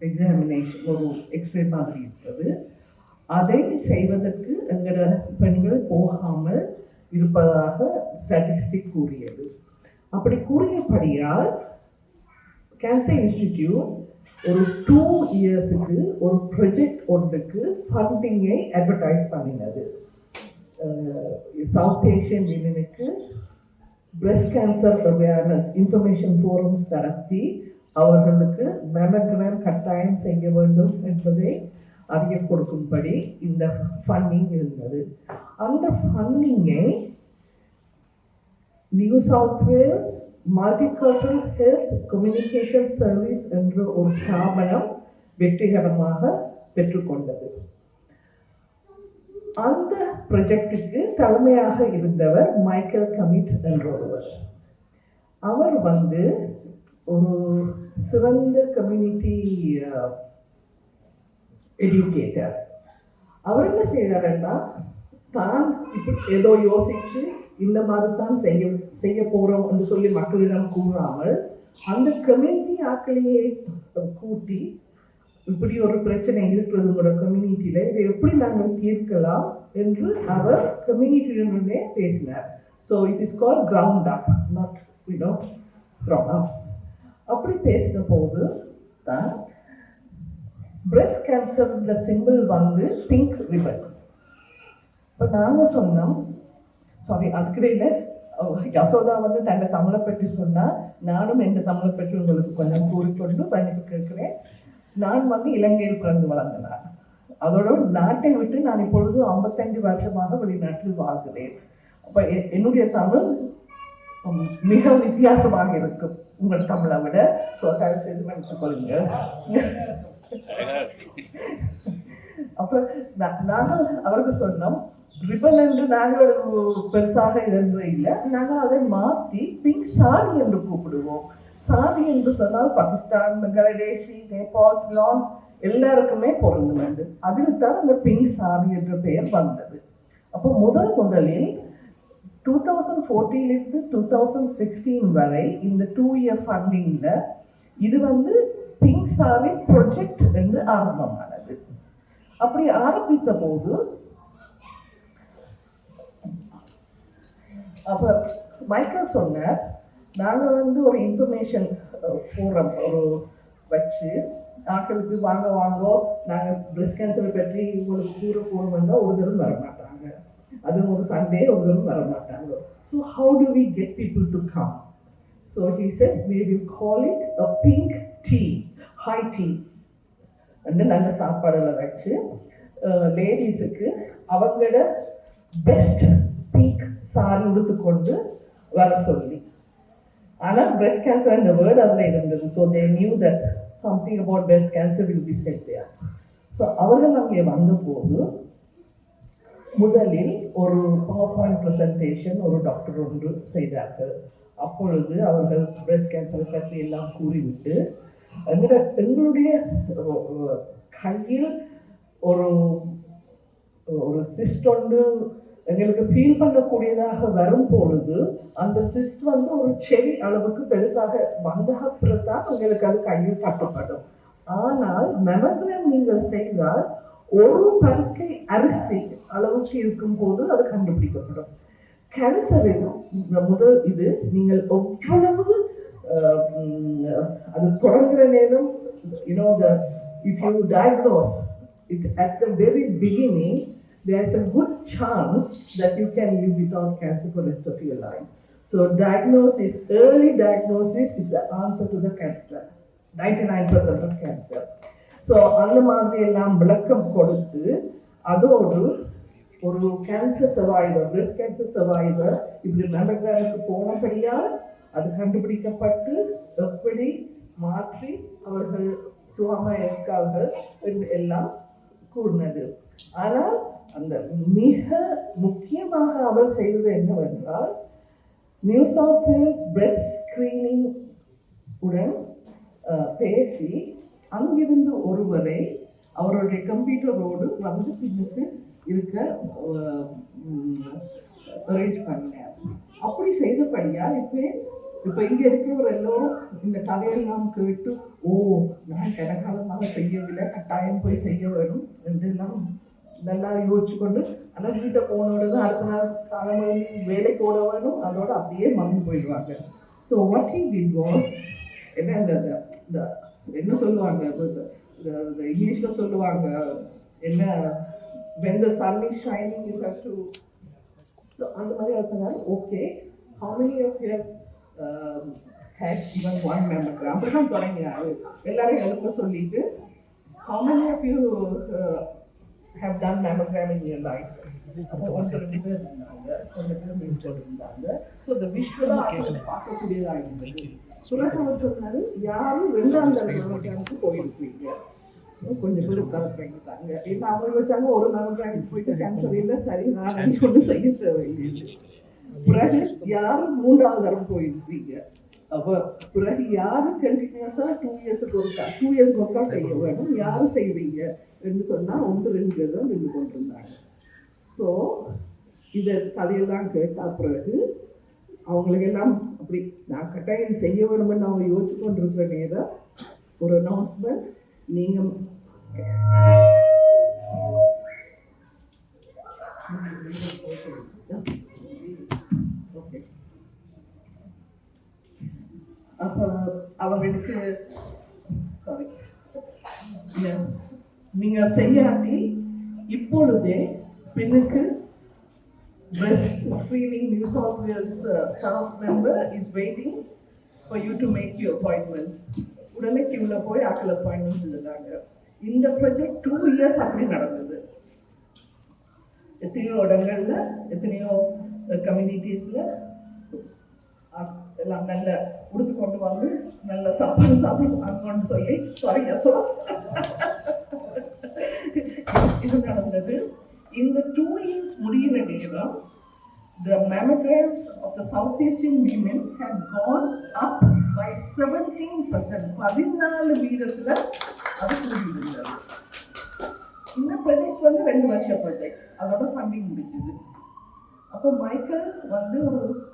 எக்ஸாமினேஷன், ஒரு எக்ஸ்ரே மாதிரி இருக்கிறது. அதை செய்வதற்கு எங்களோட பெண்கள் போகாமல் இருப்பதாக ஸ்டாட்டிஸ்டிக் கூறியது. அப்படி கூறியபடியால் கேன்சர் இன்ஸ்டிடியூட் ஒரு 2 இயர்ஸுக்கு ஒரு ப்ரொஜெக்ட் ஒன்றுக்கு ஃபண்டிங்கை அட்வர்டைஸ் பண்ணினது. சவுத் ஏஷியன் விமனுக்கு breast cancer awareness information forums நடத்தி அவர்களுக்கு மேமோகிராம் கட்டாயம் செய்ய வேண்டும் என்பதை அறிய கொடுக்கும்படி இந்த ஃபண்டிங் இருந்தது. அந்த ஃபண்டிங்கை New South Wales multicultural health communication service என்ற ஒரு ஸ்தாபனம் வெற்றிகரமாக பெற்றுக்கொண்டது. அந்த ப்ரொஜெக்டுக்கு தலைமையாக இருந்தவர் மைக்கேல் கமிட் என்ற ஒருவர். அவர் ஒரு சிறந்த கம்யூனிட்டி எஜுகேட்டர். அவர் என்ன செய்கிறாருன்னா, தான் ஏதோ யோசிச்சு இந்த மாதிரி தான் செய்ய போறோம் என்று சொல்லி மக்களிடம் கூறாமல் அந்த கம்யூனிட்டி ஆட்களையே கூட்டி, இப்படி ஒரு பிரச்சனை இருக்கிறது உங்களோட கம்யூனிட்டியில, இதை எப்படி நாங்கள் தீர்க்கலாம் என்று அவர் கம்யூனிட்டியுடனே பேசினார். So it is call ground up, not from up. அப்படி பேசின போது தான் breast cancer symbol pink ribbon. இப்போ நாங்கள் சொன்னோம், சாரி அதுக்கிடையில் யசோதா தன்னை தமிழை பற்றி சொன்னால், நானும் எந்த தமிழை பற்றி உங்களுக்கு கொஞ்சம் கூறிக்கொண்டு மன்னிப்பு கேட்கிறேன். நான் இலங்கையில் பிறந்து வளர்ந்தேன். அதோட நாட்டை விட்டு நான் இப்பொழுது 55 வருஷமாக வெளிநாட்டில் வாழ்கிறேன். அப்போ என்னுடைய தமிழ் மிக வித்தியாசமாக இருக்கும் உங்கள் தமிழை விட. ஸோ தயவு செய்து மன்னித்துக் கொள்ளுங்க. அப்போ நாங்கள் அவருக்கு சொன்னோம், ரிபன் என்று நாங்கள் பெருசாக இருந்தது இல்லை, நாங்கள் அதை மாற்றி பிங்க் சாரி என்று கூப்பிடுவோம். சாரி என்று சொன்னால் பாகிஸ்தான், பங்களாதேஷி, நேபாள், சிலான் எல்லாருக்குமே பொருந்தும் என்று. அதில் தான் அந்த பிங்க் சாரி என்ற பெயர் வந்தது. அப்போ முதலில் 2014 2016 வரை இந்த 2 இயர் ஃபண்டிங்ல இது பிங்க் சாரி ப்ரொஜெக்ட் என்று ஆரம்பமானது. அப்படி ஆரம்பித்த போது அப்ப மைக்கேல் சொன்னார், நாங்கள் ஒரு இன்ஃபர்மேஷன் ஃபோரம் ஒரு வச்சு ஆட்களுக்கு வாங்கோ நாங்கள் பிரஸ்ட் கேன்சரை பற்றி உங்களுக்கு கூற போகணும்னா ஒரு தரம் வரமாட்டாங்க, அது ஒரு சண்டே ஒரு தரம் வரமாட்டாங்க. So how do we get people to come? So he said we will call it a pink tea, high tea. நாங்கள் சாப்பாடுல வச்சு லேடிஸுக்கு அவங்களோட பெஸ்ட் பிங்க் சாரி உடுத்துக்கொண்டு வர சொல்லி. ஆனால் பிரஸ்ட் கேன்சர் இந்த வேர்டு அதில் இருந்தது. So they knew that something about breast cancer will be set there. ஸோ அவர்கள் அங்கே வந்தபோது முதலில் ஒரு பவர்பாயிண்ட் ப்ரெசன்டேஷன் ஒரு டாக்டர் ஒன்று செய்தார்கள். அப்பொழுது அவர்கள் பிரஸ்ட் கேன்சரை பற்றி எல்லாம் கூறிவிட்டு, எங்களுடைய கையில் ஒரு ஒரு சிஸ்ட் ஒன்று எங்களுக்கு ஃபீல் பண்ணக்கூடியதாக வரும் பொழுது அந்த சிஸ்ட் ஒரு செடி அளவுக்கு பெருசாக வந்ததான் எங்களுக்கு அது கையில் கட்டப்படும். ஆனால் மெமோகிராம் நீங்கள் செய்தால் ஒரு பருக்கை அரிசி அளவுக்கு இருக்கும் போது அது கண்டுபிடிக்கப்படும். கேன்சரின் முதல் இது நீங்கள் எவ்வளவு அது தொடங்குற நேரம், if you diagnose it at the very beginning, there is a good chance that you can live without cancer for the rest of your life. So early diagnosis is the answer to the cancer, 99% of cancer. So அந்த மாதிரி எல்லாம் விளக்கம் கொடுத்து, அதோடு ஒரு cancer survivor, breast cancer survivor இப்படி மேமோகிராமுக்கு போனபடியால் அது கண்டுபிடிக்கப்பட்டு எப்படி மாற்றி அவர்கள் சுகமாக இருக்கார்கள் என்று எல்லாம் கூறினது. ஆனால் அந்த மிக முக்கியமாக அவர் செய்தது என்னவென்றால், New South Wales breast screening உடன் பேசி அங்கிருந்து ஒருவரை அவருடைய கம்ப்யூட்டரோடு பின்னுக்கு இருக்க அரேஞ்ச் பண்ணார். அப்படி செய்தபடியா இப்போ இங்கே இருக்கிறவர் எல்லோரும் இந்த கதையெல்லாம் கேட்டு நான் கடகாலமாக செய்யவில்லை, கட்டாயம் போய் செய்ய வேணும் என்றெல்லாம் நல்லா யோசிச்சு கொண்டு ஆனால் வீட்டை போனோட தான் அடுத்த நாள் காலமாக வேலைக்கு ஓட வேணும், அதோட அப்படியே மறந்து போயிடுவாங்க. So what he did was என்ன இந்த என்ன சொல்லுவாங்க இங்கிலீஷில் சொல்லுவாங்க என்ன when the sun is shining you have to. So அந்த மாதிரி சொன்னாரு okay how many of you have had even one mammogram அப்படிதான் தொடங்கினாரு. எல்லாரும் எழுப்ப சொல்லிட்டு how many of you have done mammogram in your life? அப்போ ஒருத்தர் பேர் இருந்தாங்க, கொஞ்சம் பேர் இருந்தாங்க. ஸோ இந்த விஷுவலாக பார்க்கக்கூடியதாக இருந்தது. சுரேஷ் சொன்னாரு யாரும் 2ஆம் தர mammogram போயிருப்பீங்க, கொஞ்சம் பேர் உட்காந்துட்டாங்க. ஏன்னா அவங்க வச்சாங்க ஒரு mammogram போயிட்டு கேன்சர் இல்லை, சரி நான் நினைச்சு கொண்டு செய்ய தேவையில்லை. பிறகு யாரும் 3ஆவது தரம் போயிருப்பீங்க, அப்போ பிறகு யாரும் கண்டினியூஸா 2 இயர்ஸுக்கு ஒருக்கா 2 இயர்ஸ்க்கு ஒருக்கா செய்ய வேணும், யாரும் செய்வீங்க என்று சொன்னா 1-2 பேர் தான் நின்று கொண்டிருந்தாங்க. ஸோ இதை கதையெல்லாம் கேட்டா பிறகு அவங்களுக்கு எல்லாம் அப்படி நான் கட்டாயம் செய்ய வேணும்னு அவங்க யோசிச்சு கொண்டிருக்கிற நேரம் ஒரு அனௌன்ஸ்மெண்ட், நீங்க அவங்களுக்கு சாரி நீங்க செய்யாட்டி இப்பொழுதே பெண்ணுக்கு breast screening New South Wales staff member is waiting for you to make your appointments. உடனே கியூல போய் ஆக்கல் அப்பாயின்மெண்ட் இருந்தாங்க. இந்த ப்ராஜெக்ட் 2 இயர்ஸ் அப்படி நடந்தது. எத்தனையோ இடங்கள்ல எத்தனையோ கம்யூனிட்டிஸ்ல எல்லாம் நல்ல உடுத்து கொண்டு வந்து நல்ல சாப்பாடு சாப்பிடுவாங்கன்னு சொல்லி சாரி இது நடந்தது. இந்த 2 இயர்ஸ் முடிகிற நேரம் the mammograms of the South Asian women had gone up by 17%. 14 வீதத்துல அது கூடியிருந்தது. இந்த ப்ராஜெக்ட் வந்து 2 வருஷ ப்ராஜெக்ட், அதோட ஃபண்டிங் முடிஞ்சது. அப்போ மைக்கேல் வந்து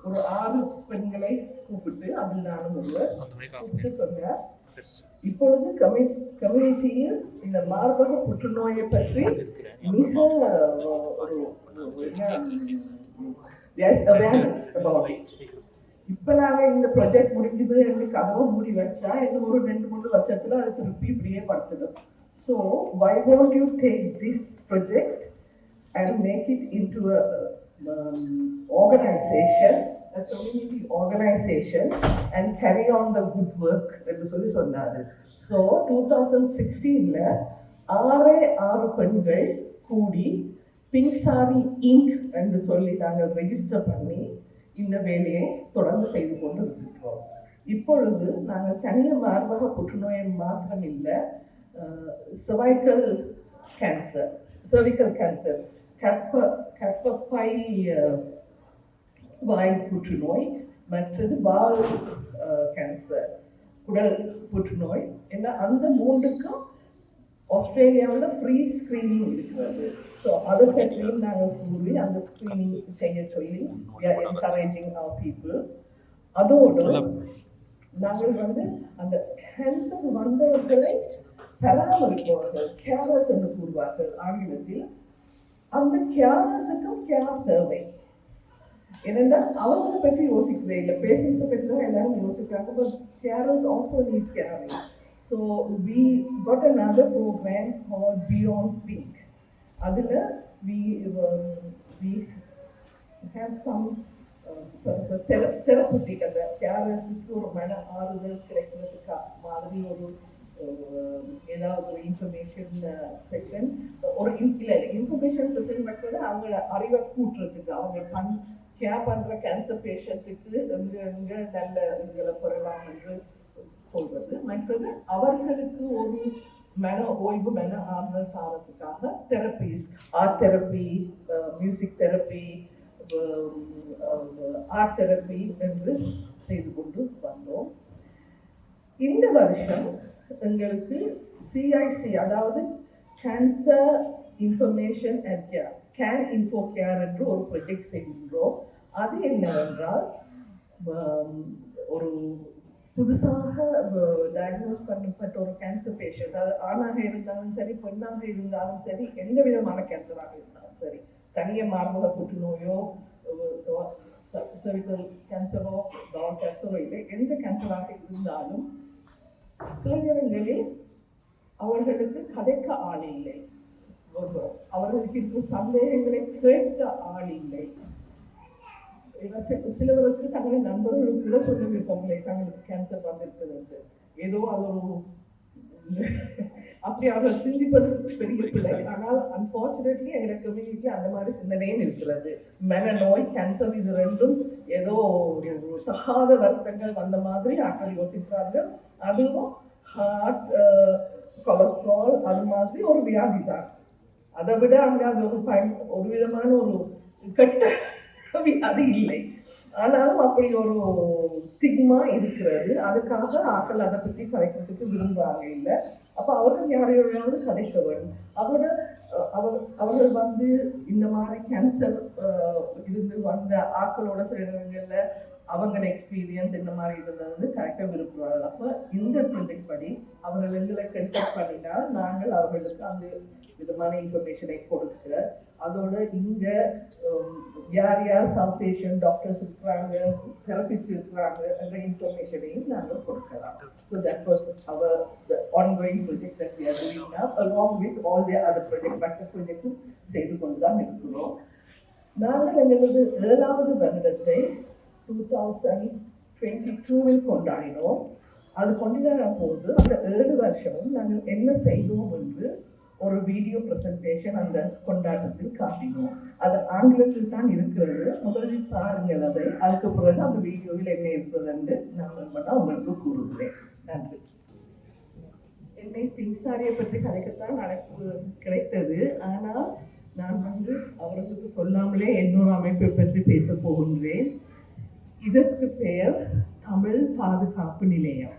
ஒரு 6 பெண்களை கூப்பிட்டு அதில் நானும் ஒருவர் கூப்பிட்டு சொன்னார், இப்பொழுது கம்யூனிட்டியில் இந்த மார்பக புற்றுநோயை பற்றி மிக இப்ப நாங்க இந்த ப்ராஜெக்ட் முடிஞ்சது என்று கதவை மூடி வச்சா இன்னும் ஒரு 2-3 வருஷத்துல அது திருப்பி இப்படியே படுத்துடும். So why won't you take this project and make it into a organization, a community organization, and carry on the good work என்று சொல்லி சொன்னாரு. ஸோ 2016ல 6 பெண்கள் கூடி பிங்க் சாரி இங்க் என்று சொல்லி நாங்கள் ரெஜிஸ்டர் பண்ணி இந்த வேலையை தொடர்ந்து செய்து கொண்டு இருக்கிறோம். இப்பொழுது நாங்கள் தனிய மார்பக புற்றுநோயை மாத்திரம் இல்லை, cervical cancer, கர்ப்பப்பை வாய் புற்றுநோய், மற்றது வால் கேன்சர், குடல் புற்றுநோய் என்ன அந்த 3க்கும் ஆஸ்திரேலியாவில் ஃப்ரீ ஸ்க்ரீனிங் இருக்கிறது. ஸோ அதை பற்றியும் நாங்கள் கூறி அந்த ஸ்க்ரீனிங் செய்ய சொல்லி என்கரேஜிங் அவர் பீப்புள். அதோடு நாங்கள் வந்து அந்த கேன்சர் வந்தவர்களை பராமரிப்பவர்கள் கேரஸ் என்று கூறுவார்கள் ஆங்கிலத்தில். அந்த கேரஸுக்கும் கேர் தேவை. ஏனென்றால் அவங்களை பற்றி யோசிக்கிறே இல்லை, பேஷண்ட்ஸை பற்றி தான் எல்லாரும் யோசிக்கிறாங்க. But carers also need caring. So we got another program called Beyond Pink. அதில் we have some therapeutic அந்த கேரஸுக்கு ஒரு மன ஆறுதல் கிடைக்கிறதுக்கு மாதிரி ஒரு ஏதாவது ஒரு இன்ஃபர்மேஷன் செக்ஷன், ஒரு இன்ஃபர்மேஷன் செக்ஷன் மட்டும் அவங்க அறிவை கூட்டுறதுக்கு, அவங்க கேர் பண்ணுற கேன்சர் பேஷண்ட்டுக்கு எங்க நல்ல இதுகளை பெறலாம் என்று சொல்றது. மற்றது அவர்களுக்கு ஒரு மன ஓய்வு, மன ஆறுதல் சாரத்துக்காக therapies, art therapy, music therapy, art therapy என்று செய்து கொண்டு வந்தோம். இந்த வருஷம் எங்களுக்கு சிஐசி அதாவது cancer information and care, can info care என்று ஒரு ப்ராஜெக்ட் செய்கின்றோம். அது என்னவென்றால் ஒரு புதுசாக டயக்னோஸ் பண்ணப்பட்ட ஒரு கேன்சர் பேஷண்ட், அது ஆணாக இருந்தாலும் சரி பெண்ணாக இருந்தாலும் சரி எந்த விதமான கேன்சராக இருந்தாலும் சரி, தனிய மார்பக புற்றுநோயோ cervical கேன்சரோ bowel கேன்சரோ இல்லை, எந்த கேன்சராக இருந்தாலும் சில நேரங்களில் அவர்களுக்கு கதைக்க ஆள் இல்லை, அவர்களுக்கு இருக்கும் சந்தேகங்களை கேட்க ஆள் இல்லை. சிலவருக்கு தங்களை நண்பர்களுக்கு கூட சொல்ல விருப்பமில்லை தங்களுக்கு கேன்சர் வந்திருக்கிறது, ஏதோ அது ஒரு அப்படி அவர்கள் சிந்திப்பதற்கு பெரிய பிள்ளை. ஆனால் அன்பார்ச்சுனேட்லி எங்க கம்யூனிட்டி அந்த மாதிரி சிந்தனையும் இருக்கிறது. மனநோய் கேன்சர் இது ரெண்டும் ஏதோ ஒரு சகாத வருத்தங்கள் வந்த மாதிரி ஆக்கள் யோசிக்கிறார்கள். அதுவும் ஹார்ட் கொலஸ்ட்ரால் அது மாதிரி ஒரு வியாதி தான். அதை விட அங்கே அது ஒரு விதமான ஒரு கெட்ட வியாதி இல்லை. ஆனாலும் அப்படி ஒரு ஸ்டிக்மா இருக்கிறது. அதுக்காக ஆக்கள் அதை பற்றி கதைக்கிறதுக்கு விரும்புவாங்க இல்லை. அப்போ அவர்கள் யாரையாவது கதைக்க வேண்டும். அதோட அவர்கள் வந்து இந்த மாதிரி கேன்சர் இருந்து வந்த ஆக்களோட சிலங்களில் அவங்களோட எக்ஸ்பீரியன்ஸ் இந்த மாதிரி இருந்தது கரெக்டாக விரும்புவார்கள். அப்போ இந்த ப்ரொஜெக்ட் படி அவர்கள் எங்களை கன்டெக்ட் பண்ணினால் நாங்கள் அவர்களுக்கு அந்த விதமான இன்ஃபர்மேஷனை கொடுக்க, அதோட இங்கே யார் யார் சவுத் ஏஷியன் டாக்டர்ஸ் இருக்கிறாங்க, தெரபிஸ்ட் இருக்கிறாங்க என்ற இன்ஃபர்மேஷனையும் நாங்கள் கொடுக்கலாம். ஸோ தட் வாஸ் அவர் ongoing project that we are doing now, along with all the other projects, மற்ற ப்ரொஜெக்டும் செய்து கொண்டு தான் இருக்கிறோம். நாங்கள் எங்களது 7வது வருடத்தை 2022 கொண்டாடினோம். அது கொண்டாட போது அந்த 7 வருஷமும் நாங்கள் என்ன செய்தோம் என்று ஒரு வீடியோ ப்ரெசன்டேஷன் அந்த கொண்டாட்டத்தில் காட்டினோம். அது ஆங்கிலத்தில் தான் இருக்கிறது. முதலில் பாருங்கள் அதை, அதுக்கு பிறகு அந்த வீடியோவில் என்ன இருக்கிறது என்று நான் உங்களுக்கு கூறுகிறேன். நன்றி. என்னை பின்சாரியை பற்றி கதைக்கத்தான் கிடைத்தது. ஆனால் நான் வந்து அவர்களுக்கு சொல்லாமலே இன்னொரு அமைப்பை பற்றி பேச போகின்றேன். இதற்கு பெயர் தமிழ் பாதுகாப்பு நிலையம்,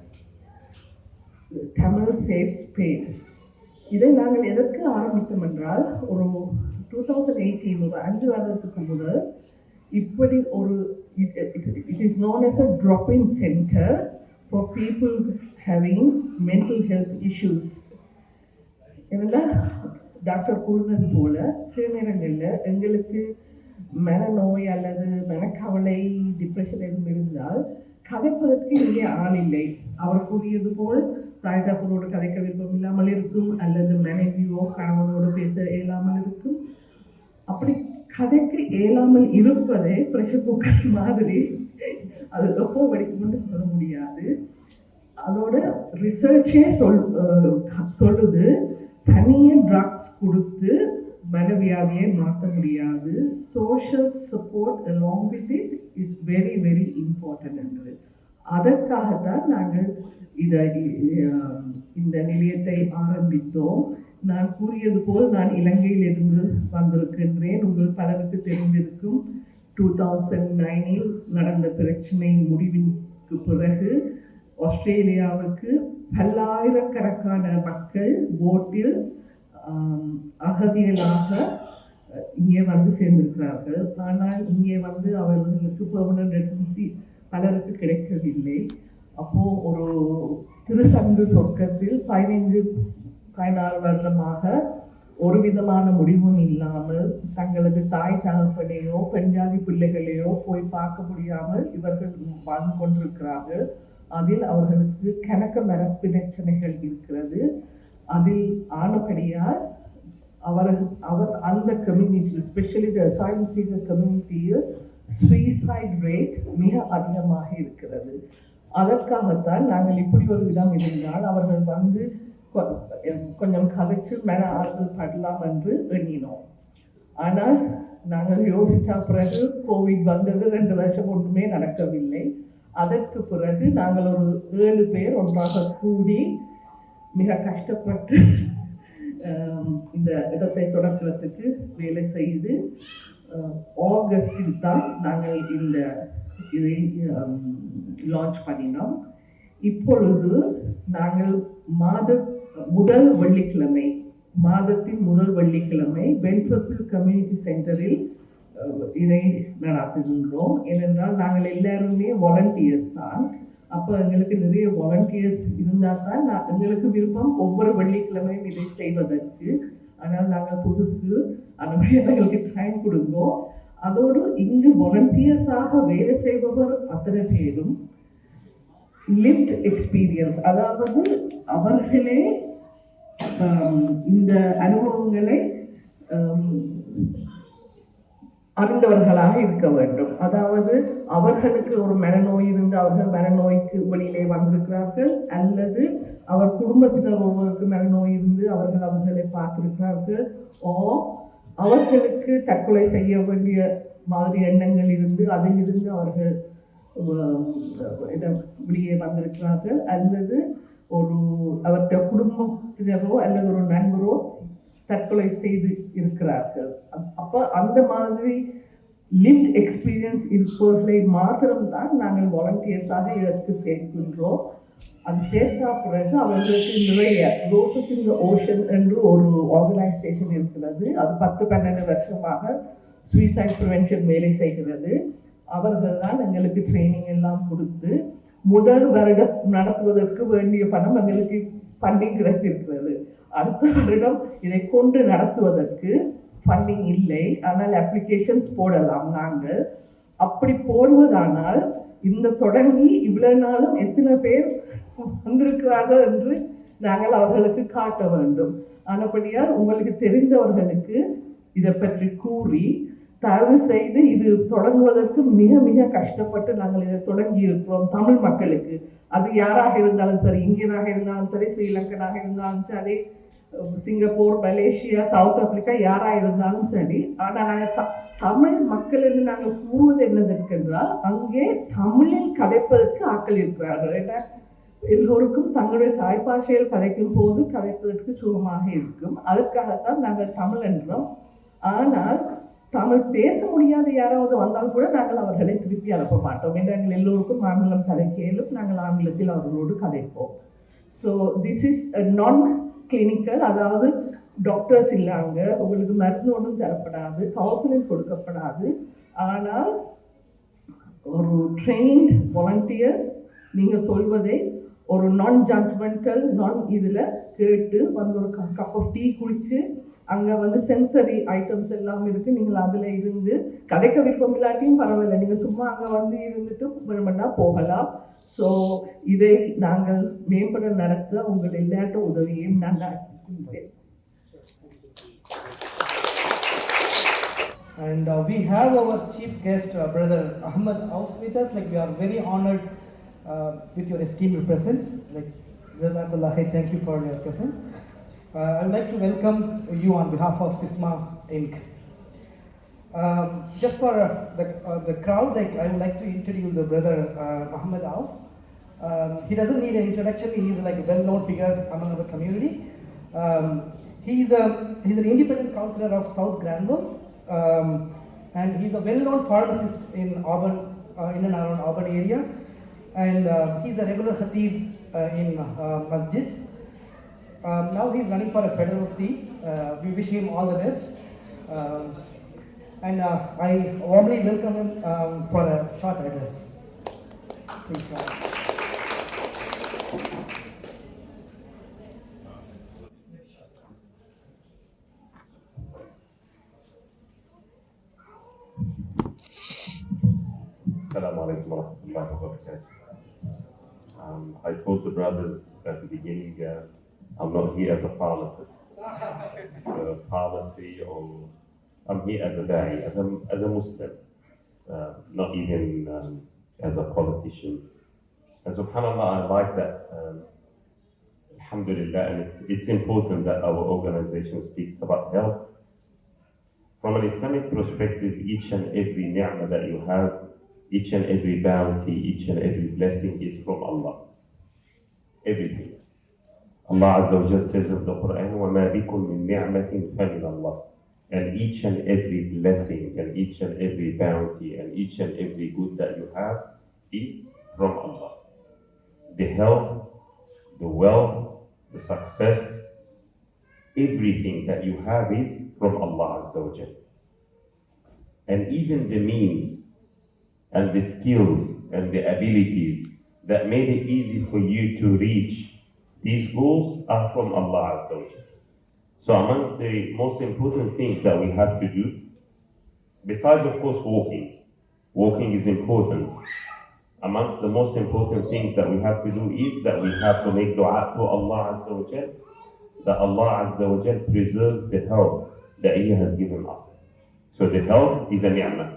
தமிழ் சேஃப் ஸ்பேஸ். இதை நாங்கள் எதற்கு ஆரம்பித்தோம் என்றால், ஒரு 2018 ஒரு 5 வருடத்துக்கு முதல் இப்படி ஒரு it is known as a drop-in center for people having mental health issues. இதெல்லாம் டாக்டர் கூறினது போல சில நேரங்களில் எங்களுக்கு மனநோய் அல்லது மனக்கவலை, டிப்ரெஷன் எதுவும் இருந்தால் கதைப்பதற்கு இங்கே ஆள் இல்லை. அவர் கூறியது போல் தாய்தாப்பனோடு கதைக்க விருப்பம் இல்லாமல் இருக்கும், அல்லது மனைவியோ கணவனோடு பேச இயலாமல் இருக்கும். அப்படி கதைக்கு இயலாமல் இருப்பதே ப்ரெஷர் குக்கர் மாதிரி, அது எப்போ வெடிக்கும்னு சொல்ல முடியாது. அதோட ரிசர்ச்சே சொல்லுது, தனியே ட்ரக்ஸ் கொடுத்து மனவியாதியை மாற்ற முடியாது. Social support along with it is very very important என்று. அதற்காகத்தான் நாங்கள் இந்த நிலையத்தை ஆரம்பித்தோம். நான் கூறியது போல் நான் இலங்கையிலிருந்து வந்திருக்கின்றேன். உங்கள் பலருக்கு தெரிந்திருக்கும் 2009 நடந்த பிரச்சனை முடிவிற்கு பிறகு ஆஸ்திரேலியாவுக்கு பல்லாயிரக்கணக்கான மக்கள் போட்டில் அகதிகளாக இங்கே வந்து சேர்ந்திருக்கிறார்கள். ஆனால் இங்கே வந்து அவர்களுக்கு பெர்மனன்ட் ரெசிடென்சி பலருக்கு கிடைக்கவில்லை. அப்போது ஒரு திருசங்கு சொர்க்கத்தில் 15-16 வருடமாக ஒரு விதமான முடிவும் இல்லாமல் தங்களது தாய் தகப்பனையோ பெண்ஜாதி பிள்ளைகளையோ போய் பார்க்க முடியாமல் இவர்கள் வாழ்ந்து கொண்டிருக்கிறார்கள். அதில் அவர்களுக்கு கணக்க மரப்பிரச்சனைகள் இருக்கிறது. அதில் ஆனபடியால் அவர் அந்த கம்யூனிட்டி, எஸ்பெஷலி தி அசைலம் சீக்கர் கம்யூனிட்டியில் சூசைட் ரேட் மிக அதிகமாக இருக்கிறது. அதற்காகத்தான் நாங்கள் இப்படி ஒரு விதம் இருந்தால் அவர்கள் வந்து கொஞ்சம் கதைச்சு மன ஆறுதல் படலாம் என்று எண்ணினோம். ஆனால் நாங்கள் யோசித்த பிறகு கோவிட் வந்தது, 2 வருஷம் ஒன்றுமே நடக்கவில்லை. அதற்கு பிறகு நாங்கள் ஒரு 7 பேர் ஒன்றாக கூடி மிக கஷ்டப்பட்டு இந்த இடத்தை தொடக்கிறதுக்கு வேலை செய்து ஆகஸ்டில் தான் நாங்கள் இதை லான்ச் பண்ணினோம். இப்பொழுது நாங்கள் மாதத்தின் முதல் வெள்ளிக்கிழமை பென்ஃபர்த்தில் கம்யூனிட்டி சென்டரில் இதை நடத்துகின்றோம். ஏனென்றால் நாங்கள் எல்லாருமே வாலண்டியர்ஸ் தான். அப்போ எங்களுக்கு நிறைய வாலண்டியர்ஸ் இருந்தால் தான் எங்களுக்கு விருப்பம் ஒவ்வொரு வெள்ளிக்கிழமையும் இதை செய்வதற்கு. ஆனால் நாங்கள் புதுசு அந்த எங்களுக்கு டைம் கொடுங்கோ. அதோடு இங்கு வாலண்டியர்ஸாக வேலை செய்பவர் அத்தனை பேரும் லிவ்ட் எக்ஸ்பீரியன்ஸ், அதாவது அவர்களே இந்த அனுபவங்களை அறிந்தவர்களாக இருக்க வேண்டும். அதாவது அவர்களுக்கு ஒரு மனநோய் இருந்து அவர்கள் மனநோய்க்கு வெளியிலே வந்திருக்கிறார்கள், அல்லது அவர் குடும்பத்தினர் ஒருவருக்கு மனநோய் இருந்து அவர்களை பார்த்திருக்கிறார்கள், அவர்களுக்கு தற்கொலை செய்ய வேண்டிய மாதிரி எண்ணங்கள் இருந்து அதிலிருந்து அவர்கள் வெளியே வந்திருக்கிறார்கள், அல்லது ஒரு அவருடைய குடும்பத்தினரோ அல்லது ஒரு நண்பரோ தற்கொலை செய்து இருக்கிறார்கள். அப்போ அந்த மாதிரி லிவ்ட் எக்ஸ்பீரியன்ஸ் இருப்பவர்களை மாத்திரம்தான் நாங்கள் வாலண்டியர்ஸாக இதற்கு சேர்க்கின்றோம். அது சேர்த்தா பிறகு அவர்களுக்கு நிறைய ரோசஸ் இன் தி ஓஷன் என்று ஒரு ஆர்கனைசேஷன் இருக்கிறது. அது 10-12 வருஷமாக சூசைட் ப்ரிவென்ஷன் வேலை செய்கிறது. அவர்கள் தான் எங்களுக்கு ட்ரைனிங் எல்லாம் கொடுத்து முதல் வருடம் நடத்துவதற்கு வேண்டிய பணம் எங்களுக்கு ஃபண்டிங் கிடைத்திருக்கிறது. அடுத்த வருடம் இதை கொண்டு நடத்துவதற்கு ஃபண்டிங் இல்லை, ஆனால் அப்ளிகேஷன்ஸ் போடலாம். நாங்கள் அப்படி போடுவதானால் இந்த தொடங்கி இவ்வளவு நாளும் எத்தனை பேர் வந்திருக்கிறார்கள் என்று நாங்கள் அவர்களுக்கு காட்ட வேண்டும். ஆனபடியால் உங்களுக்கு தெரிந்தவர்களுக்கு இதை பற்றி கூறி தயவு செய்து இது தொடங்குவதற்கு மிக மிக கஷ்டப்பட்டு நாங்கள் இதை தொடங்கி இருக்கிறோம். தமிழ் மக்களுக்கு, அது யாராக இருந்தாலும் சரி, இந்தியனாக இருந்தாலும் சரி, ஸ்ரீலங்கனாக இருந்தாலும் சரி, சிங்கப்பூர், மலேசியா, சவுத் ஆப்பிரிக்கா, யாராக இருந்தாலும் சரி. ஆனால் நாங்கள் தமிழ் மக்கள் என்று நாங்கள் கூறுவது என்னதற்கென்றால் அங்கே தமிழில் கதைப்பதற்கு ஆட்கள் இருக்கிறார்கள். ஏன்னா எல்லோருக்கும் தங்களுடைய தாய்ப்பாஷையில் கதைக்கும் போது கதைப்பதற்கு சுகமாக இருக்கும். அதற்காகத்தான் நாங்கள் தமிழ் என்றோம். ஆனால் தமிழ் பேச முடியாத யாராவது வந்தால் கூட நாங்கள் அவர்களை திருப்பி அனுப்ப மாட்டோம். ஏன்னா எங்கள் எல்லோருக்கும் ஆங்கிலம் கதைக்கலும் நாங்கள் ஆங்கிலத்தில் அவர்களோடு கதைப்போம். ஸோ திஸ் இஸ் நான் கிளினிக்கல், அதாவது டாக்டர்ஸ் இல்லாங்க, உங்களுக்கு மருந்து ஒன்றும் தரப்படாது, கவுன்சிலிங் கொடுக்கப்படாது. ஆனால் ஒரு ட்ரெயின்ட் வாலண்டியர்ஸ் நீங்கள் சொல்வதை ஒரு நான் ஜட்ஜ்மெண்டல் இதில் கேட்டு வந்து ஒரு கப் ஆஃப் டீ குடித்து அங்கே வந்து சென்சரி ஐட்டம்ஸ் எல்லாம் இருக்குது, நீங்கள் அதில் இருந்து கதைக்க விருப்பம் இல்லாட்டியும் பரவாயில்ல, நீங்கள் சும்மா அங்கே வந்து இருந்துட்டு வேணுமென்னா போகலாம். ஸோ இதை நாங்கள் மேம்பட நடத்த உங்கள் எல்லாட்ட உதவியையும் நான் நடத்துகின்றேன். And we have our chief guest, Brother Ahmed Auf with us. Like, we are very honored with your esteemed presence. Like, Jazakallah, thank you for your presence. I would like to welcome you on behalf of SISMA Inc. Just for the crowd, like, I would like to introduce the Brother Ahmed Auf. He doesn't need an introduction. He is like a well-known figure among our community. He's an independent councillor of South Granville. And he's a well-known pharmacist in Auburn, in and around Auburn area, and he's a regular khatib in masjids. Now he's running for a federal seat. We wish him all the best, and I warmly welcome him for a short address. Please, Assalamu alaikum wa rahmatullahi wa barakatuh. I told the brothers at the beginning, I'm not here as a pharmacist, pharmacy, or I'm here as a da'i, as a Muslim, not even as a politician. And subhanAllah, I like that, alhamdulillah, and it's important that our organization speaks about health. From an Islamic perspective, each and every ni'mah that you have, each and every bounty, each and every blessing is from Allah. Everything. Allah Azza wa Jalla says in the Quran, وَمَا بِكُم مِّن نِعْمَةٍ فَمِنَ اللَّهِ. And each and every blessing, and each and every bounty, and each and every good that you have is from Allah. The health, the wealth, the success, everything that you have is from Allah Azza wa Jalla. and even the means and the skills and the abilities that made it easy for you to reach these goals are from Allah Azza wa Jalla. So among the most important things that we have to do, besides of course walking is important. Amongst the most important things that we have to do is that we have to make dua to Allah Azza wa Jalla, that Allah Azza wa Jalla preserves the health that He has given us. So the health is a ni'mah.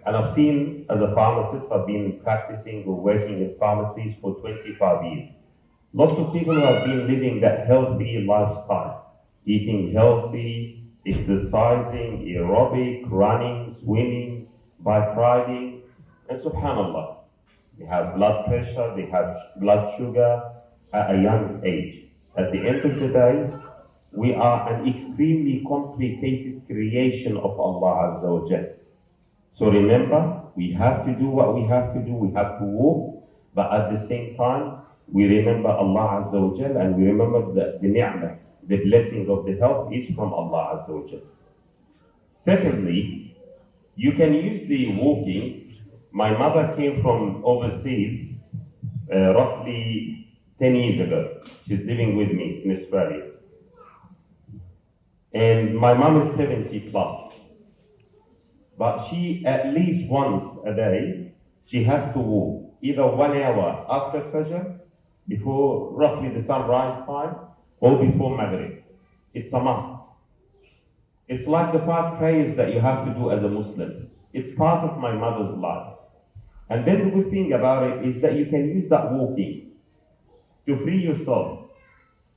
And I've seen, as a pharmacist, I've been practicing or working in pharmacies for 25 years. Lots of people who have been living that healthy lifestyle, eating healthy, exercising, aerobic, running, swimming, bike riding, and subhanAllah, they have blood pressure, they have blood sugar at a young age. At the end of the day, we are an extremely complicated creation of Allah Azza wa Jalla. So remember, we have to do what we have to do, we have to walk, but at the same time, we remember Allah Azza wa Jalla, and we remember that the ni'mah, the blessing of the health is from Allah Azza wa Jalla. Secondly, you can use the walking. My mother came from overseas roughly 10 years ago. She's living with me in Australia. And my mom is 70 plus. But she, at least once a day, she has to walk, either 1 hour after Fajr, before roughly the sunrise time, or before Maghrib. It's a must. It's like the 5 prayers that you have to do as a Muslim. It's part of my mother's life. And then the good thing about it is that you can use that walking to free yourself.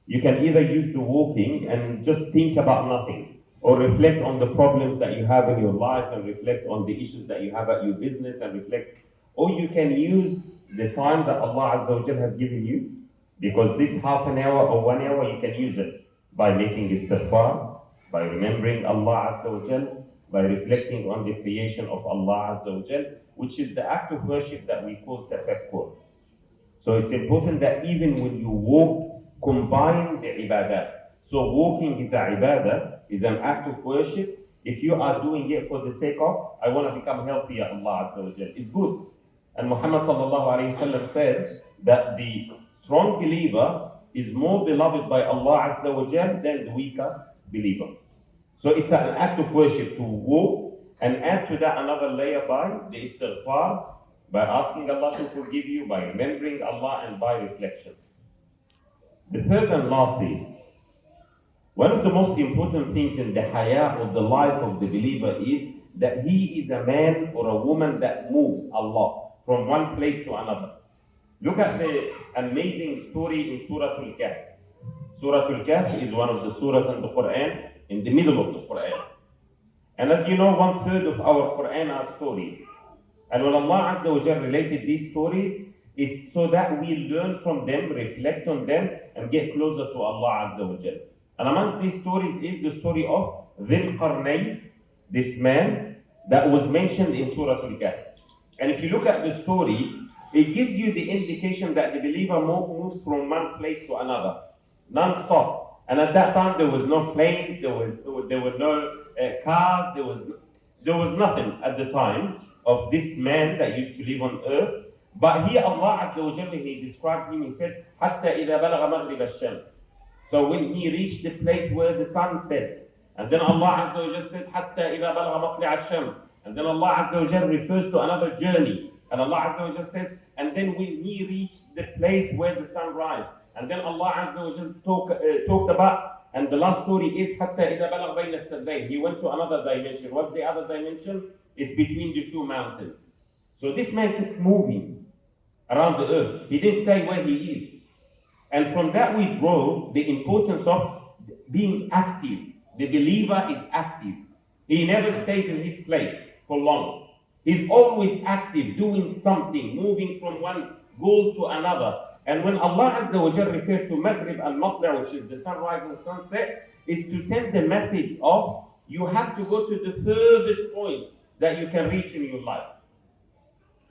You can either use the walking and just think about nothing, or reflect on the problems that you have in your life and reflect on the issues that you have at your business and reflect. Or you can use the time that Allah Azza wa Jalla has given you, because this half an hour or 1 hour you can use it by making istighfar, by remembering Allah Azza wa Jalla, by reflecting on the creation of Allah Azza wa Jalla, which is the act of worship that we call tafakkur. So it's important that even when you walk, combine the ibadah. So walking is a ibadah, is an act of worship. If you are doing it for the sake of, I want to become healthy, Allah Azza wa Jalla, it's good. And Muhammad sallallahu alayhi wa sallam says that the strong believer is more beloved by Allah Azza wa Jalla than the weaker believer. So it's an act of worship to walk, and add to that another layer by the istighfar, by asking Allah to forgive you, by remembering Allah, and by reflection. The third and last is, one of the most important things in the hayat of the life of the believer is that he is a man or a woman that moves Allah from one place to another. Look at the amazing story in Surah Al-Kahf. Surah Al-Kahf is one of the surahs in the Quran, in the middle of the Quran. And as you know, 1/3 of our Quran are stories. And when Allah Azza wa Jalla related these stories, it's so that we learn from them, reflect on them, and get closer to Allah Azza wa Jalla. And amongst these stories is the story of Dhul Qarnayn, this man that was mentioned in Surah Al-Kahf. And if you look at the story, it gives you the indication that the believer moves from one place to another, non-stop. And at that time, there was no planes, there were no cars, there was nothing at the time of this man that used to live on earth. But here Allah Azza wa Jalla, He described him, He said, حَتَّى إِذَا بَلَغَ مَغْرِبَ الشَّمْسِ. So when he reached the place where the sun sets, and then Allah Azza wa Jalla said, حَتَّى إِذَا بَلَغَ مَطْلِعَ الشَّمْسِ. And then Allah Azza wa Jalla refers to another journey. And Allah Azza wa Jalla says, and then when he reached the place where the sun rises, and then Allah Azza wa Jalla talked about, and the last story is حَتَّى إِذَا بَلَغَ بَيْنَ السَّدَّيْنِ. He went to another dimension. What's the other dimension? It's between the two mountains. So this man kept moving around the earth. He didn't stay where he is. And from that we draw the importance of being active. The believer is active. He never stays in his place for long. He's always active, doing something, moving from one goal to another. And when Allah Azza wa Jalla refers to Maghrib al-Matla', which is the sunrise and sunset, is to send the message of you have to go to the furthest point that you can reach in your life.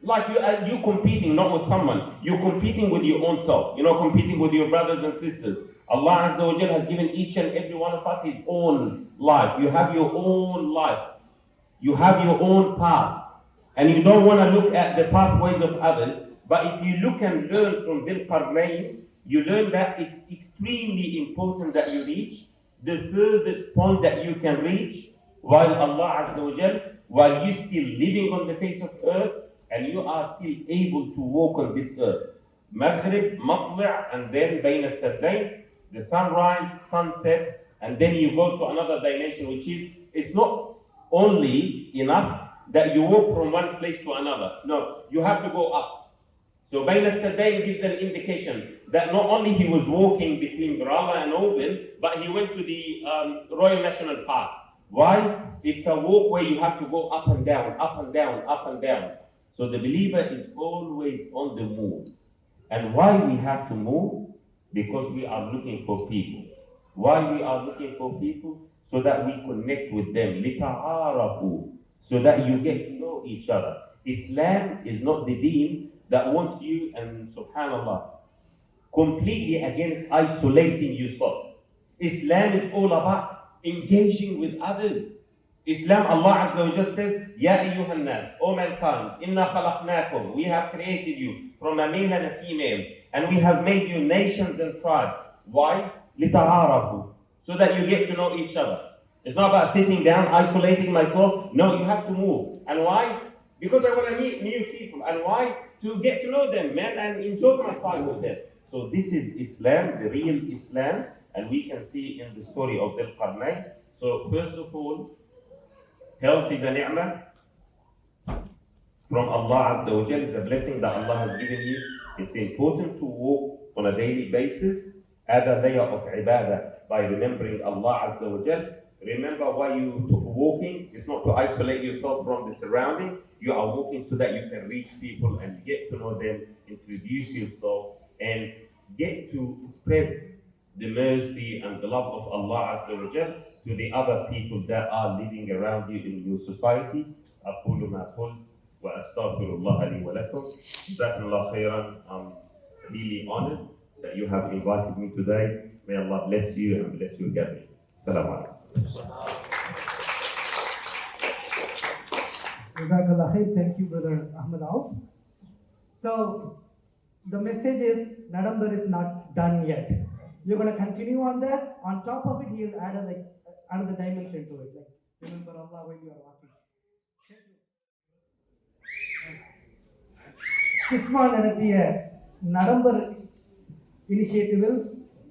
Like you competing not with someone, you're competing with your own self. You're not competing with your brothers and sisters. Allah Azza wa Jalla has given each and every one of us his own life. You have your own life. You have your own path. And you don't want to look at the pathways of others. But if you look and learn from Dhul Qarnayn, you learn that it's extremely important that you reach the furthest point that you can reach while Allah Azza wa Jal, while you're still living on the face of earth and you are still able to walk on this earth. Maghrib, Matli', and then Bayn al-Sardayn, the sunrise, sunset, and then you go to another dimension, which is, it's not only enough that you walk from one place to another. No, you have to go up. So Bayn al-Sardayn gives an indication that not only he was walking between Barala and Oban, but he went to the Royal National Park. Why? It's a walk where you have to go up and down, up and down, up and down. So the believer is always on the move. And why we have to move? Because we are looking for people. Why we are looking for people? So that we connect with them. لِتَعَارَفُوا. So that you get to know each other. Islam is not the deen that wants you, and subhanallah, completely against isolating yourself. Islam is all about engaging with others. Islam, Allah Azza wa Jalla says, Ya ayyuhan nas, O mankind, inna khalaqnakum, we have created you from a male and a female, and we have made you nations and tribes. Why? لِتَعَارَفُوا. So that you get to know each other. It's not about sitting down, isolating myself. No, you have to move. And why? Because I want to meet new people. And why? To get to know them, man, and enjoy my time with them. So this is Islam, the real Islam, and we can see in the story of Dhul Qarnayn. So first of all, health is a ni'mah from Allah Azza wa Jalla. It's a blessing that Allah has given you. It's important to walk on a daily basis. Add a layer of ibadah by remembering Allah Azza wa Jalla. Remember why you walking. It's not to isolate yourself from the surrounding. You are walking so that you can reach people and get to know them, introduce yourself, and get to spread the mercy and the love of Allah Azza wa Jal to the other people that are living around you in your society. أقول ما قلت وأستغفر الله لي ولكم. جزاكم الله خيرا. I'm really honored that you have invited me today. May Allah bless you and bless your gathering. Assalamu alaikum. Jazakallah khair. Thank you, Brother Ahmed Auf. So, the message is, Nadambar is not done yet. You're going to continue on that. On top of it, he has added like another dimension to it. Like, remember Allah when you are walking. சிஸ்மா நடத்திய நடம்பர் இனிஷியேட்டிவில்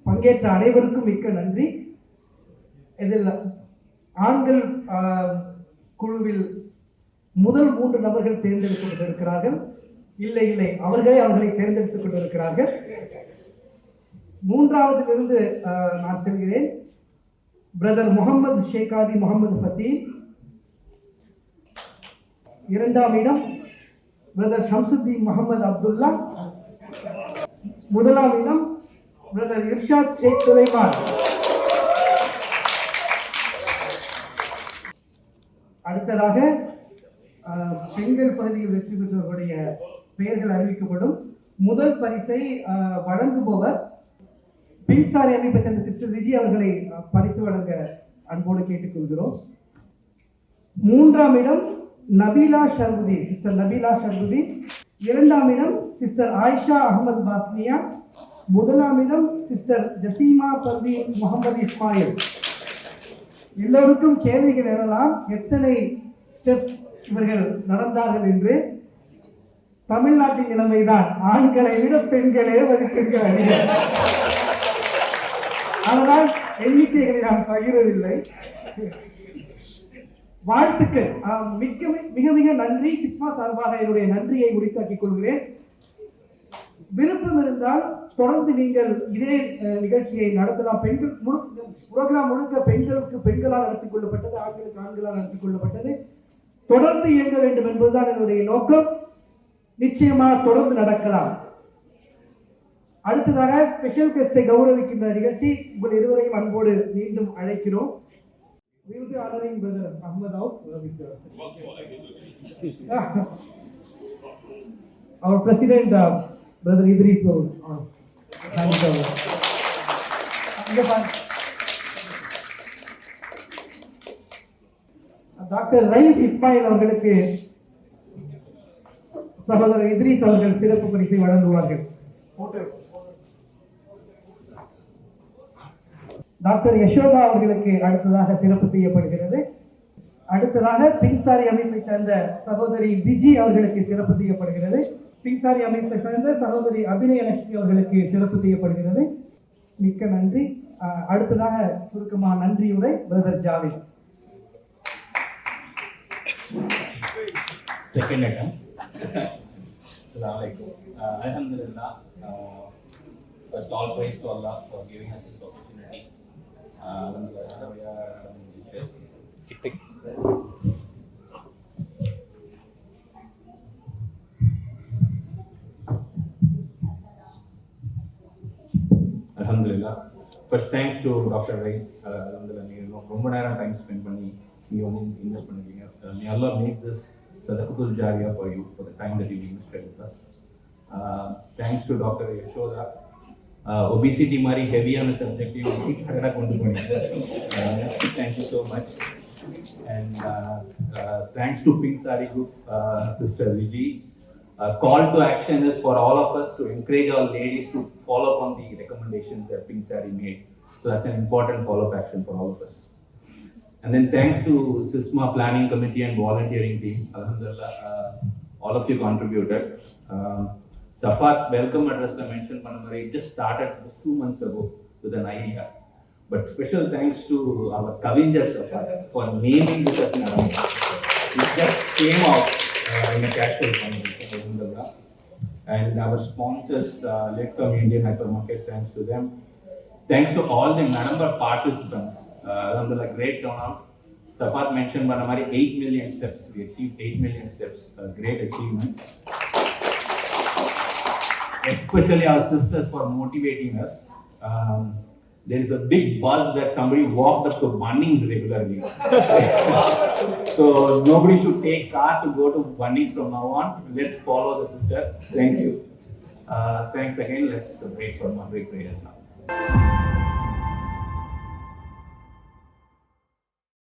பங்கேற்ற அனைவருக்கும் மிக்க நன்றி. இதில் ஆண்கள் குழுவில் முதல் 3 நபர்கள் தேர்ந்தெடுக்கப்பட்டிருக்கிறார்கள். இல்லை அவர்களை தேர்ந்தெடுத்துக் கொண்டிருக்கிறார்கள். 3வதிலிருந்து நான் செல்கிறேன். பிரதர் முகமது ஷேகாதி முகமது ஃபசீல். 2ஆம் இடம் பிரதர் ஷம்சுத்தீன் முகமது அப்துல்லா. 1ஆம் இடம் பிரதர் இர்ஷாத் ஷேக் சுலைமான். அடுத்ததாக பெண்கள் பகுதியில் வெற்றி பெற்றவர்களுடைய பெயர்கள் அறிவிக்கப்படும். முதல் பரிசை வழங்குபவர் பின்சாரி அமைப்பை சேர்ந்த சிஸ்டர் விஜய் அவர்களை பரிசு வழங்க அன்போடு கேட்டுக்கொள்கிறோம். 3ஆம் இடம் நபீலா ஷர்வுதி, சிஸ்டர் நபீலா ஷர்வுதி. 2ஆம் இடம் சிஸ்டர் ஆயிஷா அகமது பாஸ்னியா. 1ஆம் இடம் சிஸ்டர் ஜசீமா பர்வீன் முகமது இஸ்மாயில். எல்லோருக்கும் கேள்விகள் எழலாம், எத்தனை ஸ்டெப்ஸ் இவர்கள் நடந்தார்கள் என்று. தமிழ்நாட்டின் நிலைமைதான், ஆண்களை விட பெண்களே வகுப்புகள் அதிகம். அதனால் எண்ணிக்கைகளை நான் பகிரவில்லை. வாழ்த்துக்கள். மிக மிக நன்றி. சிஸ்மா சார்பாக என்னுடைய நன்றியை உரித்தாக்கிக் கொள்கிறேன். விருப்பம் இருந்தால் தொடர்ந்து நீங்கள் இதே நிகழ்ச்சியை நடத்தலாம். பெண்கள் புரோகிராம் முழுக்க பெண்களால் நடத்திக் கொள்ளப்பட்டது, ஆண்களுக்கு ஆண்களால் நடத்திக் கொள்ளப்பட்டது. தொடர்ந்து இயங்க வேண்டும் என்பதுதான் என்னுடைய நோக்கம். நிச்சயமாக தொடர்ந்து நடக்கலாம். அடுத்ததாக ஸ்பெஷல் கெஸ்டை கௌரவிக்கின்ற நிகழ்ச்சி உங்கள் இருவரையும் அன்போடு மீண்டும் அழைக்கிறோம். We will be honoring Brother Ahmed Auf with our President, Brother Idris will hand over. Doctor rice Ismail அவர்களுக்கு சகோதரர் இத்ரீஸ் அவர்கள் சிறப்பு பரிசை வழங்குவார்கள். டாக்டர் யசோதா அவர்களுக்கு அடுத்ததாக சிறப்பு செய்யப்படுகிறது. அடுத்ததாக பின்சாரி அமைப்பை சேர்ந்த சகோதரி விஜி அவர்களுக்கு சிறப்பு செய்யப்படுகிறது. பின்சாரி அமைப்பை சேர்ந்த சகோதரி அபிநயலட்சுமி அவர்களுக்கு சிறப்பு செய்யப்படுகிறது. மிக்க நன்றி. அடுத்ததாக சுருக்கமாக நன்றியுரை brother Javed. Second item. Assalamualaikum. Alhamdulillah. First all praise to Allah for giving us this opportunity. Alhamdulillah. We are Alhamdulillah. First thanks to Dr. Ray. Alhamdulillah. நீங்க ரொம்ப நேரம் டைம் ஸ்பெண்ட் பண்ணி நீங்க வந்து இன்வெஸ்ட் பண்ணிருக்கீங்க. May Allah make this Sadaqatul Jariyah for you for the time that you invested with us. Thanks to Dr. Yashoda. Obesity mari heavy on the subject you agada kondu ponninga. Thank you so much. And thanks to Pink Sari Group, Sister Viji. Call to action is for all of us to encourage our ladies to follow up on the recommendations that Pink Sari made. So that's an important follow-up action for all of us. And then thanks to SISMA Planning Committee and Volunteering Team. Alhamdulillah, all of you contributed. Safat welcome address I mentioned Panamari just started 2 months ago with an idea. But special thanks to our Kavinjar Safat for naming this as an idea. It just came out in a casual conversation. Alhamdulillah. And our sponsors, led from Indian Hypermarket, thanks to them. Thanks to all the number participants. Alhamdulillah, great turnout. Safat mentioned Panamari 8 million steps. We achieved 8 million steps. A great achievement. Especially our sisters for motivating us. There is a big buzz that somebody walked up to Bunnings regularly. So nobody should take car to go to Bunnings from now on. Let's follow the sister. Thank you. Thanks again. Let's wait for Maghrib prayers now.